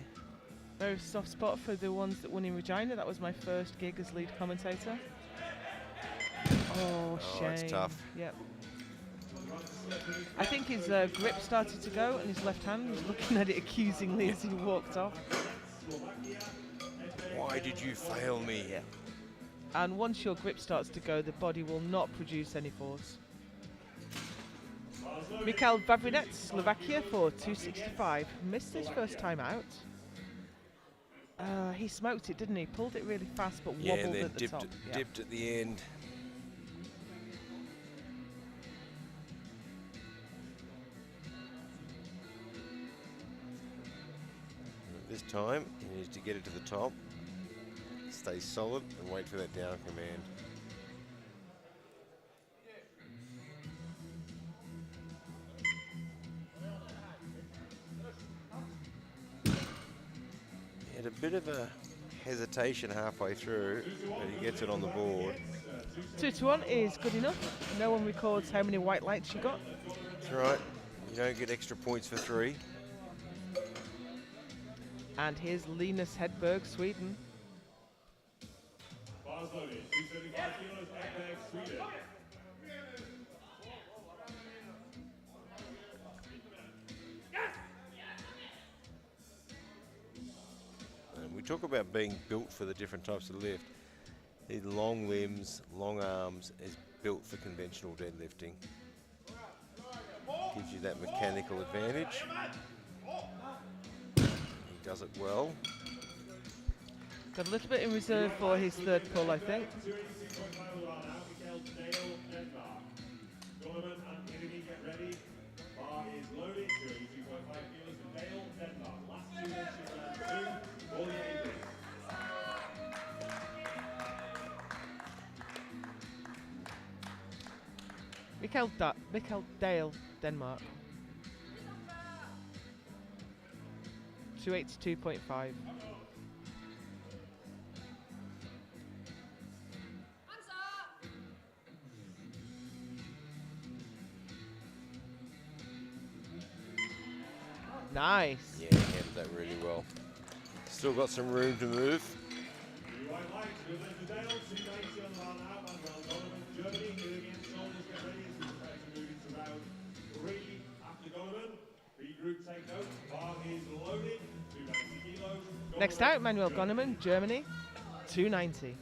Very soft spot for the ones that won in Regina. That was my first gig as lead commentator. Oh, shame. It's tough. Yep. I think his grip started to go and his left hand was looking at it accusingly as he walked off. Why did you fail me? Yeah. And once your grip starts to go, the body will not produce any force. Mikhail Vavrinets, Slovakia for 265. Missed his first time out. He smoked it, didn't he? Pulled it really fast but Yeah, wobbled and then at the top. Yeah. dipped at the end. This time, he needs to get it to the top, stay solid, and wait for that down command. He had a bit of a hesitation halfway through, but he gets it on the board. 2-1 is good enough. No one records how many white lights you got. That's right. You don't get extra points for 3. And here's Linus Hedberg, Sweden. Bars loaded, 275 kilos, Ekberg, Sweden. And we talk about being built for the different types of lift. These long limbs, long arms is built for conventional deadlifting. Gives you that mechanical advantage. He does it well. Got a little bit in reserve for his third pull, I think. Mikkel Dale, Denmark. 282.5. Nice. Yeah, he handled that really well. Still got some room to move. Next out, Manuel Gonneman, Germany, 290.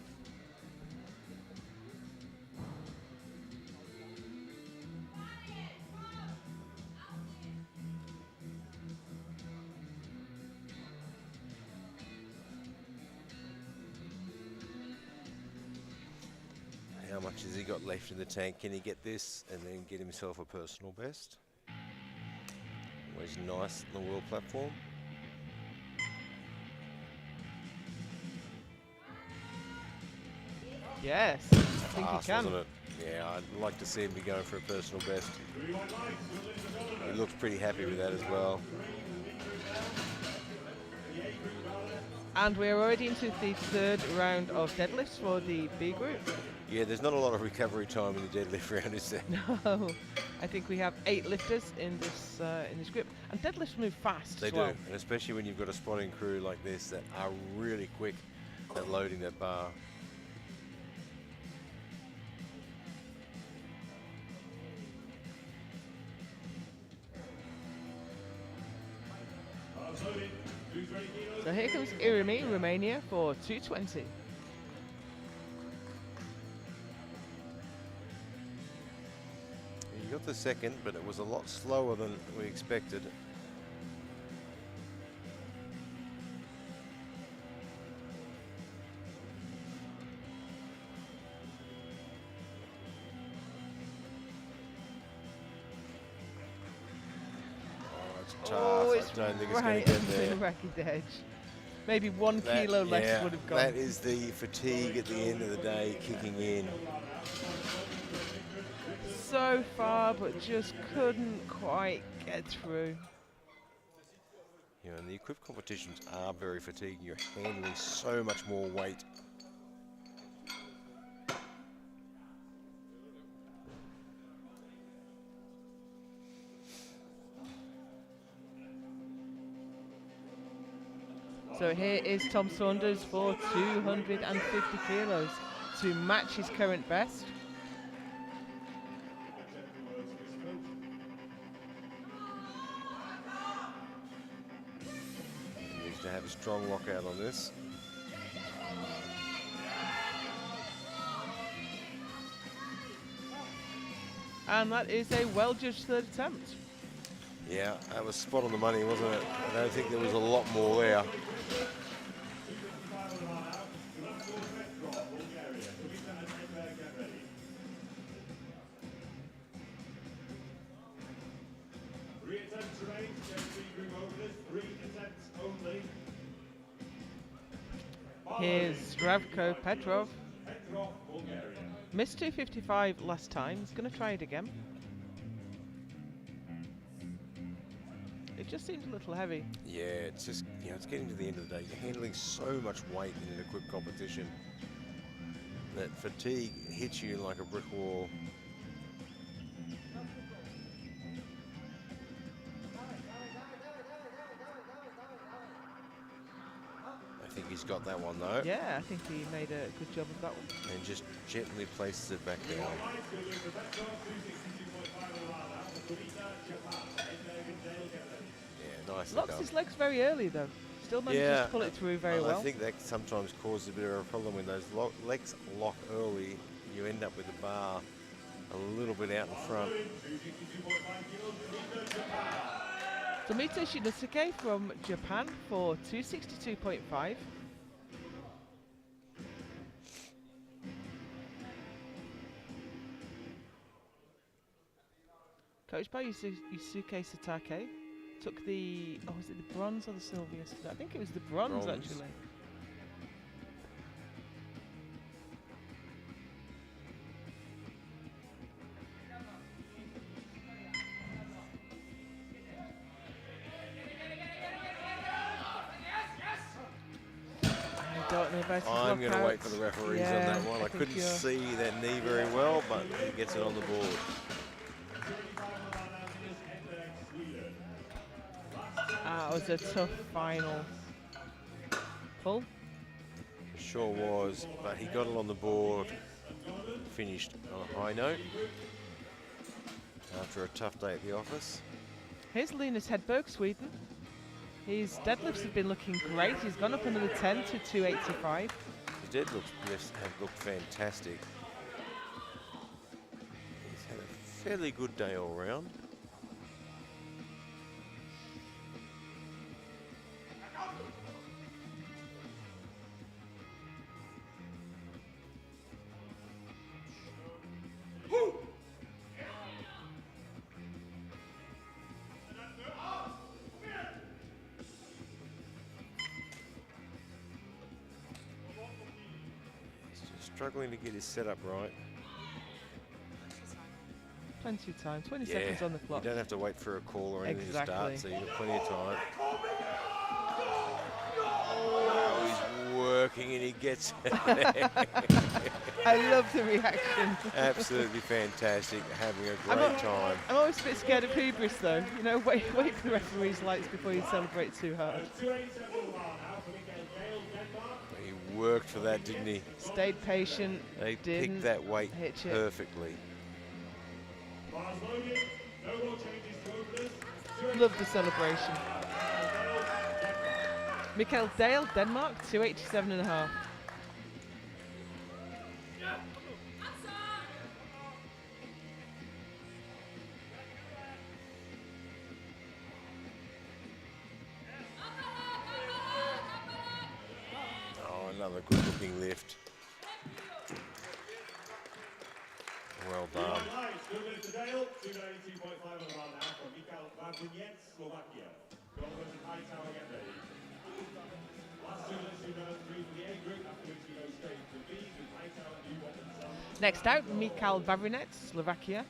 How much has he got left in the tank? Can he get this and then get himself a personal best? Always nice on the world platform. Yes, I think Fast, he can. wasn't it? Yeah, I'd like to see him be going for a personal best. He looks pretty happy with that as well. And we're already into the third round of deadlifts for the B group. Yeah, there's not a lot of recovery time in the deadlift round, is there? No, I think we have 8 lifters in this group, and deadlifts move fast. They as do, well. and especially when you've got a spotting crew like this that are really quick at loading that bar. So here comes Irimi, Romania for 220. He got the second, but it was a lot slower than we expected. Oh, Tough. it's I don't think it's going right to get into there. the ragged edge. Maybe 1 kilo less yeah, would have gone. That is the fatigue at the end of the day kicking in. So far, but just couldn't quite get through. You know, and the equipped competitions are very fatiguing. You're handling so much more weight. So here is Tom Saunders for 250 kilos to match his current best. He needs to have a strong lockout on this. And that is a well-judged third attempt. Yeah, that was spot on the money, wasn't it? I don't think there was a lot more there. Here's Zdravko Petrov. Missed 255 last time. He's going to try it again. It just seems a little heavy. Yeah, it's just, you know, it's getting to the end of the day. You're handling so much weight in an equipped competition that fatigue hits you like a brick wall. I think he's got that one though. Yeah, I think he made a good job of that one. And just gently places it back down. Yeah, nicely Locks done. his legs very early though. Still manages to pull it through very well. I think that sometimes causes a bit of a problem when those legs lock early. You end up with the bar a little bit out in front. Tomito Shinosuke from Japan for 262.5. Coached by Yusuke Satake. Took the, was it the bronze or the silver yesterday? I think it was the bronze. Actually. I don't know if I'm going to wait for the referees on that one. I couldn't see that knee very well, but he gets it on the board. It was a tough final pull. Sure was, but he got it on the board, finished on a high note after a tough day at the office. Here's Linus Hedberg, Sweden. His deadlifts have been looking great. He's gone up another 10 to 285. His deadlifts have looked fantastic. He's had a fairly good day all round. Struggling to get his setup right. Plenty of time, 20 seconds on the clock. You don't have to wait for a call or anything to start, so you've got plenty of time. Oh, he's working and he gets it. I love the reaction. Absolutely fantastic, having a great time. I'm always a bit scared of hubris though. You know, wait for the referee's lights before you celebrate too hard. He worked for that, didn't he? Stayed patient. They picked that weight perfectly. Love the celebration. Mikael Dale, Denmark, 287.5. Another good looking lift. Well done. Next out, Mikael Vavrinec, Slovakia.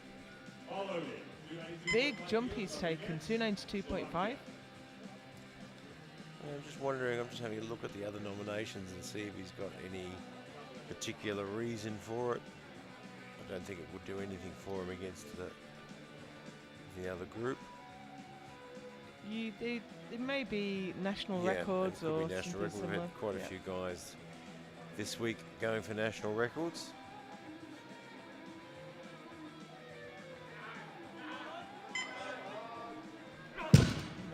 Big jump he's taken, 292.5. I'm just wondering, I'm just having a look at the other nominations and see if he's got any particular reason for it. I don't think it would do anything for him against the other group. They may be national Yeah, records it could or be national something records. We've similar. had quite a Yeah. few guys this week going for national records.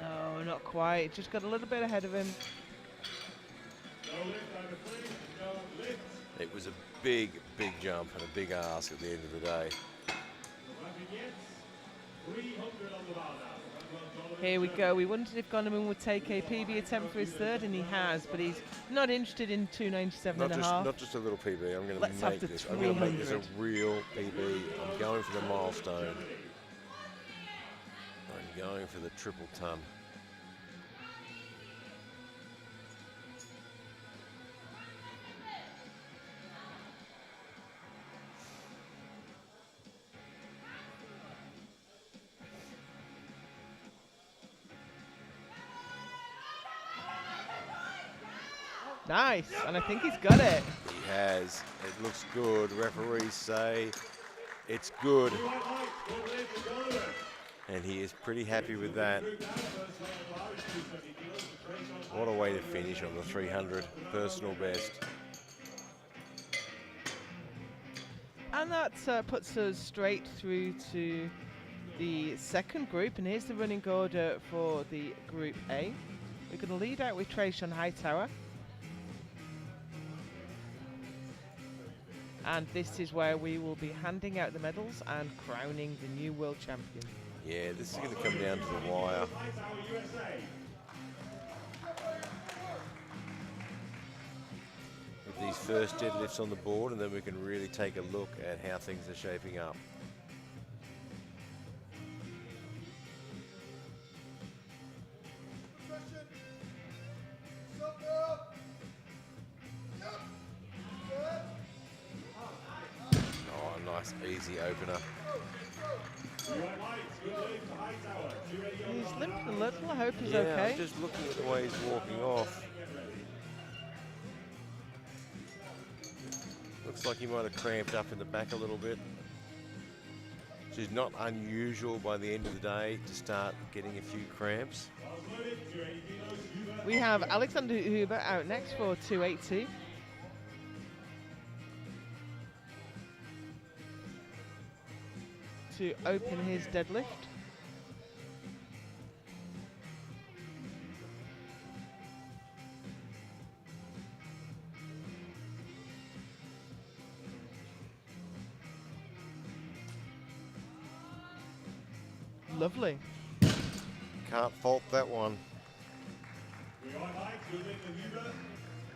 No, not quite. Just got a little bit ahead of him. No lift, I'm afraid. No lift. It was a big, big jump and a big ask at the end of the day. No vignettes. 300 on the bar now. Here we go. We wondered if Goneman would take a PB attempt for his third, and he has, but he's not interested in 297 and a half. Not just a little PB. I'm going Let's to have make the this. I'm going to make this a 300. real PB. I'm going for the milestone. I'm going for the triple ton. Nice, and I think he's got it. He has. It looks good. Referees say it's good. And he is pretty happy with that. What a way to finish on the 300 personal best. And that puts us straight through to the second group, and here's the running order for the Group A. We're going to lead out with Trayshawn Hightower. And this is where we will be handing out the medals and crowning the new world champion. Yeah, this is going to come down to the wire. With these first deadlifts on the board, and then we can really take a look at how things are shaping up. Oh, a nice easy opener. He's limping a little. I hope he's Yeah, okay. I'm just looking at the way he's walking off. Looks like he might have cramped up in the back a little bit. Which is not unusual by the end of the day to start getting a few cramps. We have Alexander Huber out next for 280. To open his deadlift. Lovely. Can't fault that one. We are live, good lift for Huber.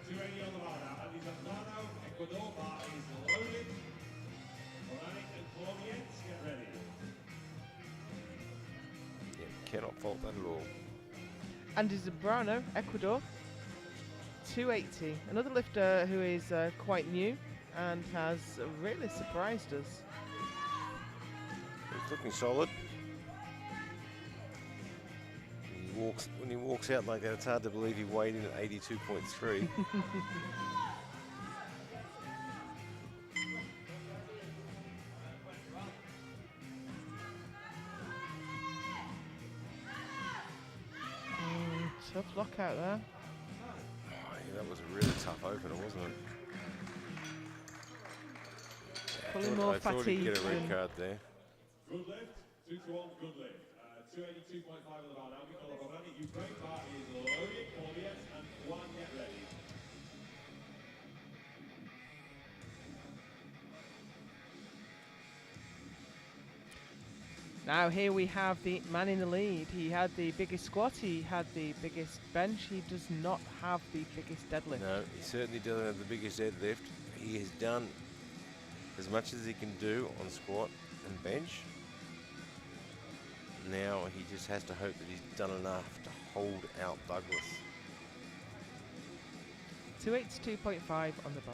280 on the bar now. Andy Zambrano, Ecuador, bar is loaded. Moranic and Cormier, get ready. Yeah, cannot fault that at all. Andy Zambrano, Ecuador, 280. Another lifter who is quite new and has really surprised us. He's looking solid. When he walks out like that, it's hard to believe he weighed in at 82.3. Tough lockout there. Oh, yeah, that was a really tough opener, wasn't it? Pulling more I thought he'd get a fatigue red than- card there. Good lift, 2 to 1, good lift. 282.5 on the bar now. Nicola Moranic, Ukraine, bar is loaded. Cormier and Juan, get ready. Now here we have the man in the lead. He had the biggest squat, he had the biggest bench, he does not have the biggest deadlift. No, he certainly doesn't have the biggest deadlift. He has done as much as he can do on squat and bench. Now he just has to hope that he's done enough to hold out Douglas. 282.5 on the bar.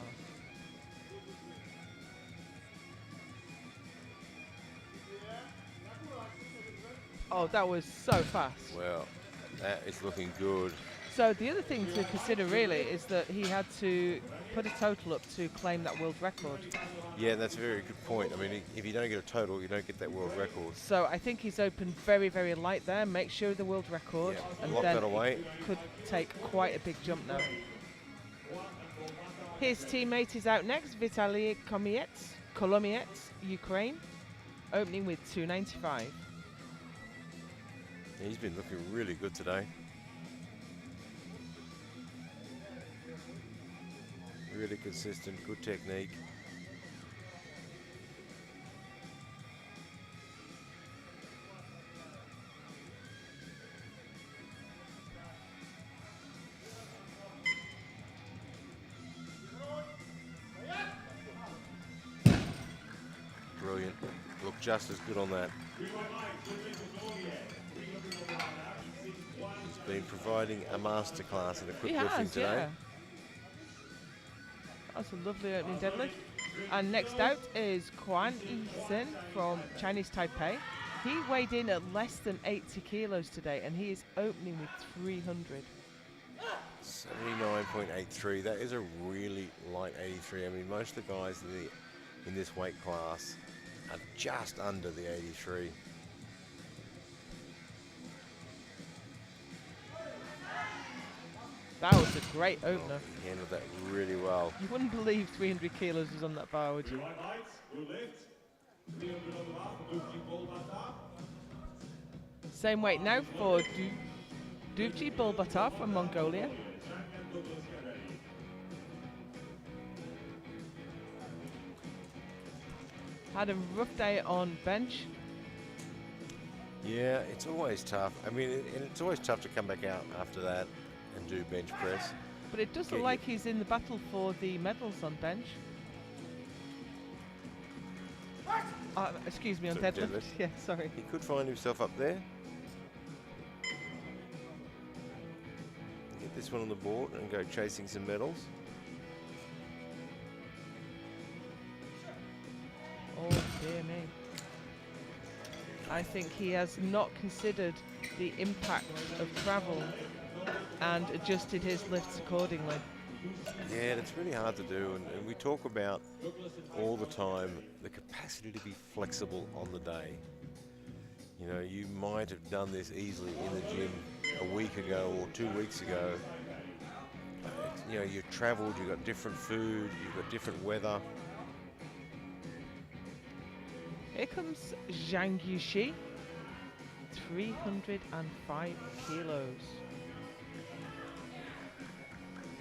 Oh, that was so fast. Well, that is looking good. So the other thing to consider really is that he had to put a total up to claim that world record. Yeah, that's a very good point. I mean, if you don't get a total, you don't get that world record. So I think he's opened very, very light there. Make sure the world record, Yeah, and lock then that away. he could take quite a big jump now. His teammate is out next, Vitaly Kolomiets, Ukraine, opening with 295. He's been looking really good today. Really consistent, good technique. Brilliant. Look just as good on that. He's been providing a masterclass in He equiplifting has, today. yeah. That's a lovely opening deadlift. And next out is Quan Yi-sin from Chinese Taipei. He weighed in at less than 80 kilos today, and he is opening with 300. 79.83. That is a really light 83. I mean, most of the guys in this weight class are just under the 83. That was a great opener. He handled that really well. You wouldn't believe 300 kilos was on that bar, would you? Same weight now for Duvji Bulbatar from Mongolia. Had a rough day on bench. Yeah, it's always tough. I mean, and it's always tough to come back out after that and do bench press. But it does look like he's in the battle for the medals on bench. Excuse me, on deadlift. Yeah, sorry. He could find himself up there. Get this one on the board and go chasing some medals. Oh dear me. I think he has not considered the impact of travel and adjusted his lifts accordingly. Yeah, and it's really hard to do, and we talk about all the time the capacity to be flexible on the day. You know, you might have done this easily in the gym a week ago or 2 weeks ago. You know, you've traveled, you've got different food, you've got different weather. Here comes Zhang Yuxi, 305 kilos.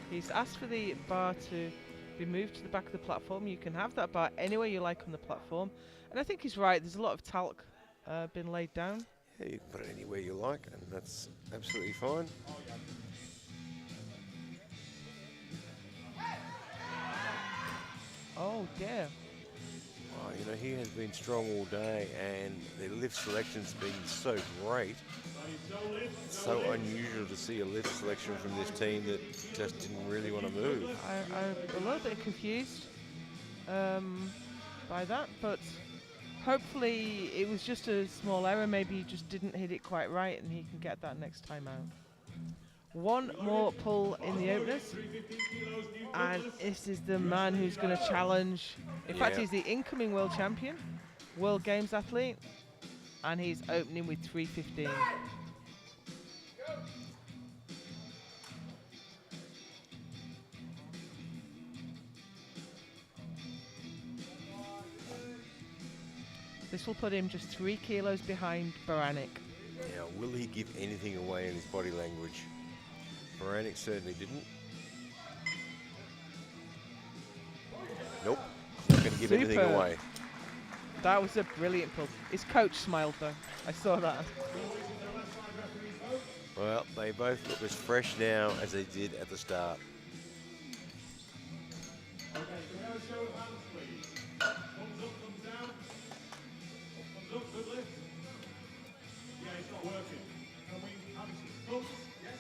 He's asked for the bar to be moved to the back of the platform. You can have that bar anywhere you like on the platform. And I think he's right, there's a lot of talc been laid down. Yeah, you can put it anywhere you like, and that's absolutely fine. Oh dear. Oh, you know, he has been strong all day, and the lift selection's been so great. It's so unusual to see a lift selection from this team that just didn't really want to move. I'm a little bit confused by that, but hopefully it was just a small error. Maybe he just didn't hit it quite right, and he can get that next time out. One more pull in the openers, and this is the man who's going to challenge. In fact, he's the incoming world champion, World Games athlete, and he's opening with 315. This will put him just 3 kilos behind Baranek. Now, will he give anything away in his body language? Baranek certainly didn't. Nope, not going to give anything away. That was a brilliant pull. His coach smiled though. I saw that. Well, they both look as fresh now as they did at the start. Okay, can we have a show of hands, please? Thumbs up, thumbs down. Thumbs up, good lift. Yeah, it's not working. Can we have some thumbs? Yes.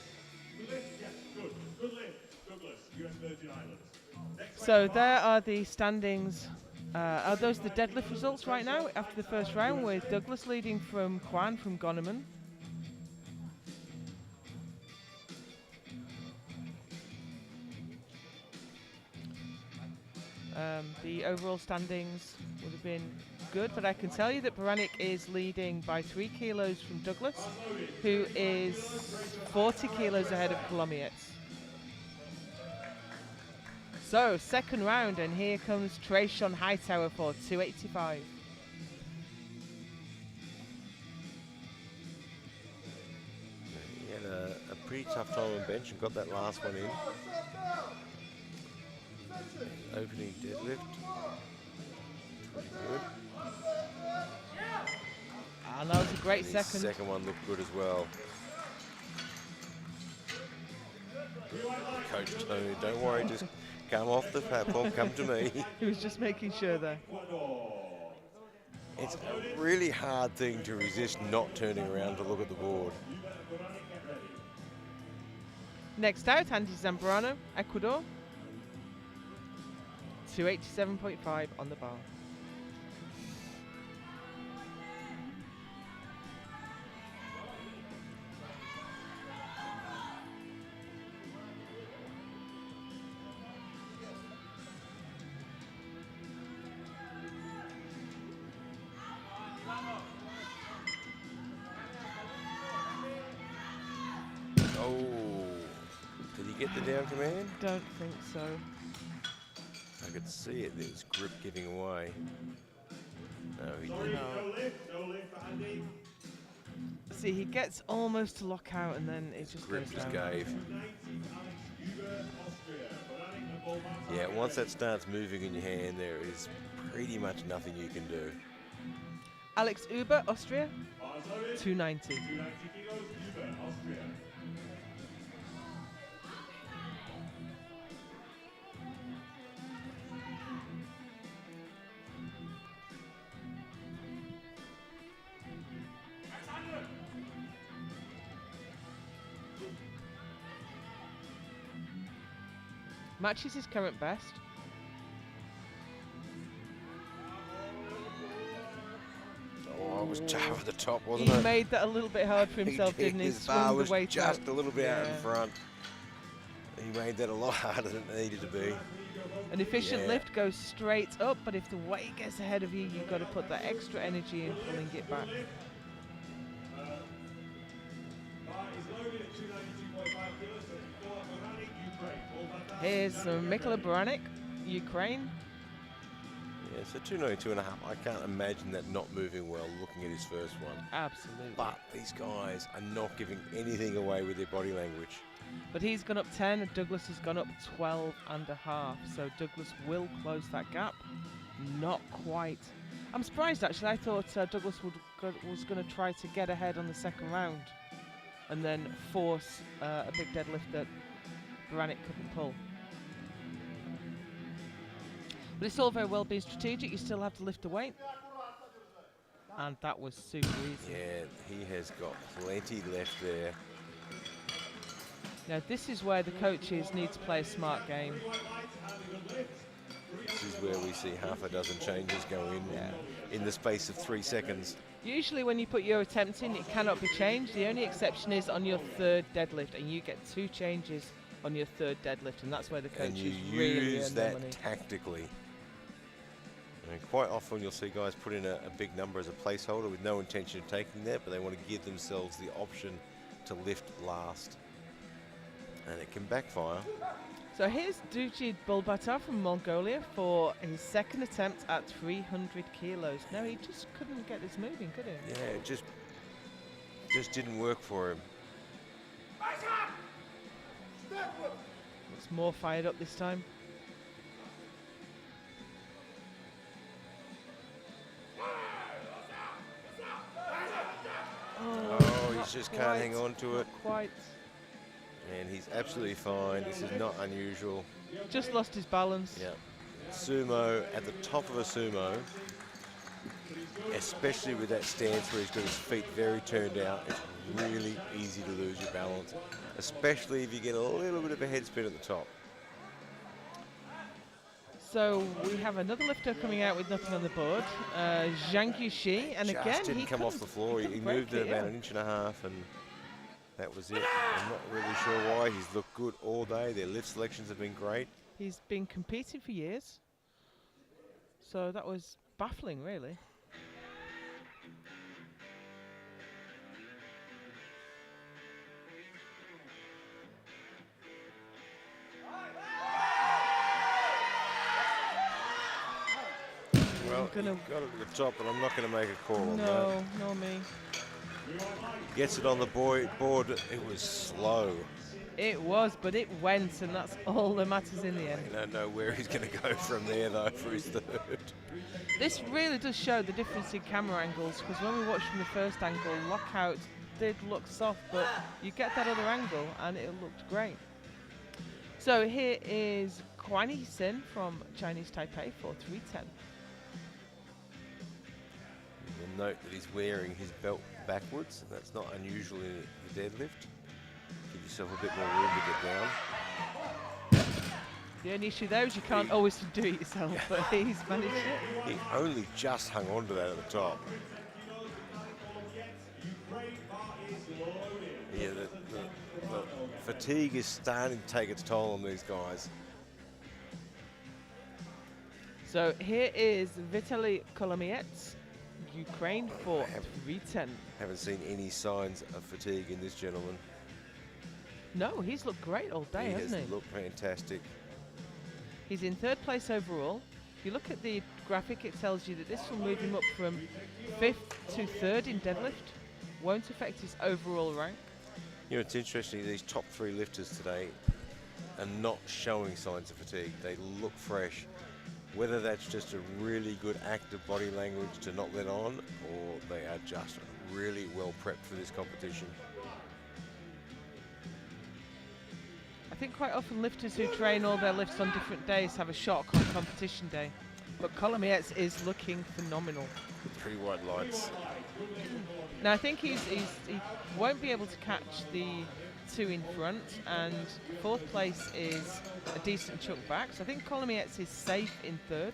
Good lift? Yes, good. Good lift. Douglas, US Virgin Islands. So there are the standings. Are those the deadlift results right now after the first round, with Douglas leading from Quan from Goneman. The overall standings would have been good, but I can tell you that Baranek is leading by 3 kilos from Douglas, who is 40 kilos ahead of Kolomiets. So, second round, and here comes Trayshawn Hightower for 285. He had a pretty tough time on bench and got that last one in. Opening deadlift. Pretty good. And that was a great And his second. second one looked good as well. Coach told me, don't worry, just come off the platform, come to me. He was just making sure there. It's a really hard thing to resist not turning around to look at the board. Next out, Andy Zambrano, Ecuador. 287.5 on the bar. Oh, did he get the down command? Don't think so. I could see it, there was grip giving away. No, he didn't. No. See, he gets almost to lock out and then it just Grip goes just down. gave. Yeah, once that starts moving in your hand, there is pretty much nothing you can do. Alex Uber, Austria, 290. Matches his current best. Oh, it was tough at the top, wasn't He it? made that a little bit hard for himself, He didn't he? His bar Swung was the weight just out. a little bit out in Yeah. front. He made that a lot harder than it needed to be. An efficient Yeah. lift goes straight up, but if the weight gets ahead of you, you've got to put that extra energy in pulling it back. Here's Mikola Baranek, Ukraine. Yeah, so 292.5. I can't imagine that not moving well looking at his first one. Absolutely. But these guys are not giving anything away with their body language. But he's gone up 10 and Douglas has gone up 12 and a half. So Douglas will close that gap. Not quite. I'm surprised actually. I thought Douglas was going to try to get ahead on the second round and then force a big deadlift that Baranek couldn't pull. But it's all very well being strategic. You still have to lift the weight. And that was super easy. Yeah, he has got plenty left there. Now this is where the coaches need to play a smart game. This is where we see half a dozen changes go in the space of 3 seconds. Usually when you put your attempt in, it cannot be changed. The only exception is on your third deadlift, and you get 2 changes on your third deadlift, and that's where the coaches And you really use earn their that money. tactically. And quite often you'll see guys put in a big number as a placeholder with no intention of taking that, but they want to give themselves the option to lift last. And it can backfire. So here's Dujid Bulbatar from Mongolia for his second attempt at 300 kilos. No, he just couldn't get this moving, could he? Yeah, it just didn't work for him. Looks more fired up this time. Oh, not he just can't hang on to it. not Quite. And he's absolutely fine. This is not unusual. Just lost his balance. Yeah. Sumo, at the top of a sumo, especially with that stance where he's got his feet very turned out, it's really easy to lose your balance, especially if you get a little bit of a head spin at the top. So we have another lifter coming out with nothing on the board, Zhang Yuxi, and Just again didn't he come off couldn't- the floor. He couldn't break moved it about yeah. an inch and a half, and that was it. I'm not really sure why. He's looked good all day. Their lift selections have been great. He's been competing for years. So that was baffling, really. Well, he got it at the top, but I'm not going to make a call on that. No, no me. Gets it on the board. It was slow. It was, but it went, and that's all that matters in the end. I don't know where he's going to go from there, though, for his third. This really does show the difference in camera angles, because when we watched from the first angle, lockout did look soft, but you get that other angle, and it looked great. So here is Quan Yi-sin from Chinese Taipei for 310. You'll note that he's wearing his belt backwards, and that's not unusual in the deadlift. Give yourself a bit more room to get down. The only issue there is you can't always do it yourself, but he's managed it. He only just hung on to that at the top. Yeah, the fatigue is starting to take its toll on these guys. So here is Vitaly Kolomiets, Ukraine for 310. Haven't seen any signs of fatigue in this gentleman. No, he's looked great all day, hasn't he? He has looked fantastic. He's in third place overall. If you look at the graphic, it tells you that this will move him up from 5th to 3rd in deadlift. Won't affect his overall rank. You know, it's interesting, these top 3 lifters today are not showing signs of fatigue. They look fresh. Whether that's just a really good active body language to not let on, or they are just really well prepped for this competition. I think quite often lifters who train all their lifts on different days have a shock on competition day. But Kolomiets is looking phenomenal. 3 white lights. Now I think he won't be able to catch the 2 in front, and 4th place is a decent chunk back. So I think Kolomiets is safe in 3rd.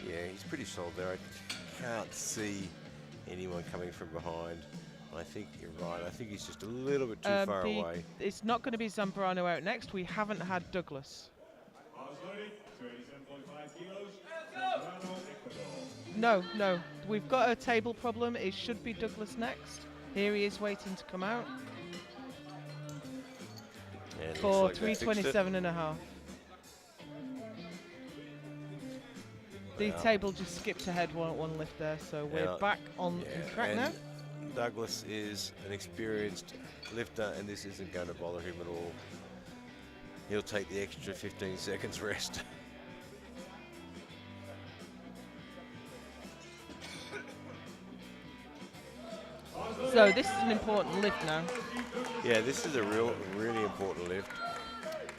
Yeah, he's pretty solid there. I can't see anyone coming from behind. I think you're right. I think he's just a little bit too far away. It's not going to be Zambrano out next. We haven't had Douglas. No. We've got a table problem. It should be Douglas next. Here he is waiting to come out. Yeah, for like 327.5. The table just skipped ahead one lift there, so we're back on track now. Douglas is an experienced lifter, and this isn't going to bother him at all. He'll take the extra 15 seconds rest. So this is an important lift now. Yeah, this is a really important lift.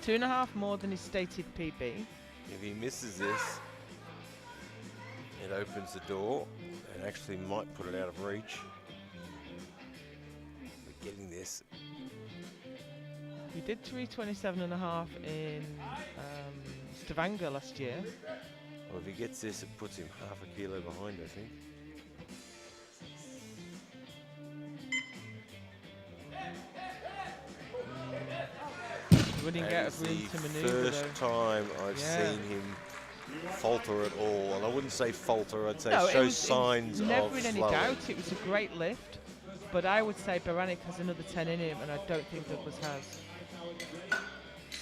2.5 more than his stated PB. If he misses this, it opens the door and actually might put it out of reach. We're getting this. He did 327.5 in Stavanger last year. Well, if he gets this, it puts him half a kilo behind, I think. Running out of room to maneuver. First time I've seen him falter at all, and I wouldn't say falter. I'd say show signs of never in any slowing. doubt. It was a great lift, but I would say Baranek has another 10 in him, and I don't think Douglas has.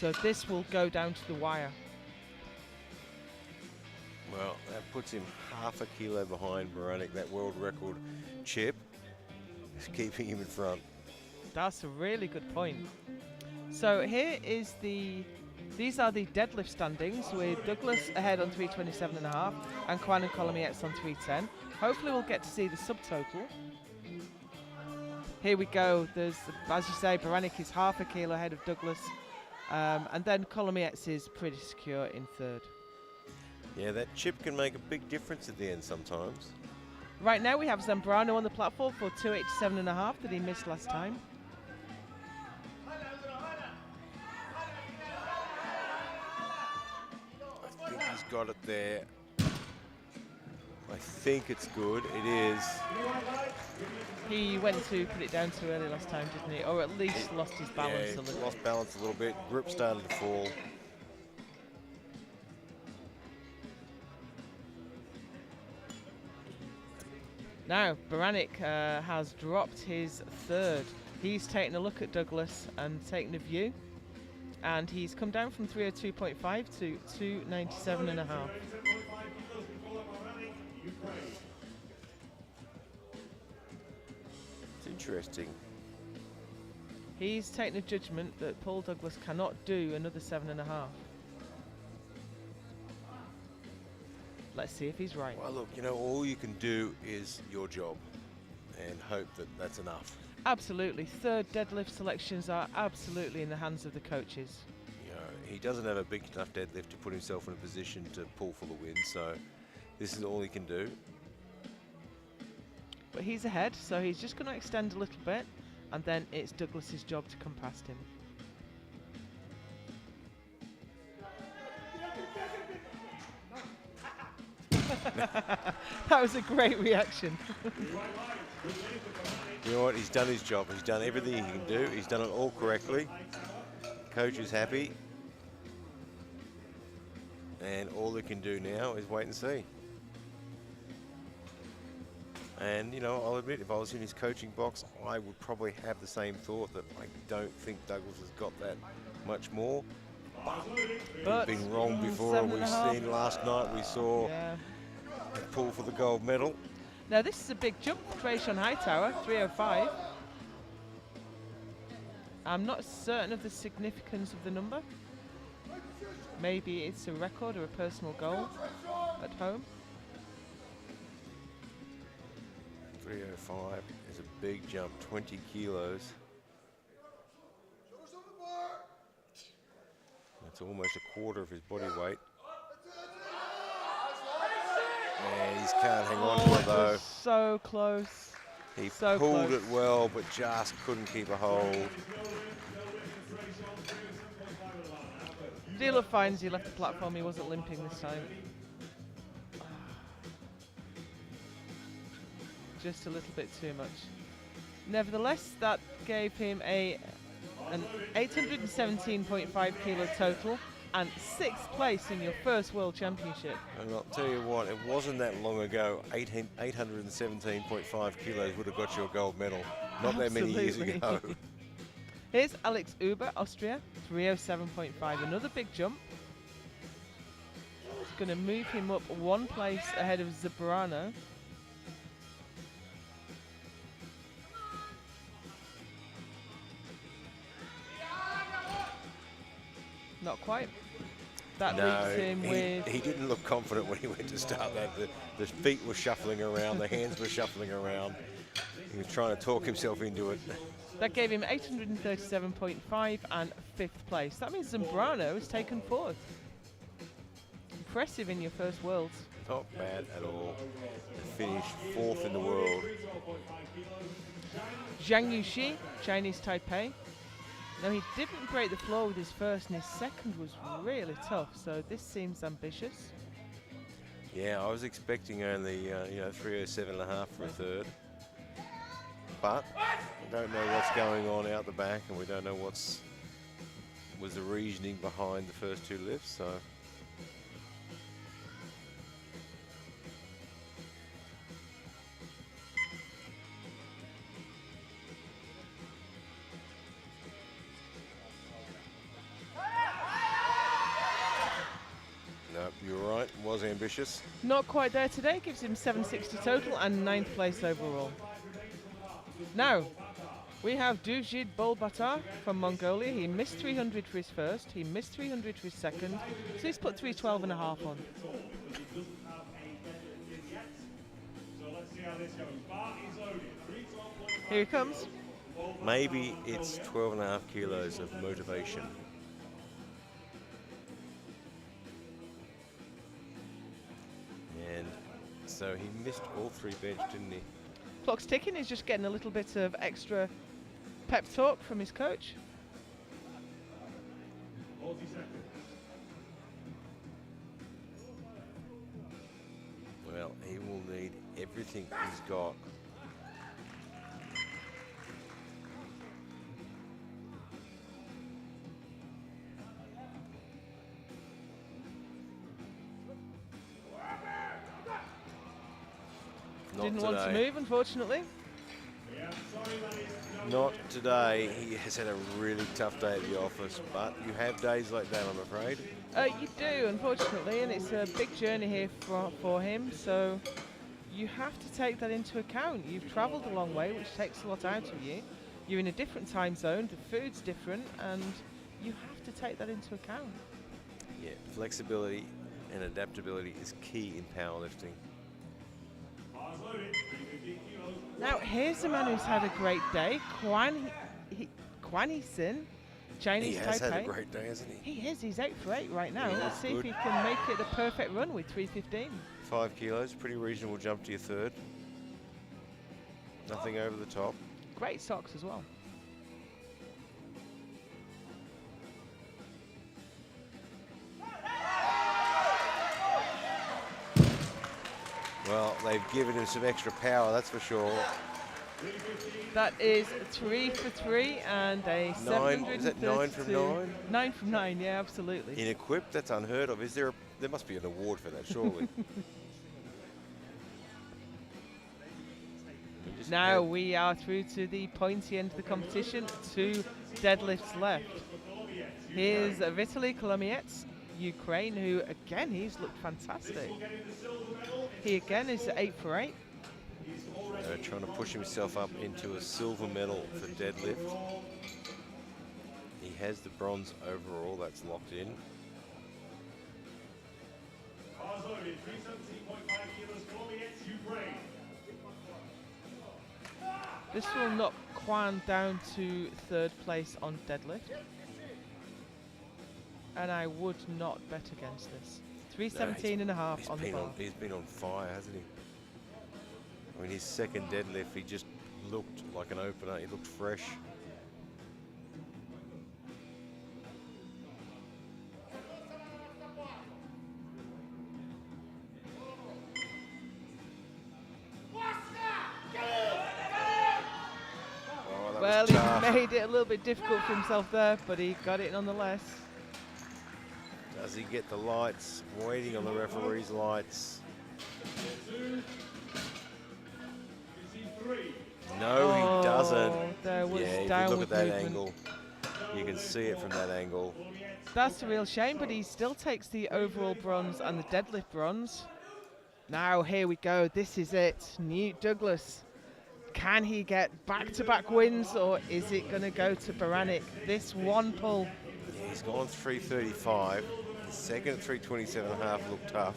So this will go down to the wire. Well, that puts him half a kilo behind Baranek. That world record chip is keeping him in front. That's a really good point. So here is these are the deadlift standings, with Douglas ahead on 327.5 and Quan and Kolomiets on 310. Hopefully we'll get to see the subtotal. Here we go. There's, as you say, Baranek is half a kilo ahead of Douglas, and then Kolomiets is pretty secure in 3rd. Yeah, that chip can make a big difference at the end sometimes. Right now we have Zambrano on the platform for 287.5 that he missed last time. I think he's got it there. I think it's good. It is. He went to put it down too early last time, didn't he? Or at least lost his balance a little. Lost balance a little bit. Grip started to fall. Now, Baranek has dropped his third. He's taken a look at Douglas and taken a view. And he's come down from 302.5 to 297.5. It's interesting. He's taken a judgment that Paul Douglas cannot do another 7.5. Let's see if he's right. Well, look, you know, all you can do is your job and hope that that's enough. Absolutely. Third deadlift selections are absolutely in the hands of the coaches. You know, he doesn't have a big enough deadlift to put himself in a position to pull for the win, so this is all he can do. But he's ahead, so he's just going to extend a little bit, and then it's Douglas's job to come past him. That was a great reaction. You know what? He's done his job. He's done everything he can do. He's done it all correctly. Coach is happy. And all they can do now is wait and see. And, you know, I'll admit, if I was in his coaching box, I would probably have the same thought that I don't think Douglas has got that much more. But we've been wrong before. We've seen last night, we saw a pull for the gold medal. Now this is a big jump for Trayshawn Hightower, 305. I'm not certain of the significance of the number. Maybe it's a record or a personal goal at home. 305 is a big jump, 20 kilos. That's almost a quarter of his body weight. And he can't hang on to it though. So close. He so pulled close. it well, but just couldn't keep a hold. Dealer finds he left the platform, he wasn't limping this time. Just a little bit too much. Nevertheless, that gave him an 817.5 kilo total and 6th place in your first World Championship. And I'll tell you what, it wasn't that long ago, 817.5 kilos would have got you a gold medal. Not that many years ago. Here's Alex Uber, Austria, 307.5, another big jump. It's going to move him up 1 place ahead of Zambrano. Not quite. That leaves him with... He didn't look confident when he went to start that. The feet were shuffling around, the hands were shuffling around. He was trying to talk himself into it. That gave him 837.5 and 5th place. That means Zambrano has taken 4th. Impressive in your first Worlds. Not bad at all. Finished 4th in the world. Zhang Yuxi, Chinese Taipei. Now he didn't break the floor with his first, and his second was really tough, so this seems ambitious. Yeah, I was expecting only 307.5 for a third. But we don't know what's going on out the back, and we don't know was the reasoning behind the first 2 lifts, so... No, you're right, was ambitious. Not quite there today, gives him 760 total and 9th place overall. Now, we have Dujid Bolbatar from Mongolia. He missed 300 for his first, he missed 300 for his second, so he's put 312.5 on. Here he comes. Maybe it's 12.5 kilos of motivation. And so he missed all 3 bench, didn't he? Clock's ticking, he's just getting a little bit of extra pep talk from his coach. 40 seconds. Well, he will need everything he's got. Didn't want to move, unfortunately. Not today. He has had a really tough day at the office, but you have days like that, I'm afraid. You do, unfortunately, and it's a big journey here for him, so you have to take that into account. You've travelled a long way, which takes a lot out of you. You're in a different time zone, the food's different, and you have to take that into account. Yeah, flexibility and adaptability is key in powerlifting. Now, here's a man who's had a great day, Kwan Hee-sin, Chinese He has Taipei. had a great day, hasn't he? He is. He's 8 for 8 right now. Yeah, Let's see good. if he can make it a perfect run with 3:15. 5 kilos, pretty reasonable jump to your third. Nothing over the top. Great socks as well. Well, they've given him some extra power, that's for sure. That is 3 for 3 and a 732. Is that 9 from 9? 9 from 9, yeah, absolutely. In equipped, that's unheard of. Is there? There must be an award for that, surely. Now we are through to the pointy end of the competition. 2 deadlifts left. Here's Vitaly Kolomiets, Ukraine, who again, he's looked fantastic. He again is 8 for 8. Trying to push himself up into a silver medal for deadlift. He has the bronze overall, that's locked in. This will knock Kwan down to 3rd place on deadlift. And I would not bet against this. 317 and a half on the bar. He's been on fire, hasn't he? I mean, his second deadlift, he just looked like an opener. He looked fresh. Oh, Well, he made it a little bit difficult for himself there, but he got it nonetheless. Does he get the lights? Waiting on the referee's lights. No, he doesn't. There was yeah, if you downward look at that movement. angle, you can see it from that angle. That's a real shame, but he still takes the overall bronze and the deadlift bronze. Now, here we go. This is it. Newt Douglas. Can he get back-to-back wins, or is it going to go to Baranek? This one pull. Yeah, he's gone 335. The second at 327.5 looked tough.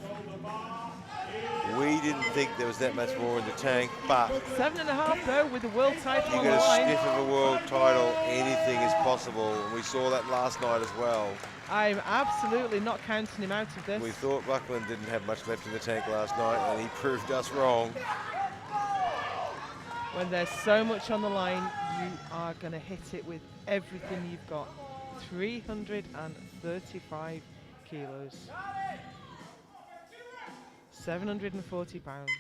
We didn't think there was that much more in the tank, but 7.5 though, with the world title you on the get a line. sniff of a world title, anything is possible. And we saw that last night as well. I'm absolutely not counting him out of this. We thought Buckland didn't have much left in the tank last night, and he proved us wrong. When there's so much on the line, you are going to hit it with everything you've got. 335 kilos. 740 pounds.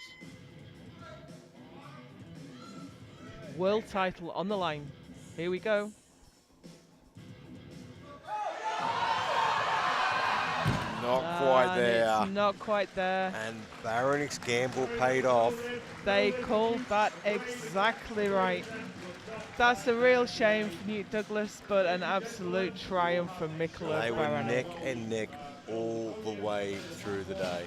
World title on the line. Here we go. Not quite there. It's not quite there. And Baronix gamble paid off. They called that exactly right. That's a real shame for Newt Douglas, but an absolute triumph for Mikola They were Baranek. neck and neck all the way through the day.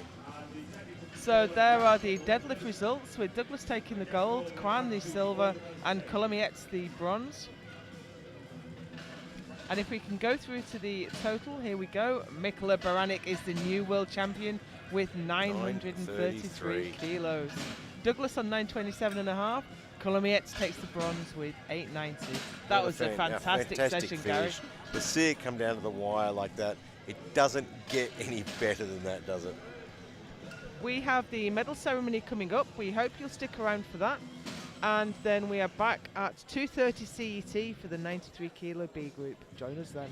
So there are the deadlift results, with Douglas taking the gold, Kwan the silver, and Kolomiets the bronze. And if we can go through to the total, here we go. Mikola Baranek is the new world champion with 933 kilos. Douglas on 927.5. Kolomiets takes the bronze with 890. That was a fantastic session, Gary. To see it come down to the wire like that, it doesn't get any better than that, does it? We have the medal ceremony coming up. We hope you'll stick around for that. And then we are back at 2:30 CET for the 93 kilo B group. Join us then.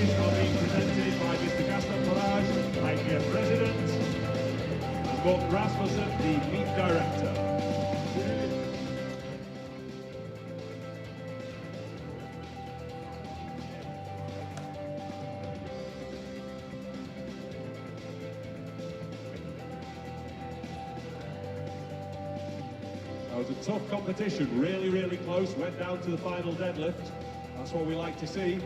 trophies are being presented by Mr. Gaston Farage, IPF President, and Morten Rasmussen, the Meet Director. That was a tough competition, really close, went down to the final deadlift. That's what we like to see.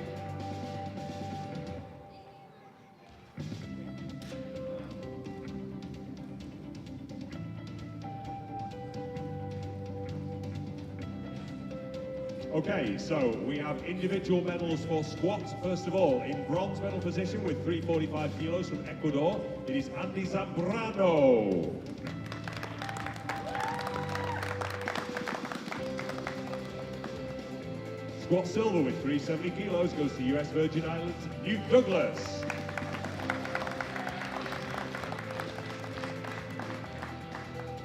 Okay, so we have individual medals for squats. First of all, in bronze medal position with 345 kilos from Ecuador, it is Andy Zambrano. Squat silver with 370 kilos goes to US Virgin Islands, Newt Douglas.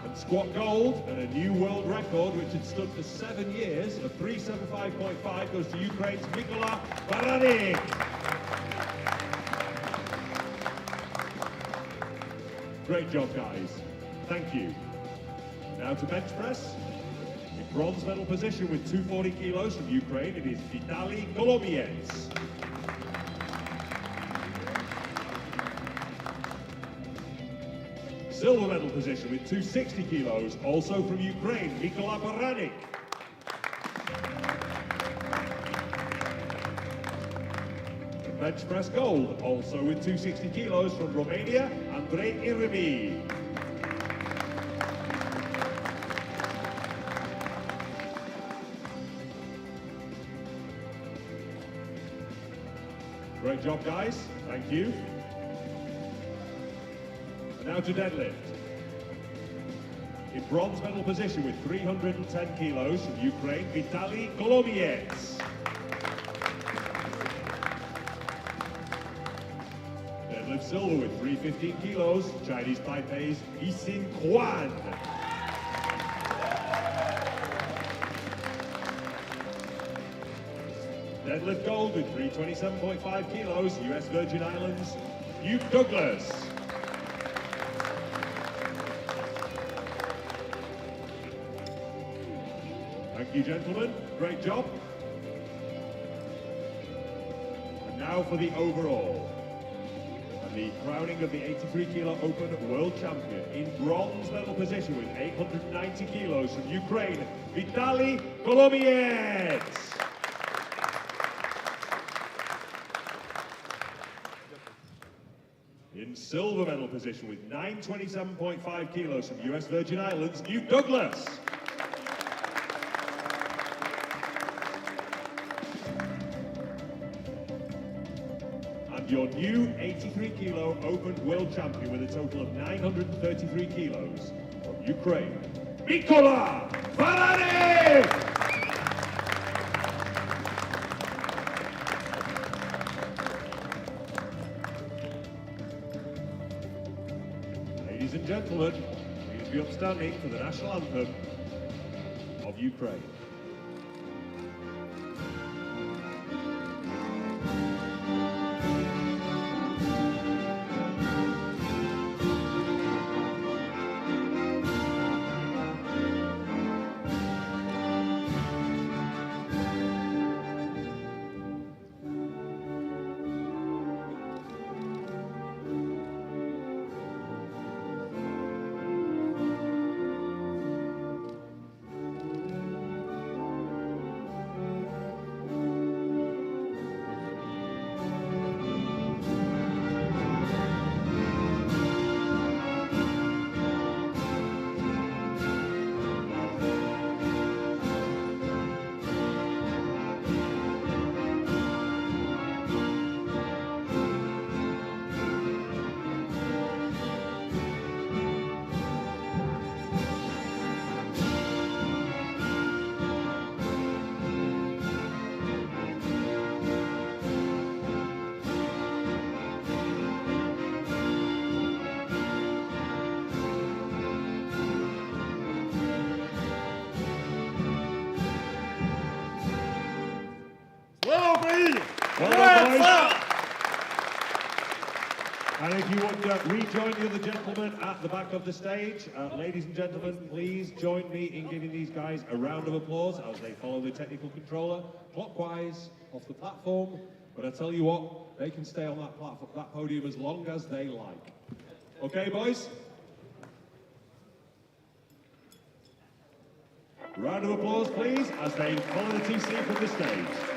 And squat gold and a new world record, which had stood for 7 years, of 375.5 goes to Ukraine's Mikola Baranik. Great job, guys. Thank you. Now to bench press. In bronze medal position with 240 kilos from Ukraine, it is Vitaly Golomiets. Silver medal position with 260 kilos, also from Ukraine, Mikola Baranik. And bench press gold, also with 260 kilos from Romania, Andrei Irimi. Great job, guys. Thank you. Now to deadlift. In bronze medal position with 310 kilos from Ukraine, Vitaly Golomiets. Deadlift silver with 315 kilos, Chinese Taipei's Yisin Quan. Deadlift gold with 327.5 kilos, US Virgin Islands, Newt Douglas. Thank you, gentlemen. Great job. And now for the overall. And the crowning of the 83 kilo open world champion in bronze medal position with 890 kilos from Ukraine, Vitaly Golomiets. In silver medal position with 927.5 kilos from US Virgin Islands, Newt Douglas. And your new 83 kilo open world champion with a total of 933 kilos from Ukraine, Mikola Baranik! Ladies and gentlemen, please be upstanding for the national anthem of Ukraine. Well done, boys. And if you would rejoin the other gentlemen at the back of the stage, ladies and gentlemen, please join me in giving these guys a round of applause as they follow the technical controller clockwise off the platform. But I tell you what, they can stay on that platform, that podium as long as they like. Okay, boys? Round of applause, please, as they follow the TC from the stage.